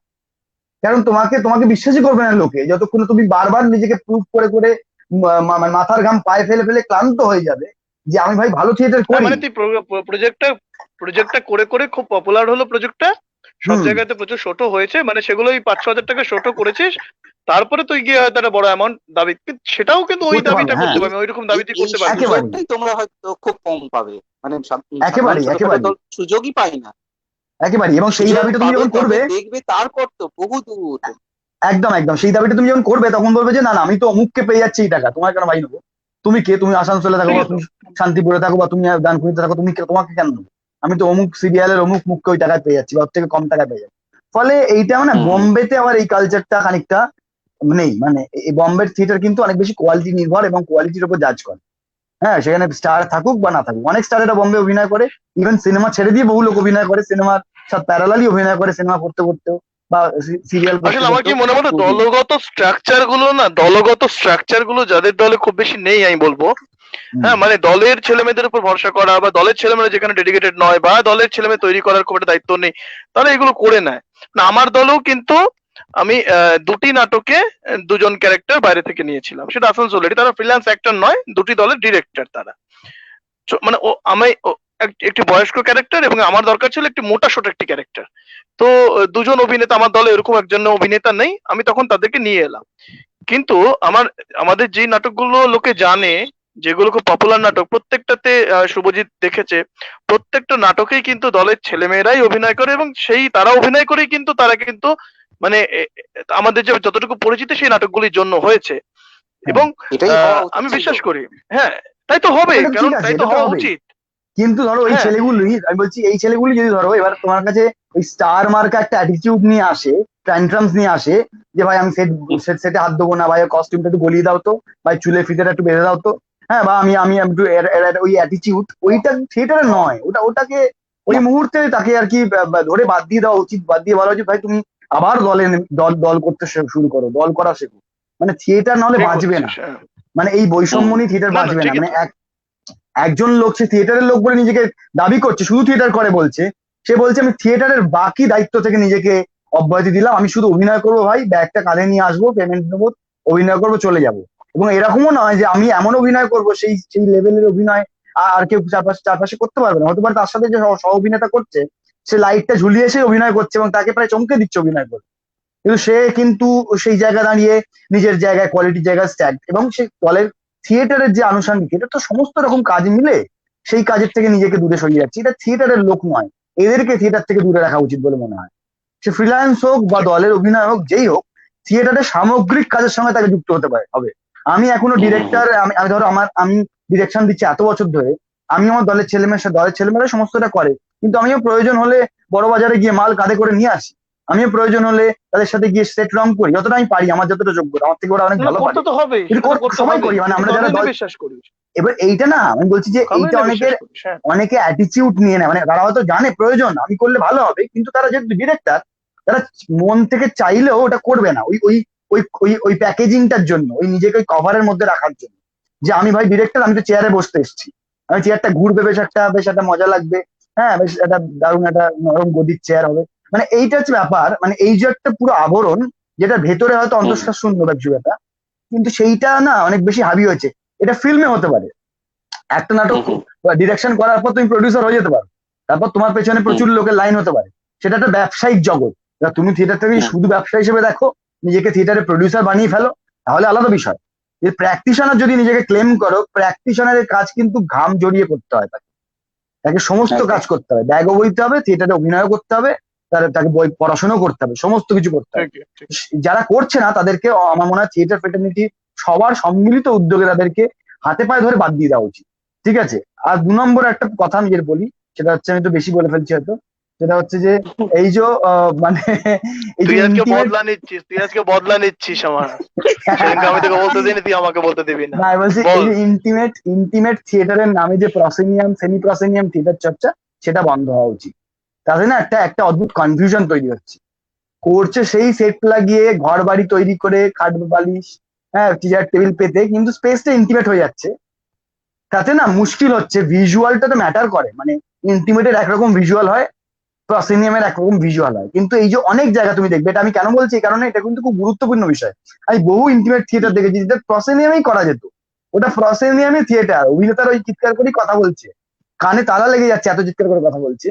কারণ তোমাকে তোমাকে বিশ্বাসই করবে না লোকে, যতক্ষণ তুমি বারবার নিজেকে প্রুভ করে করে মাথার ঘাম পায়ে ফেলে ফেলে ক্লান্ত হয়ে যাবে যে আমি ভাই ভালো থিয়েটার হ্যাঁ, করি। মানে তুই প্রজেক্টটা করে করে খুব পপুলার হলো প্রজেক্টটা, সব হুম। জায়গাতে প্রচুর শোটো হয়েছে, মানে সেগুলো ওই 5-6 হাজার টাকা শোটো করেছিস, তারপরে তুই গিয়ে হয়তো একটা বড় অ্যামাউন্ট দাবি, সেটাও কিন্তু ওই করতে পারবে, দাবিটা হ্যাঁ করতে পারবি, ওই রকম দাবি তুই এই করতে পারবি। একেবারেই সুযোগটাই তোমরা হয়তো খুব কম পাবে, মানে সাধারণ একেবারেই ছোটখাটো একেবারেই দল সুযোগই পায় না। একেবারেই এবং সেই সুযোগ দাবিটা তুমি পাবে যখন তবে করবে, দেখবে তারপর তো বহু দূর। একদম একদম সেই দাবিটা তুমি যখন করবে তখন বলবে যে না না আমি তো অমুককে পেয়ে যাচ্ছি এই টাকা, তোমার কেন ভাই নেবো? তুমি কে? তুমি আসানসোলে থাকো বা ঠিকই তো। তুমি শান্তিপুরে থাকো বা তুমি ডানকুনিতে থাকো, তুমি তোমাকে কেন নেবো? আমি তো অমুক সিরিয়ালের অমুক মুখকে ওই টাকায় পেয়ে যাচ্ছি বা ওর থেকে কম টাকায় পেয়ে যাচ্ছি। ফলে এইটা মানে হুম। বোম্বেতে আবার এই কালচারটা খানিকটা নেই, মানে এই বম্বের থিয়েটার কিন্তু অনেক বেশি কোয়ালিটি নির্ভর এবং কোয়ালিটির উপর জাজ করে। হ্যাঁ সেখানে স্টার থাকুক বা না থাকুক, অনেক স্টারেরা বম্বে অভিনয় করে, ইভেন সিনেমা ছেড়ে দিয়ে বহু লোক অভিনয় করে, সিনেমার সব প্যারালালি অভিনয় করে, সিনেমা করতে করতেও বা সিরিয়াল করতে আসলে আমার কি করতেও। মনে হয় দলগত স্ট্রাকচার গুলো যাদের দলে খুব বেশি নেই আমি বলবো, হুম। হ্যাঁ, মানে দলের ছেলেমেয়েদের উপর ভরসা করা বা দলের ছেলেমেয়েরা যেখানে ডেডিকেটেড নয় বা দলের ছেলেমেয়ে তৈরি করার খুব একটা দায়িত্ব নেই, তারা এগুলো করে নেয় না। আমার দলেও কিন্তু আমি 2টি নাটকে 2জন ক্যারেক্টার বাইরে থেকে নিয়েছিলাম, সেটা আসানসোলেরই, তারা ফ্রিল্যান্স অ্যাক্টর নয়, 2টি দলের ডিরেক্টর তারা। মানে ও আমি একটি বয়স্ক ক্যারেক্টার এবং আমার দরকার ছিল একটি মোটা সোটা একটি ক্যারেক্টার। তো 2জন অভিনেতা আমার দলে, এরকম একজন অভিনেতা নেই, আমি তখন তাদেরকে নিয়ে এলাম। কিন্তু আমাদের যে নাটকগুলো লোকে জানে, যেগুলো খুব পপুলার নাটক, প্রত্যেকটাতে শুভজিৎ দেখেছে, প্রত্যেকটা নাটকেই কিন্তু দলের ছেলেমেয়েরাই অভিনয় করে এবং সেই তারা অভিনয় করেই কিন্তু তারা কিন্তু মানে আমাদের যে যতটুকু পরিচিত সেই নাটকগুলির জন্য হয়েছে। হ্যাঁ এবং এটাই হওয়া উচিত আমি ছিল। বিশ্বাস করি, হ্যাঁ, তাই তো হবে, এটা তো কারণ ঠিক আছে, তাই তো এটা তো হওয়া হবেই। উচিত। কিন্তু ধরো এই হ্যাঁ, ছেলেগুলি, আমি বলছি এই ছেলেগুলি যদি ধরো এবার তোমার কাছে ওই স্টার মার্কা একটা অ্যাটিটিউড নিয়ে আসে, ট্যান্ট্রামস নিয়ে আসে, যে ভাই আমি সেটে হাত দেবো না, ভাই কস্টিউমটা একটু গলিয়ে দাও তো, ভাই চুলের ফিতেটা একটু বেঁধে দাও তো, হ্যাঁ বা আমি আমি একটু ওই অ্যাটিটিউড, ওইটা থিয়েটারে নয়, ওটাকে ওই না। মুহূর্তে তাকে আর কি ধরে বাদ দিয়ে দেওয়া উচিত, বাদ দিয়ে বলা উচিত ভাই তুমি আবার দল দল করতে শুরু করো, দল করা শেখো। মানে থিয়েটার নাহলে ঠিক বাঁচবে না, বলছিস, হ্যাঁ। মানে এই বৈষম্য হুম। নিয়ে থিয়েটার না না, বাঁচবে না। ঠিকই মানে তো। একজন লোক সে থিয়েটারের লোক বলে নিজেকে দাবি করছে, শুধু থিয়েটার করে বলছে, সে বলছে আমি থিয়েটারের বাকি দায়িত্ব থেকে নিজেকে অব্যাহতি দিলাম, আমি শুধু অভিনয় করবো ভাই, ব্যাগটা কাঁধে নিয়ে আসবো, পেমেন্ট নেবো, অভিনয় করবো, চলে যাব। এবং এরকমও নয় যে আমি এমন অভিনয় করবো সেই সেই লেভেলের অভিনয় আর কেউ চারপাশে চারপাশে করতে পারবে না, হতে পারে তার সাথে যে সহ অভিনেতা করছে সে লাইটটা ঝুলিয়ে এসে অভিনয় করছে এবং তাকে প্রায় চমকে দিচ্ছে অভিনয় করে, কিন্তু সে কিন্তু সেই জায়গায় দাঁড়িয়ে নিজের জায়গায় কোয়ালিটির জায়গায় স্ট্যাগ, এবং সেই দলের থিয়েটারের যে আনুষঙ্গিক, এটা তো সমস্ত রকম কাজ মিলে সেই কাজের থেকে নিজেকে দূরে সরিয়ে যাচ্ছে। এটা থিয়েটারের লোক নয়, এদেরকে থিয়েটার থেকে দূরে রাখা উচিত বলে মনে হয়। সে ফ্রিল্যান্স হোক বা ঠিক। দলের অভিনয় হোক, যেই হোক, থিয়েটারের সামগ্রিক কাজের সঙ্গে তাকে যুক্ত হতে পারে হবে। আমি এখনো ডিরেক্টর, আমি আমি ধরো আমি ডিরেকশন দিচ্ছি এত বছর ধরে, আমি আমার দলের ছেলেমেয়ের সাথে, দলের ছেলেমেয়েরা সমস্তটা করে, কিন্তু আমিও প্রয়োজন হলে বড় বাজারে গিয়ে মাল কাঁধে করে নিয়ে আসি, আমিও প্রয়োজন হলে তাদের সাথে গিয়ে সেট রং করি, যতটা আমি পারি, আমার যতটা যোগ্যতা, আমার থেকে ওরা অনেক ভালো পারে। করতে তো হবেই, কিন্তু সেটা তো করতে সবাই হবেই, করি, মানে কিন্তু আমরা যারা কতদিন দল, বিশ্বাস করিস, এবার এইটা না আমি বলছি যে এইটা কতদিন অনেকের, বিশ্বাস করিস। হ্যাঁ, অনেকে অ্যাটিটিউড নিয়ে নেয়, মানে তারা হয়তো জানে প্রয়োজন আমি করলে ভালো হবে, কিন্তু তারা যেহেতু ডিরেক্টর, তারা মন থেকে চাইলেও ওটা করবে না, ওই ওই ওই ওই ওই প্যাকেজিংটার জন্য, ওই নিজেকে ওই কভারের মধ্যে রাখার জন্য, যে আমি ভাই ডিরেক্টর, আমি তো চেয়ারে বসতে এসেছি, আমি চেয়ারটা ঘুরবে, বেশ একটা মজা লাগবে, হ্যাঁ বেশ একটা দারুণ একটা নরম গদির চেয়ার হবে, মানে এইটা হচ্ছে ব্যাপার, মানে এই যে একটা পুরো আবরণ, যেটা ভেতরে হয়তো অন্তঃশ্বাস শূন্য ব্যাপার, কিন্তু সেইটা না অনেক বেশি হাবি হয়েছে। এটা ফিল্মে হতে পারে, একটা নাটক ডিরেকশন করার পর তুমি প্রডিউসার হয়ে যেতে পারো, তারপর তোমার পেছনে প্রচুর লোকের লাইন হতে পারে, সেটা একটা ব্যবসায়িক জগৎ। এবার তুমি থিয়েটারটাকে শুধু ব্যবসা হিসেবে দেখো, নিজেকে থিয়েটারে প্রডিউসার বানিয়ে ফেলো, তাহলে আলাদা বিষয়। যে প্র্যাকটিশনার যদি নিজেকে ক্লেম করো, প্র্যাকটিশনারের কাজ কিন্তু ঘাম জড়িয়ে করতে হয়, তাকে তাকে সমস্ত কাজ করতে হবে, ব্যাগও বইতে হবে, থিয়েটারে অভিনয়ও করতে হবে, তাকে বই পড়াশোনাও করতে হবে, সমস্ত কিছু করতে হবে। ঠিক ঠিক। যারা করছে না তাদেরকে আমার মনে হয় থিয়েটার ফ্রেটার্নিটি সবার সম্মিলিত উদ্যোগে তাদেরকে হাতে পায়ে ধরে বাদ দিয়ে দেওয়া উচিত, ঠিক আছে? আর 2 নম্বর একটা কথা আমি যেটা বলি, সেটা হচ্ছে, আমি তো বেশি বলে ফেলছি হয়তো, সেটা হচ্ছে যে এই যে মানে এই যে তুই আজকে ইন্টিমেট, বদলা নিচ্ছিস, তুই আজকে বদলা নিচ্ছিস আমার। সেদিনকে আমি তোকে বলতে দিইনি, তুই আমাকে বলতে দিবি না। না আমি বলছি এই বল। যে ইন্টিমেট থিয়েটারের নামে যে প্রসেনিয়াম সেমি প্রসেনিয়াম থিয়েটার চর্চা, সেটা বন্ধ হওয়া উচিত। তাতে না একটা একটা অদ্ভুত কনফিউশন তৈরি হচ্ছে, করছে সেই সেট লাগিয়ে ঘর বাড়ি তৈরি করে খাট বালিশ, হ্যাঁ চেয়ার টেবিল পেতে, কিন্তু স্পেসটা ইন্টিমেট হয়ে যাচ্ছে, তাতে না মুশকিল হচ্ছে। ভিজুয়ালটা তো ম্যাটার করে, মানে ইন্টিমেটের একরকম ভিজুয়াল হয়, প্রসেনিয়ামের একরকম ভিজুয়াল হয়, কিন্তু এই যে অনেক জায়গা তুমি দেখবে, এটা আমি কেন বলছি, এই কারণে এটা কিন্তু খুব গুরুত্বপূর্ণ বিষয়। আমি বহু ইন্টিমেট থিয়েটার দেখেছি যেটা প্রসেনিয়ামেই করা যেত, ওটা প্রসেনিয়ামে থিয়েটার, অভিনেতার ওই চিৎকার করেই কথা বলছে, কানে তালা লেগে যাচ্ছে এত চিৎকার করে কথা বলছে,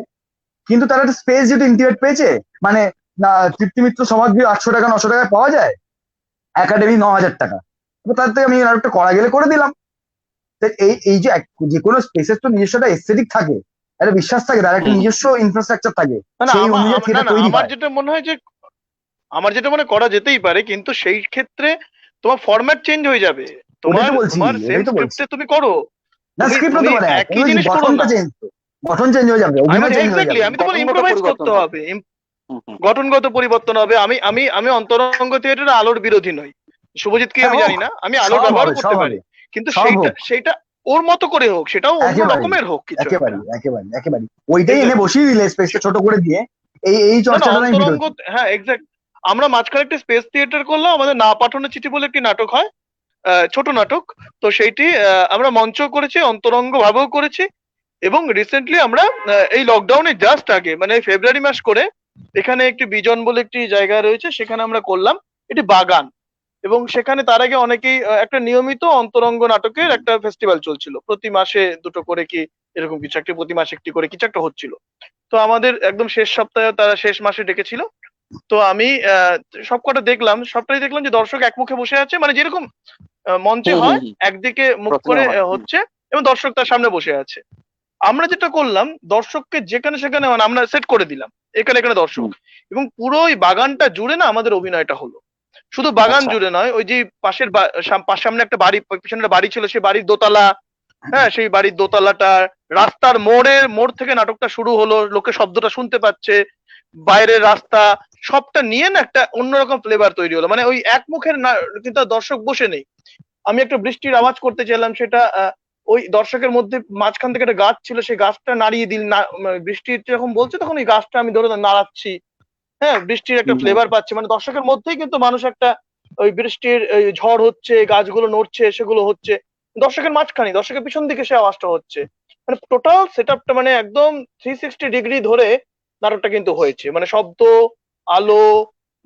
কিন্তু তারা একটা স্পেস যেহেতু ইন্টিমেট পেয়েছে, মানে না তৃপ্তি মিত্র সমাধি 800 টাকা 900 টাকায় পাওয়া যায়, একাডেমি 9,000 টাকা, তার থেকে আমি আরেকটা করা গেলে করে দিলাম। তো এই এই যে যে কোনো স্পেসের তো নিজস্ব একটা এস্থেটিক থাকে, একটা বিশ্বাস থাকে, তার একটা নিজস্ব ইনফ্রাস্ট্রাকচার থাকে, না না, সেই আমার অনুযায়ী না থিয়েটার না, তৈরি আমার হয়। যেটা মনে হয় যে, আমার যেটা মনে হয় করা যেতেই পারে, কিন্তু সেই ক্ষেত্রে তোমার ফরম্যাট চেঞ্জ হয়ে যাবে। ওটাই তোমার তো বলছি, তোমার সেম ওটাই তো বলছি। স্ক্রিপ্টে তুমি করো, না তুমি স্ক্রিপ্ট তুমি হতে পারে, একই জিনিস করো গঠনটা না। চেঞ্জ, গঠন চেঞ্জ হয়ে যাবে, আমি অভিনয় বলি চেঞ্জ হয়ে এক্স্যাক্টলি, যাবে। আমি তো বলি গঠনগত ইম্প্রোভাইজ পরিবর্তন করতে হবে। হবে, গঠনগত পরিবর্তন হবে। আমি আমি অন্তরঙ্গ থিয়েটারে আলোর বিরোধী নই, শুভজিৎকে হ্যাঁ আমি হোক, জানি না, আমি আলোর সব হবে, ব্যবহারও সব করতে পারি, হবে, কিন্তু সব সেইটা হোক, সেইটা ওর মতো করে হোক, সেটাও অন্য একেবারে, রকমের হোক কিছু একটা। একেবারে ওইটাই এনে এক্স্যাক্টলি। বসিয়ে দিলে, স্পেসটা ছোট করে দিয়ে, এই না না, চর্চাটা আমি অন্তরঙ্গ, বিরোধী। হ্যাঁ এক্স্যাক্ট। আমরা মাঝখানে একটা স্পেস থিয়েটার করলাম, আমাদের না পাঠানো চিঠি বলে একটি নাটক হয়, ছোট নাটক। তো সেইটি আমরা মঞ্চ করেছি, অন্তরঙ্গ ভাবেও করেছি। এবং রিসেন্টলি আমরা এই লকডাউনে জাস্ট আগে, মানে ফেব্রুয়ারি মাস করে, এখানে একটি বিজন বলে একটি জায়গা রয়েছে, সেখানে আমরা করলাম এটি বাগান। এবং সেখানে তার আগে অনেকেই একটা নিয়মিত অন্তরঙ্গ নাটকের একটা ফেস্টিভ্যাল চলছিল, প্রতি মাসে দুটো করে কি এরকম কিছু একটা, প্রতি মাসে একটি করে কিছু একটা হচ্ছিল। তো আমাদের একদম শেষ সপ্তাহে, তারা শেষ মাসে ডেকেছিল। তো আমি সবকটা দেখলাম, সবটাই দেখলাম যে দর্শক একমুখে বসে আছে, মানে যেরকম মঞ্চে হয়, একদিকে মুখ করে প্রথমে হয়। হচ্ছে, এবং দর্শক তার সামনে বসে আছে। আমরা যেটা করলাম, দর্শককে যেখানে সেখানে মানে আমরা সেট করে দিলাম, এখানে এখানে দর্শক, এবং পুরো ওই বাগানটা জুড়ে না আমাদের অভিনয়টা হলো। শুধু বাগান আচ্ছা। জুড়ে নয়, ওই যে পাশের সামনে একটা বাড়ি, পিছনে একটা বাড়ি ছিল, সেই বাড়ির দোতলা, হ্যাঁ সেই বাড়ির দোতলাটা, রাস্তার মোড় থেকে নাটকটা শুরু হলো, লোকে শব্দটা শুনতে পাচ্ছে, বাইরের রাস্তা, সবটা নিয়ে না একটা অন্যরকম ফ্লেভার তৈরি হলো। মানে ওই এক মুখের না, কিন্তু দর্শক বসে নেই। আমি একটা বৃষ্টির আওয়াজ করতে চাইলাম, সেটা ওই দর্শকের মধ্যে মাঝখান থেকে একটা গাছ ছিল, সেই গাছটা নাড়িয়ে দিল না, বৃষ্টি যখন বলছে তখন ওই গাছটা আমি ধরে নাড়াচ্ছি, হ্যাঁ বৃষ্টির একটা ফ্লেভার পাচ্ছি, মানে দর্শকের মধ্যেই কিন্তু মানুষ একটা, ওই বৃষ্টির ঝড় হচ্ছে, গাছগুলো নড়ছে, সেগুলো হচ্ছে দর্শকের মাঝখানে, দর্শকের পিছন দিকে সে আওয়াজটা হচ্ছে, মানে টোটাল সেট আপটা মানে একদম 360 ডিগ্রি ধরে নাটকটা কিন্তু হয়েছে, মানে শব্দ, আলো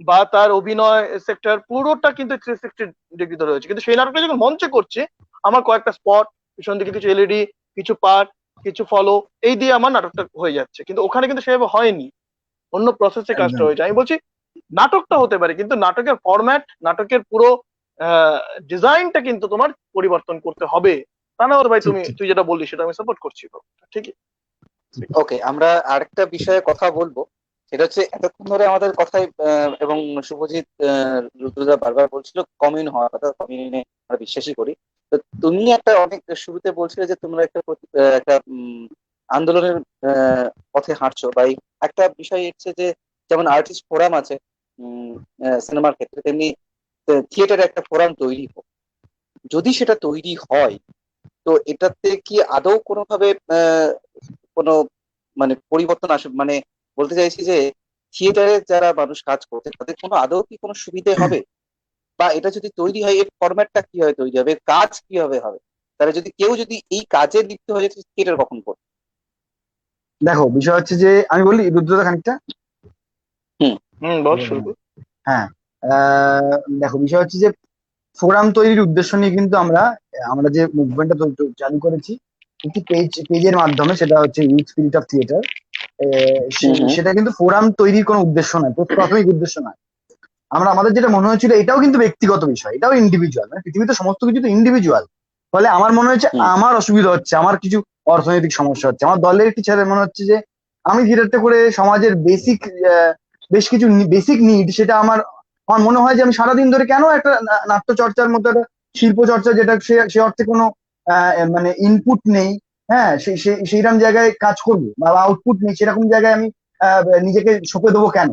বা তার অভিনয় সেক্টর পুরোটা কিন্তু 360 ডিগ্রি ধরে হয়েছে। কিন্তু সেই নাটকটা যখন মঞ্চে করছে, আমার কয়েকটা স্পট, পিছন দিকে কিছু এলইডি, কিছু পার্ট, কিছু ফলো, এই দিয়ে আমার নাটকটা হয়ে যাচ্ছে, কিন্তু ওখানে কিন্তু সেভাবে হয়নি, অন্য প্রসেসে কাজটা একদম হয়েছে। আমি বলছি নাটকটা হতে পারে, কিন্তু নাটকের ফরম্যাট, নাটকের পুরো ডিজাইনটা কিন্তু তোমার পরিবর্তন করতে হবে। তা না হলে ভাই, ঠিক ঠিক তুই যেটা বললি সেটা আমি সাপোর্ট করছি। ঠিকই। ওকে, আমরা আরেকটা বিষয়ে কথা বলবো, সেটা হচ্ছে এতক্ষণ ধরে আমাদের কথায় এবং শুভজিৎ, রুদ্রদা বারবার বলছিল কমিউন হওয়ার কথা, কমিউনে আমরা বিশ্বাসী করি। তো তুমি একটা অনেক শুরুতে বলছিলে যে তোমরা একটা আন্দোলনের পথে হাঁটছো, বা একটা বিষয় হচ্ছে যে যেমন আর্টিস্ট ফোরাম আছে সিনেমার ক্ষেত্রে, তেমনি থিয়েটারে একটা ফোরাম তৈরি হোক। যদি সেটা তৈরি হয়, তো এটাতে কি আদৌ কোনোভাবে কোনো মানে পরিবর্তন আসে? মানে বলতে চাইছি যে থিয়েটারে যারা মানুষ কাজ করছে তাদের কোনো আদৌ কি কোনো সুবিধে হবে? বা এটা যদি তৈরি হয়, এর ফরম্যাটটা কিভাবে তৈরি হবে, এর কাজ কিভাবে হবে? তাহলে যদি কেউ যদি এই কাজে লিপ্ত হয়ে যেত, থিয়েটার কখন করবে? দেখো, বিষয় হচ্ছে যে আমি বলি রুদ্রদা খানিকটা। হুম। হুম, বল শুরু কর। হ্যাঁ, দেখো, বিষয় হচ্ছে যে ফোরাম তৈরির উদ্দেশ্য নিয়ে কিন্তু আমরা আমরা যে মুভমেন্টটা চালু করেছি একটি পেজের মাধ্যমে, সেটা হচ্ছে ইউথ স্পিরিট অফ থিয়েটার। হুম। হুম। সেটা কিন্তু ফোরাম তৈরির কোনো উদ্দেশ্য নয়, প্রাথমিক উদ্দেশ্য নয়। আমরা আমাদের যেটা মনে হয়েছিল, এটাও কিন্তু ব্যক্তিগত বিষয়, এটাও ইন্ডিভিজুয়াল, মানে পৃথিবীতে সমস্ত কিছু তো ইন্ডিভিজুয়াল। ফলে আমার মনে হচ্ছে হুম। আমার অসুবিধা হচ্ছে, আমার কিছু অর্থনৈতিক সমস্যা হচ্ছে, আমার দলের একটি ছেলে মনে হচ্ছে যে আমি থিয়েটারটা করে সমাজের বেশ কিছু বেসিক নিড, সেটা আমার আমার মনে হয় যে আমি সারাদিন ধরে কেন একটা নাট্য চর্চার মতো একটা শিল্প চর্চা, যেটা সে অর্থে কোনো মানে ইনপুট নেই, হ্যাঁ, সেইরকম জায়গায় কাজ করবো, বা আউটপুট নেই সেরকম জায়গায় আমি নিজেকে সঁপে দেবো কেন?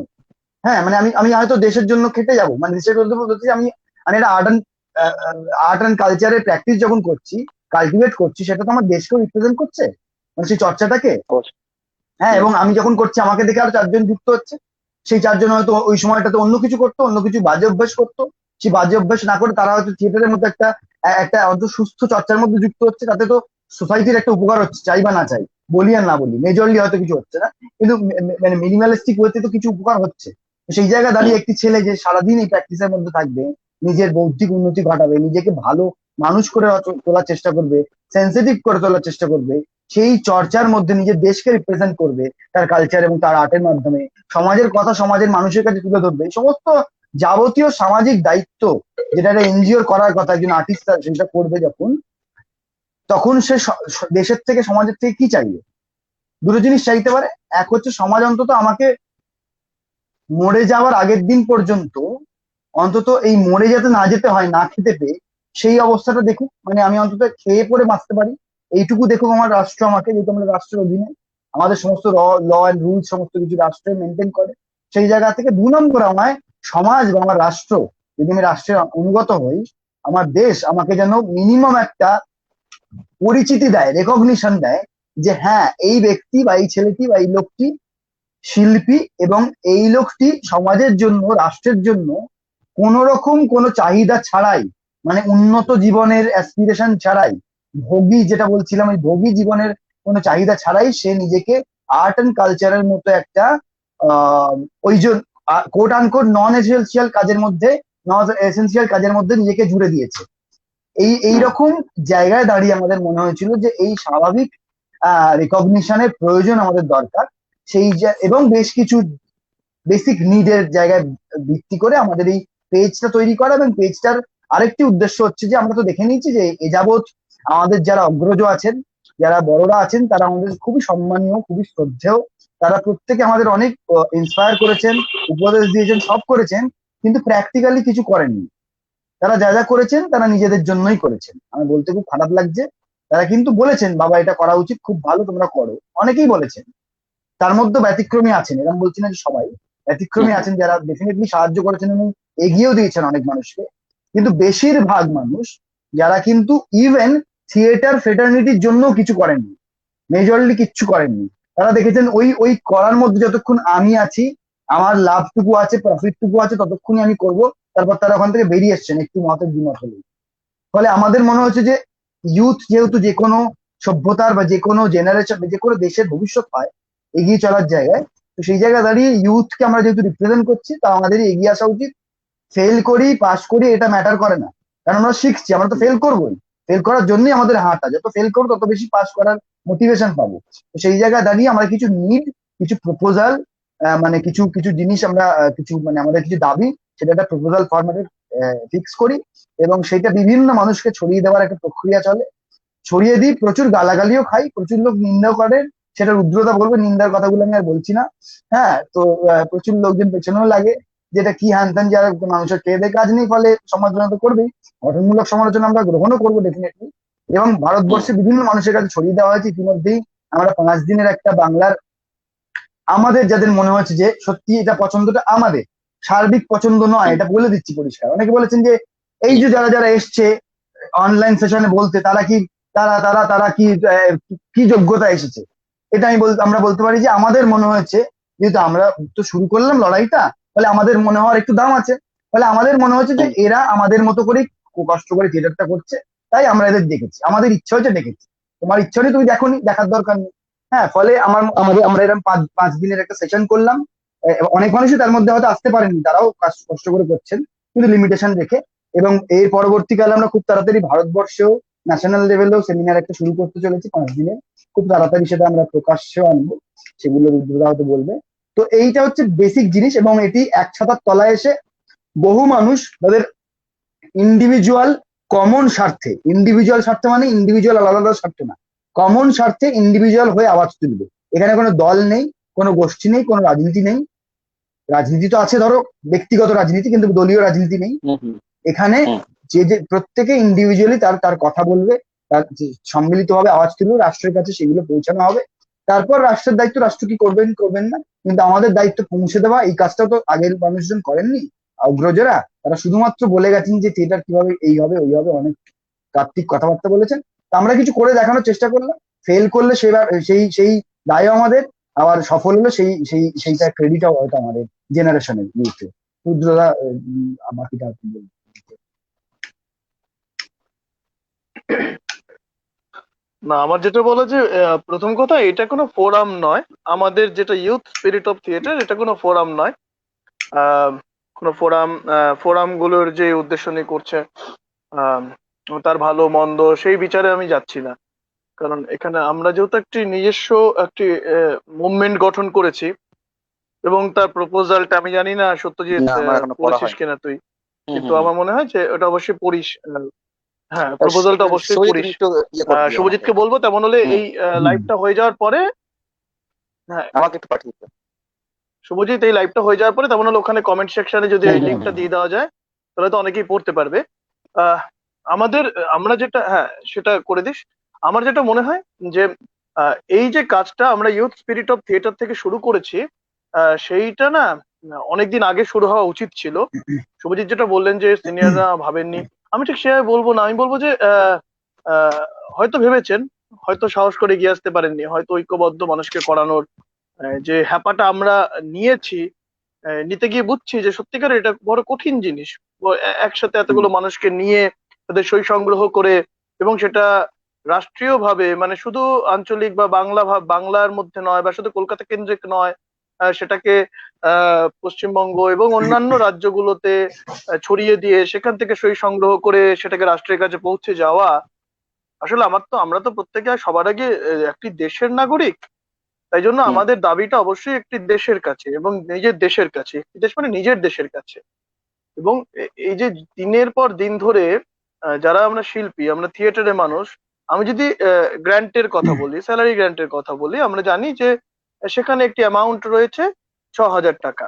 হ্যাঁ, মানে আমি হয়তো দেশের জন্য খেটে যাবো, মানে দেশের জন্য বলতে আমি আমি একটা আর্ট অ্যান্ড কালচারের প্র্যাকটিস যখন করছি, কালটিভেট করছি, সেটা তো আমার দেশকেও রিপ্রেজেন্ট করছে, মানে সেই চর্চাটাকে। অবশ্যই। হ্যাঁ, হুম। এবং আমি যখন করছি আমাকে দেখে আরো চারজন যুক্ত হচ্ছে, সেই চারজন হয়তো ওই সময়টাতে অন্য কিছু করতো, অন্য কিছু বাজে অভ্যাস করতো, সেই বাজে অভ্যাস না করে তারা হয়তো থিয়েটারের মধ্যে একটা অন্ত সুস্থ চর্চার মধ্যে যুক্ত হচ্ছে, তাতে তো সোসাইটির একটা উপকার হচ্ছে, চাই বা না চাই, বলি আর না বলি, মেজরলি হয়তো কিছু হচ্ছে না, কিন্তু মানে মিনিমালিস্টিক ওয়েতে তো কিছু উপকার হচ্ছে। তো সেই জায়গায় হুম। দাঁড়িয়ে একটি ছেলে যে সারাদিন এই প্র্যাকটিসের মধ্যে থাকবে, নিজের বৌদ্ধিক উন্নতি ঘটাবে, নিজেকে ভালো মানুষ করে তোলার চেষ্টা করবে, সেন্সিটিভ করে তোলার চেষ্টা করবে, সেই চর্চার মধ্যে নিজের দেশকে রিপ্রেজেন্ট করবে তার কালচার এবং তার আর্টের মাধ্যমে, সমাজের কথা সমাজের মানুষের কাছে তুলে ধরবে, এই সমস্ত যাবতীয় সামাজিক দায়িত্ব যেটা একটা এনজিওর করার কথা, একজন আর্টিস্ট সেটা করবে যখন, তখন সে দেশের থেকে সমাজের থেকে কি চাইবে? দুটো জিনিস চাইতে পারে। এক হচ্ছে সমাজ অন্তত আমাকে মরে যাওয়ার আগের দিন পর্যন্ত অন্তত এই মরে যাতে না যেতে হয় না খেতে পেয়ে, সেই অবস্থাটা দেখুক, মানে আমি অন্তত খেয়ে পরে বাঁচতে পারি, এইটুকু দেখুক আমার রাষ্ট্র আমাকে, যেহেতু আমরা রাষ্ট্রের অধীনে, আমাদের সমস্ত ল অ্যান্ড রুলস সমস্ত কিছু রাষ্ট্রে মেনটেন করে। সেই জায়গা থেকে 2 নম্বর, আমায় সমাজ বা আমার রাষ্ট্র, যদি আমি রাষ্ট্রের অনুগত হই, আমার দেশ আমাকে যেন মিনিমাম একটা পরিচিতি দেয়, রেকগনিশন দেয়, যে হ্যাঁ, এই ব্যক্তি বা এই ছেলেটি বা এই লোকটি শিল্পী, এবং এই লোকটি সমাজের জন্য, রাষ্ট্রের জন্য কোন রকম কোনো চাহিদা ছাড়াই, মানে উন্নত জীবনের অ্যাসপিরেশন ছাড়াই, ভোগী যেটা বলছিলাম, ওই ভোগী জীবনের কোনো চাহিদা ছাড়াই সে নিজেকে আর্ট অ্যান্ড কালচারের মতো একটা ওই যে কোট আনকোট নন এসেন্সিয়াল কাজের মধ্যে, নন এসেন্সিয়াল কাজের মধ্যে নিজেকে জুড়ে দিয়েছে। হুম। এইরকম জায়গায় দাঁড়িয়ে আমাদের মনে হয়েছিল যে এই স্বাভাবিক রেকগনিশনের প্রয়োজন আমাদের দরকার। এবং বেশ কিছু বেসিক নিডের জায়গায় ভিত্তি করে আমাদের এই পেজটা তৈরি করা, এবং পেজটার আরেকটি উদ্দেশ্য হচ্ছে যে আমরা তো দেখে নিয়েছি যে এ যাবৎ আমাদের যারা অগ্রজ আছেন, যারা বড়রা আছেন, তারা আমাদের খুবই সম্মানীয়, খুবই শ্রদ্ধেয়, তারা প্রত্যেকে আমাদের অনেক ইন্সপায়ার করেছেন, উপদেশ দিয়েছেন, সব করেছেন, কিন্তু প্র্যাকটিক্যালি কিছু করেননি। তারা যা যা করেছেন তারা নিজেদের জন্যই করেছেন, আমি বলতে খুব খারাপ লাগছে। তারা কিন্তু বলেছেন বাবা এটা করা উচিত, খুব ভালো, তোমরা করো, অনেকেই বলেছেন। তার মধ্যে ব্যতিক্রমী আছেন, এরকম বলছি না যে সবাই, হুম। ব্যতিক্রমী হুম। আছেন যারা ডেফিনেটলি সাহায্য করেছেন এবং এগিয়েও দিয়েছেন অনেক মানুষকে। কিন্তু বেশিরভাগ মানুষ যারা কিন্তু ইভেন থিয়েটার ফেটার্নিটির জন্য কিছু করেননি, মেজরলি কিচ্ছু করেননি, তারা দেখেছেন ওই ওই করার মধ্যে যতক্ষণ আমি আছি, আমার লাভটুকু আছে, প্রফিটটুকু আছে, ততক্ষণই আমি করব। তারপর তারা ওখান থেকে বেরিয়ে এসছেন একটু মতের দ্বিমত হলে। ফলে আমাদের মনে হচ্ছে যে ইউথ যেহেতু যে কোনো সভ্যতার বা যে কোনো জেনারেশন, যে কোনো দেশের ভবিষ্যৎ হয় এগিয়ে চলার জায়গায়, তো সেই জায়গায় দাঁড়িয়ে ইউথকে আমরা যেহেতু রিপ্রেজেন্ট করছি, তা আমাদেরই এগিয়ে আসা উচিত। ফেল করি পাস করি এটা ম্যাটার করে না, কারণ আমরা শিখছি, আমরা তো ফেল করবোই, ফেল করার জন্যই আমাদের হাঁটা, যত ফেল করবো তত বেশি পাস করার মোটিভেশন পাবো। তো সেই জায়গায় দাঁড়িয়ে আমরা কিছু নিড, কিছু প্রপোজাল, মানে কিছু কিছু জিনিস আমরা কিছু মানে আমাদের কিছু দাবি, সেটা একটা প্রপোজাল ফরম্যাটে ফিক্স করি, এবং সেটা বিভিন্ন মানুষকে ছড়িয়ে দেওয়ার একটা প্রক্রিয়া চলে। ছড়িয়ে দিই, প্রচুর গালাগালিও খাই, প্রচুর লোক নিন্দাও করেন, সেটা রুদ্রতা বলবে, নিন্দার কথাগুলো আমি আর বলছি না। হ্যাঁ, তো প্রচুর লোকজন পেছনেও লাগে, যেটা কি হ্যান ত্যান, যারা মানুষের খেয়ে দেয়ে কাজ নেই, ফলে সমালোচনা তো করবেই, গঠনমূলক সমালোচনা আমরা গ্রহণও করবো ডেফিনেটলি। এবং হুম। ভারতবর্ষে বিভিন্ন মানুষের কাছে ছড়িয়ে দেওয়া হয়েছে ইতিমধ্যেই। আমরা 5 দিনের একটা বাংলার আমাদের যাদের মনে হচ্ছে যে সত্যি এটা পছন্দটা আমাদের, সার্বিক পছন্দ নয়, এটা বলে দিচ্ছি পরিষ্কার। অনেকে বলেছেন যে এই যে যারা যারা এসছে অনলাইন সেশনে বলতে, তারা কি তারা তারা তারা কি কি যোগ্যতা এসেছে, এটা আমরা বলতে পারি যে আমাদের মনে হয়েছে, যেহেতু আমরা তো শুরু করলাম লড়াইটা, ফলে আমাদের মনে হওয়ার একটু দাম আছে। ফলে আমাদের মনে হচ্ছে যে এরা আমাদের মতো করে কষ্ট করে থিয়েটারটা করছে, তাই আমরা এদের দেখেছি, আমাদের ইচ্ছা হচ্ছে ডেকেছি। তোমার ইচ্ছা হলে তুমি দেখোনি, দেখার দরকার নেই। হ্যাঁ, ফলে আমরা এরকম পাঁচ পাঁচ দিনের একটা সেশন করলাম। অনেক মানুষই তার মধ্যে হয়তো আসতে পারেনি, তারাও কাজ কষ্ট করে করছেন, কিন্তু লিমিটেশন রেখে। এবং এর পরবর্তীকালে আমরা খুব তাড়াতাড়ি ভারতবর্ষেও ন্যাশনাল লেভেলেও সেমিনার একটা শুরু করতে চলেছি 5 দিনের। খুব তাড়াতাড়ি সেটা আমরা প্রকাশ্যেও আনবো, সেগুলো রুদ্রদা হয়তো বলবে। তো এইটা হচ্ছে বেসিক জিনিস, এবং এটি এক ছাতার তলায় এসে বহু মানুষ তাদের ইন্ডিভিজুয়াল কমন স্বার্থে, ইন্ডিভিজুয়াল স্বার্থে মানে ইন্ডিভিজুয়াল আলাদা আলাদা স্বার্থে না, কমন স্বার্থে ইন্ডিভিজুয়াল হয়ে আওয়াজ তুলবে। এখানে কোনো দল নেই, কোনো গোষ্ঠী নেই, কোনো রাজনীতি নেই। রাজনীতি তো আছে ধরো, ব্যক্তিগত রাজনীতি, কিন্তু দলীয় রাজনীতি নেই এখানে। যে যে প্রত্যেকে ইন্ডিভিজুয়ালি তার তার কথা বলবে, তার সম্মিলিতভাবে আওয়াজ তুলবে, রাষ্ট্রের কাছে সেগুলো পৌঁছানো হবে। তারপর রাষ্ট্রের দায়িত্ব, রাষ্ট্র কি করবেন করবেন না, কিন্তু আমাদের দায়িত্ব পৌঁছে দেওয়া। এই কাজটা তো আগের মানুষজন করেননি, অগ্রজরা। তারা শুধুমাত্র বলে গেছেন যে থিয়েটার কিভাবে এই হবে ওই হবে, অনেক তাত্ত্বিক কথাবার্তা বলেছেন। তা আমরা কিছু করে দেখানোর চেষ্টা করলাম। ফেল করলে সেবার সেই সেই দায়ও আমাদের, আবার সফল হলে সেইটা ক্রেডিটও হয়তো আমাদের জেনারেশনের ইউথে। রুদ্রদা বাকিটা আপনি বলুন। না, আমার যেটা বলা যে প্রথম কথা, এটা কোনো ফোরাম নয়। আমাদের যেটা ইউথ স্পিরিট অফ থিয়েটার, এটা কোনো ফোরাম নয়। আহ, কোনো ফোরাম গুলোর যে উদ্দেশ্য নিয়ে করছে, আহ, তার ভালো মন্দ সেই বিচারে আমি যাচ্ছি না। কারণ এখানে আমরা যেহেতু একটি নিজস্ব একটি মুভমেন্ট গঠন করেছি, এবং তার প্রপোজালটা আমি জানি না সত্যজিৎ না, আমার এখনো পড়া পড়েছিস হয়নি। কিনা তুই, হুম কিন্তু হুম হুম। আমার মনে হয় যে ওটা অবশ্যই পড়িস। হ্যাঁ, প্রপোজালটা অবশ্যই শুভজিৎ, তুমি পড়িস। একটু ইয়ে করে দিও আমাকে। শুভজিৎকে বলবো, তেমন হলে হুম, এই হুম, লাইভটা হয়ে যাওয়ার পরে, হ্যাঁ, আমাকে একটু পাঠিয়ে দিও। শুভজিৎ এই লাইভটা হয়ে যাওয়ার পরে তেমন হলে ওখানে কমেন্ট সেকশনে যদি হুম, এই হুম, লিঙ্কটা হুম। দিয়ে দেওয়া যায়, তাহলে তো অনেকেই পড়তে পারবে। আহ, আমাদের আমরা যেটা, হ্যাঁ সেটা করে দিস। আমার যেটা মনে হয় যে এই যে কাজটা আমরা ইউথ স্পিরিট অফ থিয়েটার থেকে শুরু করেছি, সেইটা না অনেকদিন আগে শুরু হওয়া উচিত ছিল। শুভজিৎ যেটা বললেন যে সিনিয়ররা ভাবেননি, আমি ঠিক সেভাবে বলবো না। আমি বলবো যে আহ, হয়তো ভেবেছেন, হয়তো সাহস করে এগিয়ে আসতে পারেননি, হয়তো ঐক্যবদ্ধ মানুষকে করানোর যে হ্যাপাটা আমরা নিয়েছি, নিতে গিয়ে বুঝছি যে সত্যিকার এটা বড় কঠিন জিনিস। একসাথে এতগুলো মানুষকে নিয়ে তাদের সই সংগ্রহ করে, এবং সেটা রাষ্ট্রীয় ভাবে, মানে শুধু আঞ্চলিক বা বাংলার মধ্যে নয়, বা শুধু কলকাতা কেন্দ্রিক নয়, সেটাকে পশ্চিমবঙ্গ এবং অন্যান্য রাজ্যগুলোতে ছড়িয়ে দিয়ে সেখান থেকে সই সংগ্রহ করে সেটাকে রাষ্ট্রের কাছে পৌঁছে যাওয়া। আসলে আমরা তো প্রত্যেকে সবার আগে একটি দেশের নাগরিক। তাই জন্য হুম আমাদের দাবিটা অবশ্যই একটি দেশের কাছে, এবং নিজের দেশের কাছে। একটি দেশ মানে নিজের দেশের কাছে। এবং এই যে দিনের পর দিন ধরে যারা আমরা শিল্পী, আমরা থিয়েটারের মানুষ, আমি যদি গ্র্যান্টের কথা বলি, স্যালারি গ্র্যান্টের কথা বলি, আমরা জানি যে সেখানে একটি অ্যামাউন্ট রয়েছে 6,000 টাকা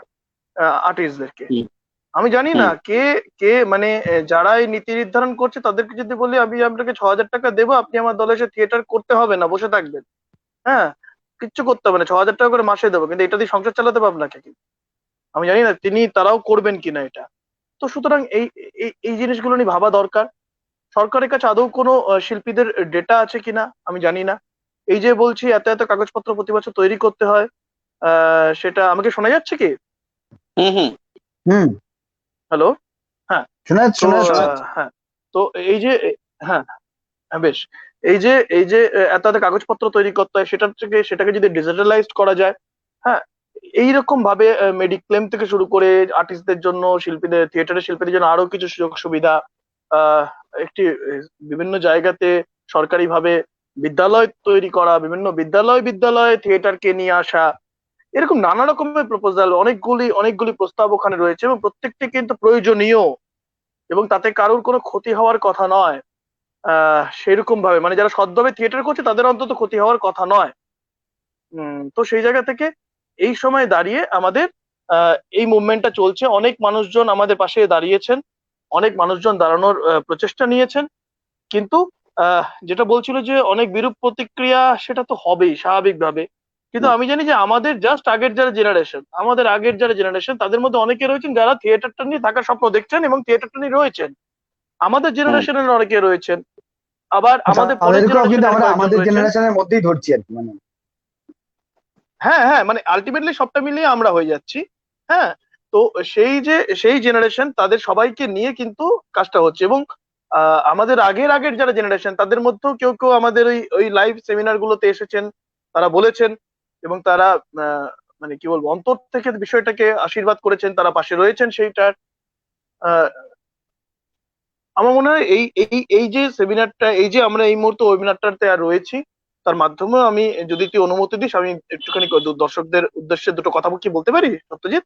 আর্টিস্টদেরকে। হুম আমি জানি না হুম কে কে মানে যারা এই নীতি নির্ধারণ করছে তাদেরকে যদি বলি আমি আপনাকে 6,000 টাকা দেবো, আপনি আমার দলে এসে থিয়েটার করতে হবে না, বসে থাকবেন, হ্যাঁ, কিচ্ছু করতে হবে না, 6,000 টাকা করে মাসে দেবো, কিন্তু এটা দিয়ে সংসার চালাতে পারবো আপনাকে কি? আমি জানি না তারাও করবেন কিনা এটা। তো সুতরাং এই এই এই জিনিসগুলো নিয়ে ভাবা দরকার। সরকারের কাছে আদৌ কোনো শিল্পীদের ডেটা আছে কিনা আমি জানি না। এই যে বলছি এত এত কাগজপত্র প্রতি বছর তৈরি করতে হয়, সেটা আমাকে শোনা যাচ্ছে কি? হুম হুম। হুম, হ্যালো? হ্যাঁ। শোনা যাচ্ছে, তো শোনা যাচ্ছে। হ্যাঁ, তো এই যে হ্যাঁ, বেশ, এই যে এত এত কাগজপত্র তৈরি করতে হয়, সেটাকে যদি ডিজিটালাইজড করা যায়, হ্যাঁ, এইরকম ভাবে মেডিক্লেম থেকে শুরু করে আর্টিস্টদের জন্য, থিয়েটারের শিল্পীদের জন্য আরো কিছু সুযোগ সুবিধা, আহ একটি বিভিন্ন জায়গাতে সরকারি ভাবে বিদ্যালয় তৈরি করা, বিভিন্ন বিদ্যালয়ে থিয়েটারকে নিয়ে আসা, এরকম নানা রকমের প্রপোজাল, অনেকগুলি অনেকগুলি প্রস্তাব ওখানে রয়েছে, এবং প্রত্যেকটি কিন্তু প্রয়োজনীয়, এবং তাতে কারোর কোনো ক্ষতি হওয়ার কথা নয়। সেরকম ভাবে মানে যারা সৎভাবে থিয়েটার করছে তাদের অন্তত ক্ষতি হওয়ার কথা নয়। তো সেই জায়গা থেকে এই সময় দাঁড়িয়ে আমাদের এই মুভমেন্টটা চলছে, অনেক মানুষজন আমাদের পাশে দাঁড়িয়েছেন, অনেক মানুষজন দাঁড়ানোর প্রচেষ্টা নিয়েছেন। কিন্তু যেটা বলছিল যে অনেক বিরূপ প্রতিক্রিয়া, সেটা তো হবেই স্বাভাবিকভাবে। কিন্তু আমি জানি যে আমাদের জাস্ট আগের যারা জেনারেশন তাদের মধ্যে অনেকে রয়েছেন যারা থিয়েটারটা নিয়ে থাকার স্বপ্ন দেখছেন এবং থিয়েটারটা নিয়ে রয়েছেন। আমাদের জেনারেশনের অনেকে রয়েছেন, আবার আচ্ছা, আমাদের পরের তাদেরকেও কিন্তু জেনারেশনের আমরা কয়েকজন আমাদের রয়েছেন। জেনারেশনের মধ্যেই ধরছি আর কি, মানে হ্যাঁ হ্যাঁ, মানে আলটিমেটলি সবটা মিলিয়ে আমরা হয়ে যাচ্ছি। হ্যাঁ, তো সেই জেনারেশন তাদের সবাইকে নিয়ে কিন্তু কাজটা হচ্ছে, এবং আমাদের আগের যারা জেনারেশন তাদের মধ্যেও কেউ কেউ আমাদের ওই লাইভ সেমিনার গুলোতে এসেছেন, তারা বলেছেন এবং তারা মানে কি বলবো অন্তর থেকে বিষয়টাকে আশীর্বাদ করেছেন, তারা পাশে রয়েছেন সেইটার। আহ, আমার মনে হয় এই এই এই যে সেমিনারটা, এই যে আমরা এই মুহূর্তে ওয়েবিনারটাতে আর রয়েছি, তার মাধ্যমে আমি, যদি তুই অনুমতি দিস, আমি একটুখানি দর্শকদের উদ্দেশ্যে দুটো কথা কি বলতে পারি সত্যজিৎ?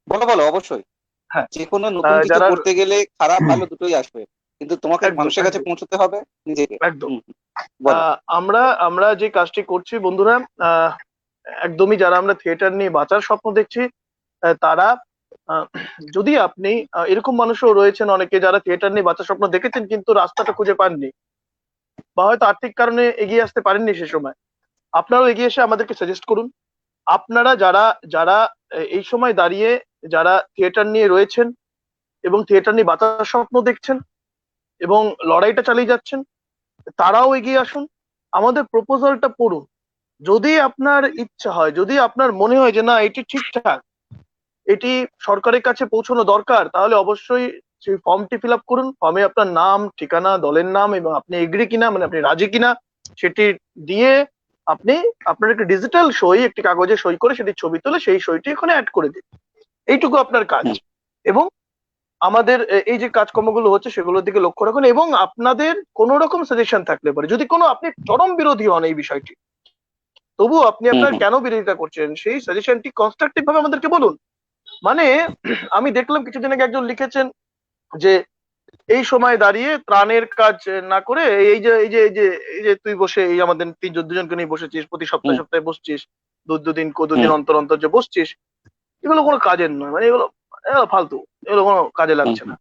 বলো বলো, অবশ্যই। হ্যাঁ, যে কোনো নতুন কিছু যারা করতে গেলে খারাপ ভালো দুটোই আসবে, কিন্তু তোমাকে একদম মানুষের কাছে একদম পৌঁছতে হবে নিজেকে। একদম বলো। আমরা আমরা যে কাজটি করছি বন্ধুরা, আহ, একদমই যারা আমরা থিয়েটার নিয়ে বাঁচার স্বপ্ন দেখছি, তারা আহ, যদি আপনি এরকম মানুষও রয়েছেন অনেকে যারা থিয়েটার নিয়ে বাঁচার স্বপ্ন দেখেছেন কিন্তু রাস্তাটা খুঁজে পাননি, বা হয়তো আর্থিক কারণে এগিয়ে আসতে পারেননি সে সময়, আপনারাও এগিয়ে এসে আমাদেরকে সাজেস্ট করুন। আপনারা যারা যারা এই সময় দাঁড়িয়ে যারা থিয়েটার নিয়ে রয়েছেন এবং থিয়েটার নিয়ে বাঁচার স্বপ্ন দেখছেন এবং লড়াইটা চালিয়ে যাচ্ছেন, তারাও এগিয়ে আসুন, আমাদের প্রপোজালটা পড়ুন। যদি আপনার ইচ্ছা হয়, যদি আপনার মনে হয় যে না এটি ঠিকঠাক, এটি সরকারের কাছে পৌঁছানো দরকার, তাহলে অবশ্যই সেই ফর্মটি ফিল আপ করুন। ফর্মে আপনার নাম, ঠিকানা, দলের নাম এবং আপনি এগ্রি কিনা, মানে আপনি রাজি কিনা সেটি দিয়ে আপনি আপনার একটি ডিজিটাল সই, একটি কাগজে সই করে সেটি ছবি তুলে সেই সইটি এখানে অ্যাড করে দিন। এইটুকু আপনার কাজ। এবং আমাদের এই যে কাজকর্মগুলো হচ্ছে সেগুলোর দিকে লক্ষ্য রাখুন, এবং আপনাদের কোনো রকম সাজেশন থাকলে পারে, যদি কোনো আপনি চরম বিরোধী হন এই বিষয়টি, তবু আপনি আপনার কেন বিরোধিতা করছেন সেই সাজেশনটি কনস্ট্রাকটিভ ভাবে আমাদেরকে বলুন। মানে আমি দেখলাম কিছুদিন আগে একজন লিখেছেন যে এই সময় দাঁড়িয়ে ত্রাণের কাজ না করে এই যে তুই বসে এই আমাদের দুজনকে নিয়ে বসেছিস, প্রতি সপ্তাহে সপ্তাহে বসছিস, দুদিন অন্তর অন্তর যে বসছিস, এগুলো কোনো কাজের নয়, মানে এগুলো এগুলো ফালতু, এগুলো কোনো কাজে লাগছে না,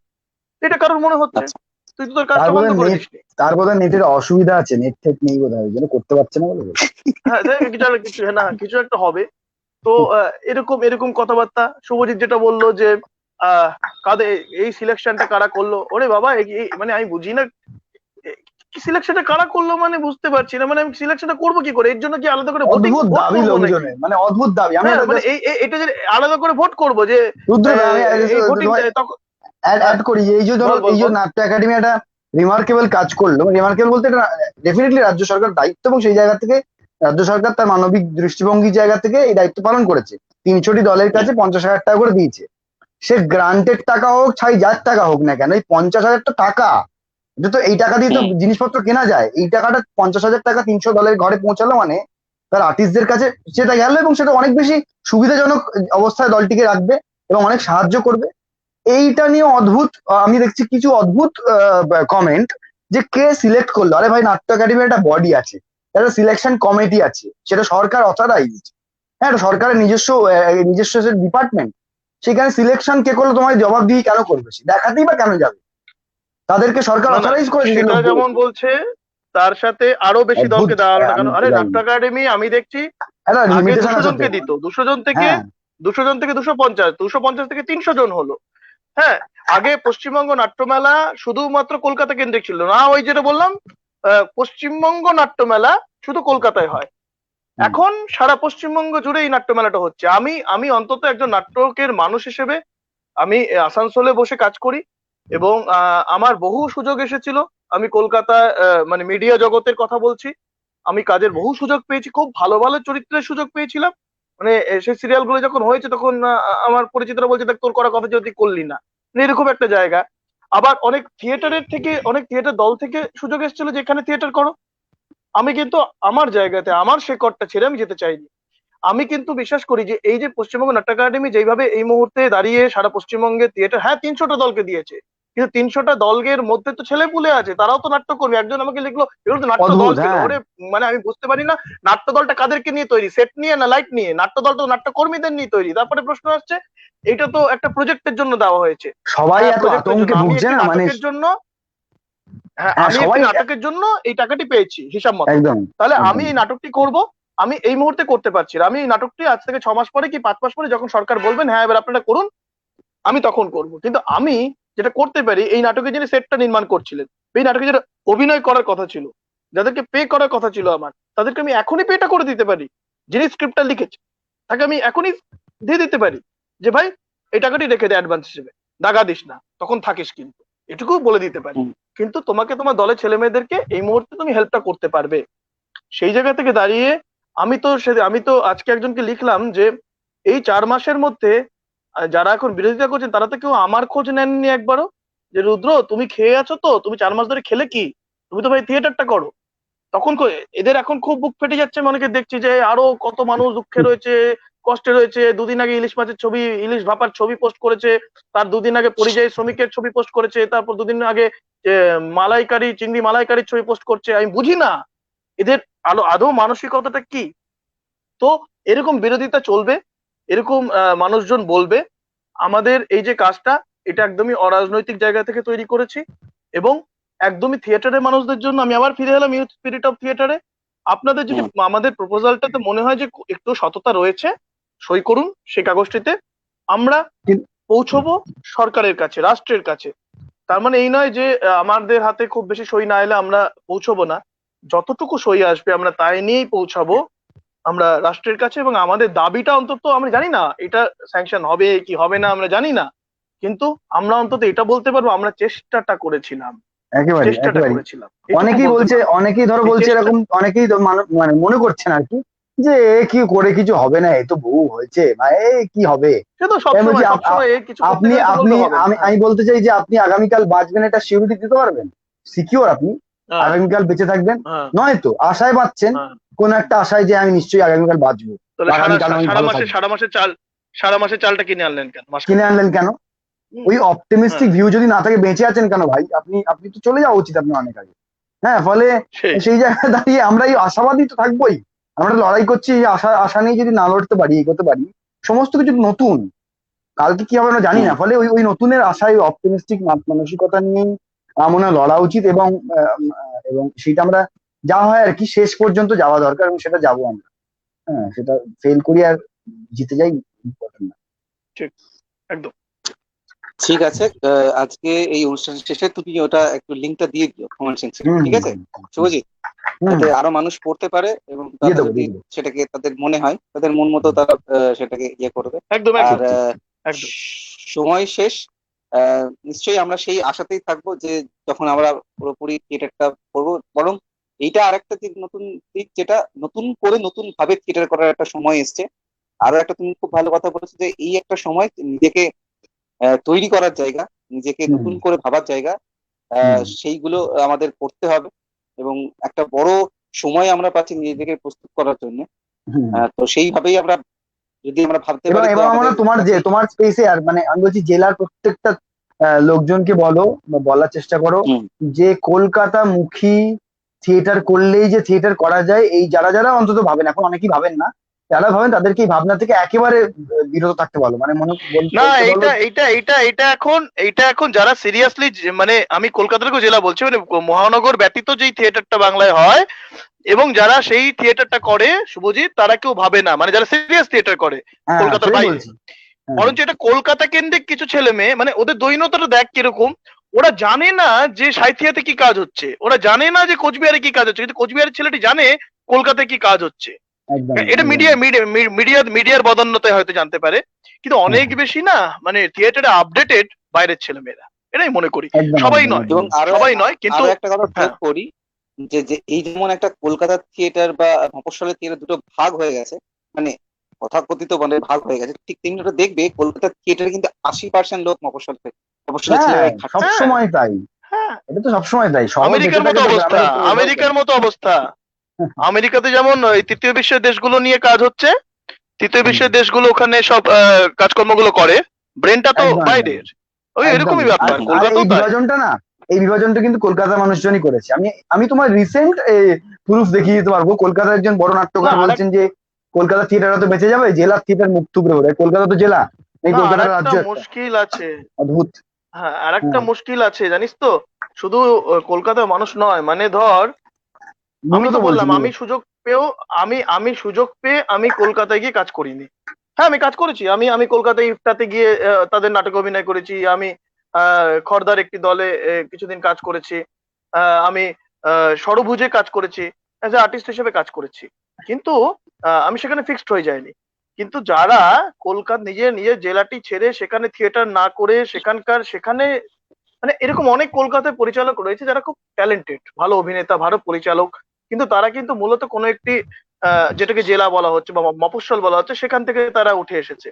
এটা কারোর মনে হচ্ছে। আচ্ছা। তুই তো তোর কাজটা বন্ধ করে দিস। তার বোধহয় নেটের অসুবিধা আছে, নেট ঠেট নেই বোধহয়, ওই জন্য করতে পারছে না বলে। হ্যাঁ দেখ, কিছু একটা হবে। তো এরকম এরকম কথাবার্তা শুভজিৎ যেটা বললো যে কাদের এই সিলেকশনটা কারা করলো, ওরে বাবা মানে আমি বুঝি না সিলেকশনটা কারা করলো, মানে বুঝতে পারছি না, মানে আমি সিলেকশনটা করবো কি করে? এর জন্য কি আলাদা করে ভোটিং অদ্ভুত ভোট দাবি করবো নাকি? লোকজনের, মানে অদ্ভুত দাবি। আমি হ্যাঁ, মানে এটা যে আলাদা করে ভোট করবো যে রুদ্র ভাই, এই ভোটিং তখন অ্যাড করি যে এই যে ধরো বল বল এই যে বল। নাট্য একাডেমি একটা রিমার্কেবল কাজ করলো, রিমার্কেবল বলতে এটা ডেফিনেটলি রাজ্য সরকার দায়িত্ব, এবং সেই জায়গা থেকে রাজ্য সরকার তার মানবিক দৃষ্টিভঙ্গির জায়গা থেকে এই দায়িত্ব পালন করেছে। 300টি দলের কাছে 50,000 টাকা করে দিয়েছে। সে গ্রান্টেড টাকা হোক, ছাই যার টাকা হোক না কেন, এই 50,000 টাকা, এটা তো এই টাকা দিয়ে তো জিনিসপত্র কেনা যায়। এই টাকাটা 50,000 টাকা 300 দলের ঘরে পৌঁছালো, মানে তার আর্টিস্টদের কাছে সেটা গেল, এবং সেটা অনেক বেশি সুবিধাজনক অবস্থায় দলটিকে রাখবে এবং অনেক সাহায্য করবে। এইটা নিয়ে অদ্ভুত, আমি দেখছি কিছু অদ্ভুত কমেন্ট, যে কে সিলেক্ট করলো। আরে ভাই, নাট্য একাডেমির একটা বডি আছে, একটা সিলেকশন কমিটি আছে, সেটা সরকার অথরাইজড। হ্যাঁ, এটা সরকারের নিজস্ব ডিপার্টমেন্ট। সেখানে সিলেকশন কে করলো তোমায় জবাব দিয়ে কেন করবে, সে দেখাতেই বা কেন যাবে? তাদেরকে সরকার না না, অথরাইজ করেছে যে সেটা লোক যেমন বলছে তার সাথে আরো বেশি অদ্ভুত। দলকে দেওয়া হলো না কেন? আমি আরে জানি নাট্য না, একাডেমি আমি দেখছি একটা আগে লিমিটেশন 200 আছে তো। জনকে দিত, 200 জন থেকে হ্যাঁ, 250, 250 থেকে 300 জন হলো। হ্যাঁ, আগে পশ্চিমবঙ্গ নাট্যমেলা শুধুমাত্র কলকাতা কেন্দ্রিক ছিল না, ওই যেটা বললাম পশ্চিমবঙ্গ নাট্যমেলা শুধু কলকাতায় হয়। এখন সারা পশ্চিমবঙ্গ জুড়ে এই নাট্যমেলাটা হচ্ছে। আমি আমি অন্তত একজন নাট্যকের মানুষ হিসেবে আমি আসানসোলে বসে কাজ করি, এবং আমার বহু সুযোগ এসেছিল। আমি কলকাতায় মানে মিডিয়া জগতের কথা বলছি, আমি কাজের বহু সুযোগ পেয়েছি, খুব ভালো ভালো চরিত্রের সুযোগ পেয়েছিলাম। মানে সেই সিরিয়াল গুলো যখন হয়েছে তখন আমার পরিচিতরা বলছে দেখ তোর করা কথা যদি করলি না, মানে এরকম একটা জায়গা। আবার অনেক থিয়েটার দল থেকে সুযোগ এসেছিল যে এখানে থিয়েটার করো। আমি কিন্তু আমার জায়গাতে আমার শেকড়টা ছেড়ে আমি যেতে চাইনি। আমি কিন্তু বিশ্বাস করি যে এই যে পশ্চিমবঙ্গ নাট্য একাডেমি যেভাবে এই মুহূর্তে দাঁড়িয়ে সারা পশ্চিমবঙ্গে থিয়েটার, হ্যাঁ 300টা দলকে দিয়েছে, কিন্তু 300টা দলের মধ্যে তো ছেলে পুলে আছে, তারাও তো নাট্যকর্মী। একজন আমাকে লিখলো এগুলো তো নাট্য দল অদ্ভুত। ছিল। হ্যাঁ, ওরে মানে আমি বুঝতে পারি না নাট্য দলটা কাদেরকে নিয়ে তৈরি, সেট নিয়ে না লাইট নিয়ে? নাট্য দল তো নাট্যকর্মীদের নিয়ে তৈরি। তারপরে প্রশ্ন আসছে এটা তো একটা প্রজেক্টের জন্য দেওয়া হয়েছে। সবাই হ্যাঁ, এত প্রজেক্টের জন্য। আতঙ্কে আমি ভুগছে একটি না, মানে নাটকের জন্য, হ্যাঁ হ্যাঁ আমি একটি সবাই নাটকের জন্য এই টাকাটি পেয়েছি হিসাব মতো। একদম তাহলে আমি একদম এই নাটকটি করব, আমি এই মুহূর্তে করতে পারছি না। আমি এই নাটকটি আজ থেকে 6 মাস পরে কি 5 মাস পরে যখন সরকার বলবেন হ্যাঁ এবার আপনারা করুন, আমি তখন করব। কিন্তু আমি যেটা করতে পারি, এই নাটকে যিনি সেটটা নির্মাণ করছিলেন, এই নাটকে যেটা অভিনয় করার কথা ছিল, যাদেরকে পে করার কথা ছিল আমার, তাদেরকে আমি এখনই পেটা করে দিতে পারি। যিনি স্ক্রিপ্টটা লিখেছে তাকে আমি এখনই দিয়ে দিতে পারি যে ভাই এই টাকাটি রেখে দে অ্যাডভান্স হিসেবে, দাগা দিস না, তখন থাকিস কিন্তু, এটুকু বলে দিতে পারি। হুম। কিন্তু তোমাকে তোমার দলের ছেলে মেয়েদেরকে এই মুহূর্তে তুমি হেল্পটা করতে পারবে। সেই জায়গা থেকে দাঁড়িয়ে আমি তো আজকে একজনকে লিখলাম যে এই 4 মাসের মধ্যে যারা এখন বিরোধিতা করছেন তারা তো কেউ আমার খোঁজ নেননি একবারও, যে রুদ্র তুমি খেয়ে আছো তো, তুমি 4 মাস ধরে খেলে কি, তুমি তো ভাই থিয়েটারটা করো। তখন এদের এখন খুব বুক ফেটে যাচ্ছে। আমি অনেকে দেখছি যে আরো কত মানুষ দুঃখে রয়েছে, কষ্টে রয়েছে। দুদিন আগে ইলিশ মাছের ছবি, ইলিশ ভাপার ছবি পোস্ট করেছে, তার দুদিন আগে পরিযায়ী শ্রমিকের ছবি পোস্ট করেছে, তারপর দুদিন আগে মালাইকারি, চিংড়ি মালাইকারির ছবি পোস্ট করছে। আমি বুঝি না এদের আদৌ মানসিকতাটা কি। তো এরকম বিরোধিতা চলবে, এরকম মানুষজন বলবে। আমাদের এই যে কাজটা, এটা একদমই অরাজনৈতিক জায়গা থেকে তৈরি করেছি, এবং একদমই থিয়েটারের মানুষদের জন্য। আমি আবার ফিরে এলাম ইউথ স্পিরিট অফ থিয়েটারে। আপনাদের যদি আমাদের প্রপোজালটাতে মনে হয় যে একটু সততা রয়েছে, সই করুন সেই কাগজটিতে। আমরা পৌঁছবো সরকারের কাছে, রাষ্ট্রের কাছে। তার মানে এই নয় যে আমাদের হাতে খুব বেশি সই না এলে আমরা পৌঁছবো না। যতটুকু সই আসবে আমরা তাই নিয়েই পৌঁছাবো আমরা রাষ্ট্রের কাছে। এবং আমাদের দাবিটা অন্তত, আমরা জানি না এটা স্যাংশন হবে কি হবে না, আমরা জানি না, কিন্তু আমরা অন্তত এটা বলতে পারবো আমরা চেষ্টাটা করেছিলাম, একেবারে চেষ্টাটা একেবারে করেছিলাম। এটুকু অনেকেই বলতে বলছে, পারবো। অনেকেই ধরো এই বলছে চেষ্টা, এরকম, অনেকেই তো মানে মনে করছেন আর কি, যে এ কি করে কিছু হবে না, এ তো বহু হয়েছে, মানে এ কি হবে। সে তো আমি বলছি সবসময় সবসময় এই কিছু করতে আপনি গেলে তো আপনি বললে হবে না। আমি হ্যাঁ, আমি বলতে চাই যে আপনি আগামীকাল বাঁচবেন এটা সিউরিটি দিতে পারবেন? সিকিওর আপনি হ্যাঁ, আগামীকাল বেঁচে থাকবেন? হ্যাঁ, নয় তো, আশায় বাঁচছেন, হ্যাঁ। কোন একটা আশায় যে আমি নিশ্চয়ই আগামীকাল বাঁচবো, তাহলে বা আগামীকাল আমি ভালো থাকবো। সারা মাসের চালটা কিনে আনলেন কেন কিনে মাঝখানে? আনলেন কেন? হুম, ওই অপটিমিস্টিক হ্যাঁ, ভিউ যদি না থাকে, বেঁচে আছেন কেন ভাই? আপনি আপনি তো চলে যাওয়া উচিত আপনার অনেক আগে। হ্যাঁ, ফলে সেই সেই জায়গায় দাঁড়িয়ে আমরা এই আশাবাদী তো থাকবোই। আমরা লড়াই করছি, এই আশা আশা নিয়ে যদি না লড়তে পারি, এগোতে পারি, সমস্ত কিছু নতুন, কালকে কি হবে আমরা জানি না। ফলে ওই ওই নতুনের আশায় অপটিমিস্টিক মানসিকতা নিয়েই আমার মনে হয় লড়া উচিত, এবং এবং সেটা আমরা যা হয় আর কি শেষ পর্যন্ত যাওয়া দরকার, এবং সেটা যাবো আমরা। হ্যাঁ, সেটা ফেল করি আর জিতে যাই, ইম্পর্টেন্ট না। ঠিক, একদম। ঠিক আছে, আজকে এই অনুষ্ঠান শেষে তুমি ওটা একটু লিঙ্কটা দিয়ে দিও কমেন্ট সেকশনে, হুম ঠিক হুম আছে হুম হুম, শুভজিৎ? হুম, যাতে আরো মানুষ পড়তে পারে এবং দিয়ে তারা দেবো যদি দিয়ে দেবো। সেটাকে তাদের মনে হয়, তাদের মন মতো তারা সেটাকে ইয়ে করবে। একদম, আর একদম, ঠিক ঠিক। একদম। সময় শেষ, নিশ্চয়ই আমরা সেই আশাতেই থাকবো যে যখন আমরা পুরোপুরি থিয়েটারটা করবো। বরং এইটা আরেকটা দিক, নতুন দিক, যেটা নতুন করে নতুন ভাবে থিয়েটার করার একটা সময় এসছে। আরো একটা তুমি খুব ভালো কথা বলেছো যে এই একটা সময় নিজেকে তৈরি করার জায়গা, নিজেকে হুম নতুন করে ভাবার জায়গা, হুম সেইগুলো আমাদের করতে হবে। এবং একটা বড় সময় আমরা পাচ্ছি নিজেদেরকে প্রস্তুত করার জন্য। হুম। তো সেইভাবেই আমরা যদি আমরা ভাবতে এবং পারি তো এবং আমাদের আমরা তোমার যে কাছে। তোমার স্পেসে, আর মানে আমি বলছি জেলার প্রত্যেকটা লোকজনকে বলো বা বলার চেষ্টা করো হুম। যে কলকাতা মুখী থিয়েটার করলেই যে থিয়েটার করা যায়, এই যারা যারা অন্তত ভাবেন, এখন অনেকেই ভাবেন না, যারা ভাবেন তাদেরকে এই ভাবনা থেকে একেবারে বিরত থাকতে বলো। মানে মনে না, বলতে বলো। এইটা এখন যারা সিরিয়াসলি, মানে আমি কলকাতার জেলা বলছি, মানে মহানগর ব্যতীত যেই থিয়েটারটা বাংলায় হয়, এবং যারা সেই থিয়েটারটা করে শুভজিৎ, তারা কেউ ভাবে না, মানে যারা সিরিয়াস থিয়েটার করে হ্যাঁ, কলকাতার সেটাই বাইরে। বলছি। হ্যাঁ বরঞ্চ এটা কলকাতা কেন্দ্রিক কিছু ছেলে মেয়ে, মানে ওদের দৈনতাটা দেখ কিরকম। ওরা জানে না যে সাঁইথিয়াতে কি কাজ হচ্ছে, ওরা জানে না যে কোচবিহারে কি কাজ হচ্ছে, কিন্তু কোচবিহারের ছেলেটি জানে কলকাতায় কি কাজ হচ্ছে। একদম এটা একদম। মিডিয়ার বদান্যতায় হয়তো জানতে পারে, কিন্তু হ্যাঁ অনেক হ্যাঁ, বেশি না, মানে থিয়েটারে আপডেটেড বাইরের ছেলেমেয়েরা, এটাই মনে করি। একদম সবাই একদম নয়, এবং একদম। আরো সবাই নয়, কিন্তু আরো একটা কথা যোগ হ্যাঁ, করি, যে যে এই যেমন একটা কলকাতার থিয়েটার বা মফস্বলের থিয়েটার দুটো ভাগ হয়ে গেছে, মানে তথাকথিত মানে ভাগ হয়ে গেছে, ঠিক তেমনি ওটা দেখবে কলকাতার থিয়েটারে কিন্তু 80% লোক মফস্বলের হ্যাঁ, ছেলেরাই খাটে। হ্যাঁ, সবসময় তাই। হ্যাঁ। এটা তো সবসময় তাই, শহর বেঁচে আমেরিকার থাকে মতো তো অবস্থা, গ্রামের একটু এটাও তাই। আমেরিকার মতো অবস্থা। আমেরিকাতে যেমন ওই তৃতীয় বিশ্বের দেশগুলো নিয়ে কাজ হচ্ছে, তৃতীয় হুম, বিশ্বের দেশগুলো ওখানে সব কাজকর্মগুলো করে, ব্রেনটা তো একদম একদম বাইরের। ওই একদমই। এরকমই আর ব্যাপার, আর এই কলকাতাও তাই। বিভাজনটা না, এই বিভাজনটা কিন্তু কলকাতার মানুষজনই করেছে। আমি আমি তোমার রিসেন্ট প্রুফ দেখিয়ে দিতে পারবো। কলকাতার একজন বড় না, নাট্যকার আর বলছেন যে কলকাতা থিয়েটার তো বেঁচে যাবে, জেলার থিয়েটার মুখ থুবড়ে পড়ে। কলকাতা তো জেলা, এই না, আর কলকাতাটা একটা রাজ্য একটা। মুশকিল আছে। অদ্ভুত। হ্যাঁ, আর একটা হ্যাঁ, মুশকিল আছে জানিস তো, শুধু কলকাতার মানুষ নয়, মানে ধর, আমি মূলত তো বলছি বললাম আমি মূলত। সুযোগ পেয়েও সুযোগ পেয়ে আমি কলকাতায় গিয়ে কাজ করিনি। হ্যাঁ, আমি কাজ করেছি। আমি কলকাতায় ইফটাতে গিয়ে তাদের নাটকে অভিনয় করেছি। আমি খড়দার একটি দলে কিছুদিন কাজ করেছি। আমি ষড়ভুজে কাজ করেছি, অ্যাজ এ আর্টিস্ট হিসেবে কাজ করেছি। কিন্তু আমি সেখানে ফিক্সড হয়ে যাইনি। কিন্তু যারা কলকাতা নিজের নিজের জেলাটি ছেড়ে সেখানে থিয়েটার না করে সেখানে মানে এরকম অনেক কলকাতায় পরিচালক রয়েছে যারা খুব ট্যালেন্টেড, ভালো অভিনেতা, ভালো পরিচালক, কিন্তু তারা কিন্তু মূলত কোনো একটি যেটাকে জেলা বলা হচ্ছে বা মফস্বল বলা হচ্ছে সেখান থেকে তারা উঠে এসেছে।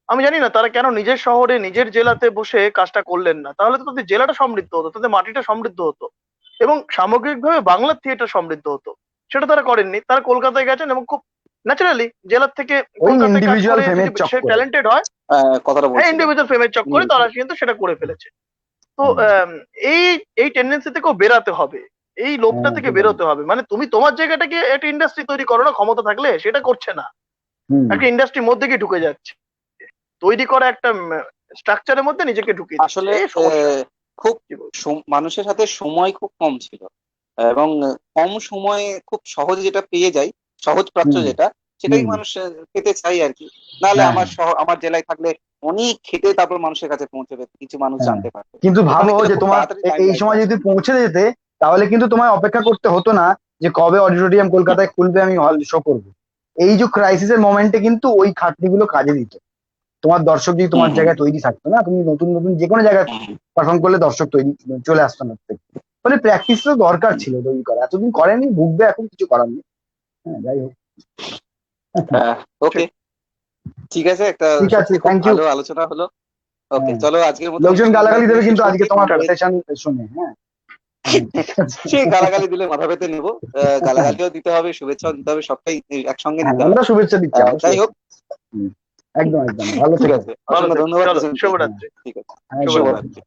আমি জানি না তারা কেন নিজের শহরে নিজের জেলাতে বসে কাজটা করলেন না। তাহলে তো তাদের জেলাটা সমৃদ্ধ হতো, তাদের মাটিটা সমৃদ্ধ হতো এবং সামগ্রিকভাবে বাংলার থিয়েটার সমৃদ্ধ হতো। সেটা তারা করেননি। তারা কলকাতায় গেছেন এবং খুব ন্যাচারালি জেলার থেকে ওই কলকাতায় কাজ ইন্ডিভিজুয়াল করে ফেমের যদি সে চক্করে। ট্যালেন্টেড হয়, কথাটা হ্যাঁ, বলছিল। ইন্ডিভিজুয়াল ফেমের চক্করে তারা কিন্তু সেটা করে ফেলেছে। তো এই এই টেন্ডেন্সি থেকেও বেরাতে হবে, এই লোভটা থেকে বেরোতে হবে। মানে তুমি তোমার জায়গাটাকে একটা ইন্ডাস্ট্রি তৈরি করো না, ক্ষমতা থাকলে। সেটা করছে না, একটা ইন্ডাস্ট্রির মধ্যে গিয়ে ঢুকে যাচ্ছে, তৈরি করা একটা স্ট্রাকচারের মধ্যে নিজেকে ঢুকিয়ে দিচ্ছে। আসলে এই সমস্যা। খুব কি বলবো? মানুষের হাতে সময় খুব কম ছিল, এবং কম সময়ে খুব সহজে যেটা পেয়ে যায়, সহজ প্রাচ্য যেটা, সেটাই মানুষ পেতে চাই আর কি। নাহলে হ্যাঁ, আমার জেলায় থাকলে অনেক খেটে তারপর মানুষের কাছে পৌঁছবে, কিছু মানুষ হ্যাঁ। জানতে পারবে। কিন্তু ভাবো ওখানে যে কিন্তু খুব তোমার তাড়াতাড়ি এই limelight সময় আসে। যদি পৌঁছে যেতে, তাহলে কিন্তু তোমায় অপেক্ষা করতে হতো না যে কবে অডিটোরিয়াম কলকাতায় খুলবে, আমি হল শো করবো। এই যে ক্রাইসিসের মোমেন্টে কিন্তু ওই খাটনিগুলো কাজে দিত। তোমার দর্শক যদি হুম তোমার হুম জায়গায় তৈরি থাকতো না, তুমি নতুন নতুন যে কোনো জায়গায় হুম, পারফর্ম করলে দর্শক তৈরি চলে আসতো না থেকে। ফলে প্র্যাকটিস তো দরকার ছিল তৈরি করা, এতদিন করেনি, ভুগবে, এখন কিছু করার নেই। হ্যাঁ, যাই হোক। ওকে, ঠিক আছে, একটা ঠিক আছে, সত্যি খুব থ্যাংক ইউ। ভালো আলোচনা হলো। ওকে, হ্যাঁ, চলো আজকের মতো লোকজন গালাগালি দেবে কিন্তু শেষ আজকে করছি। তোমার সেশন শুনে। হ্যাঁ, ঠিক আছে। সে গালাগালি দিলে মাথা পেতে নেবো, গালাগালিও দিতে হবে, শুভেচ্ছাও দিতে হবে, সবটাই একসঙ্গে হ্যাঁ, নিতে হবে। আমরা শুভেচ্ছা দিচ্ছি, আমরা যাই হোক, শুভেচ্ছা। হুম, একদম একদম, ভালো ঠিক থেকো। আছে, ভালো অসংখ্য থেকো, ধন্যবাদ চলো, প্রসেনজিৎ। শুভরাত্রি। হ্যাঁ, ঠিক আছে, শুভরাত্রি। শুভরাত্রি।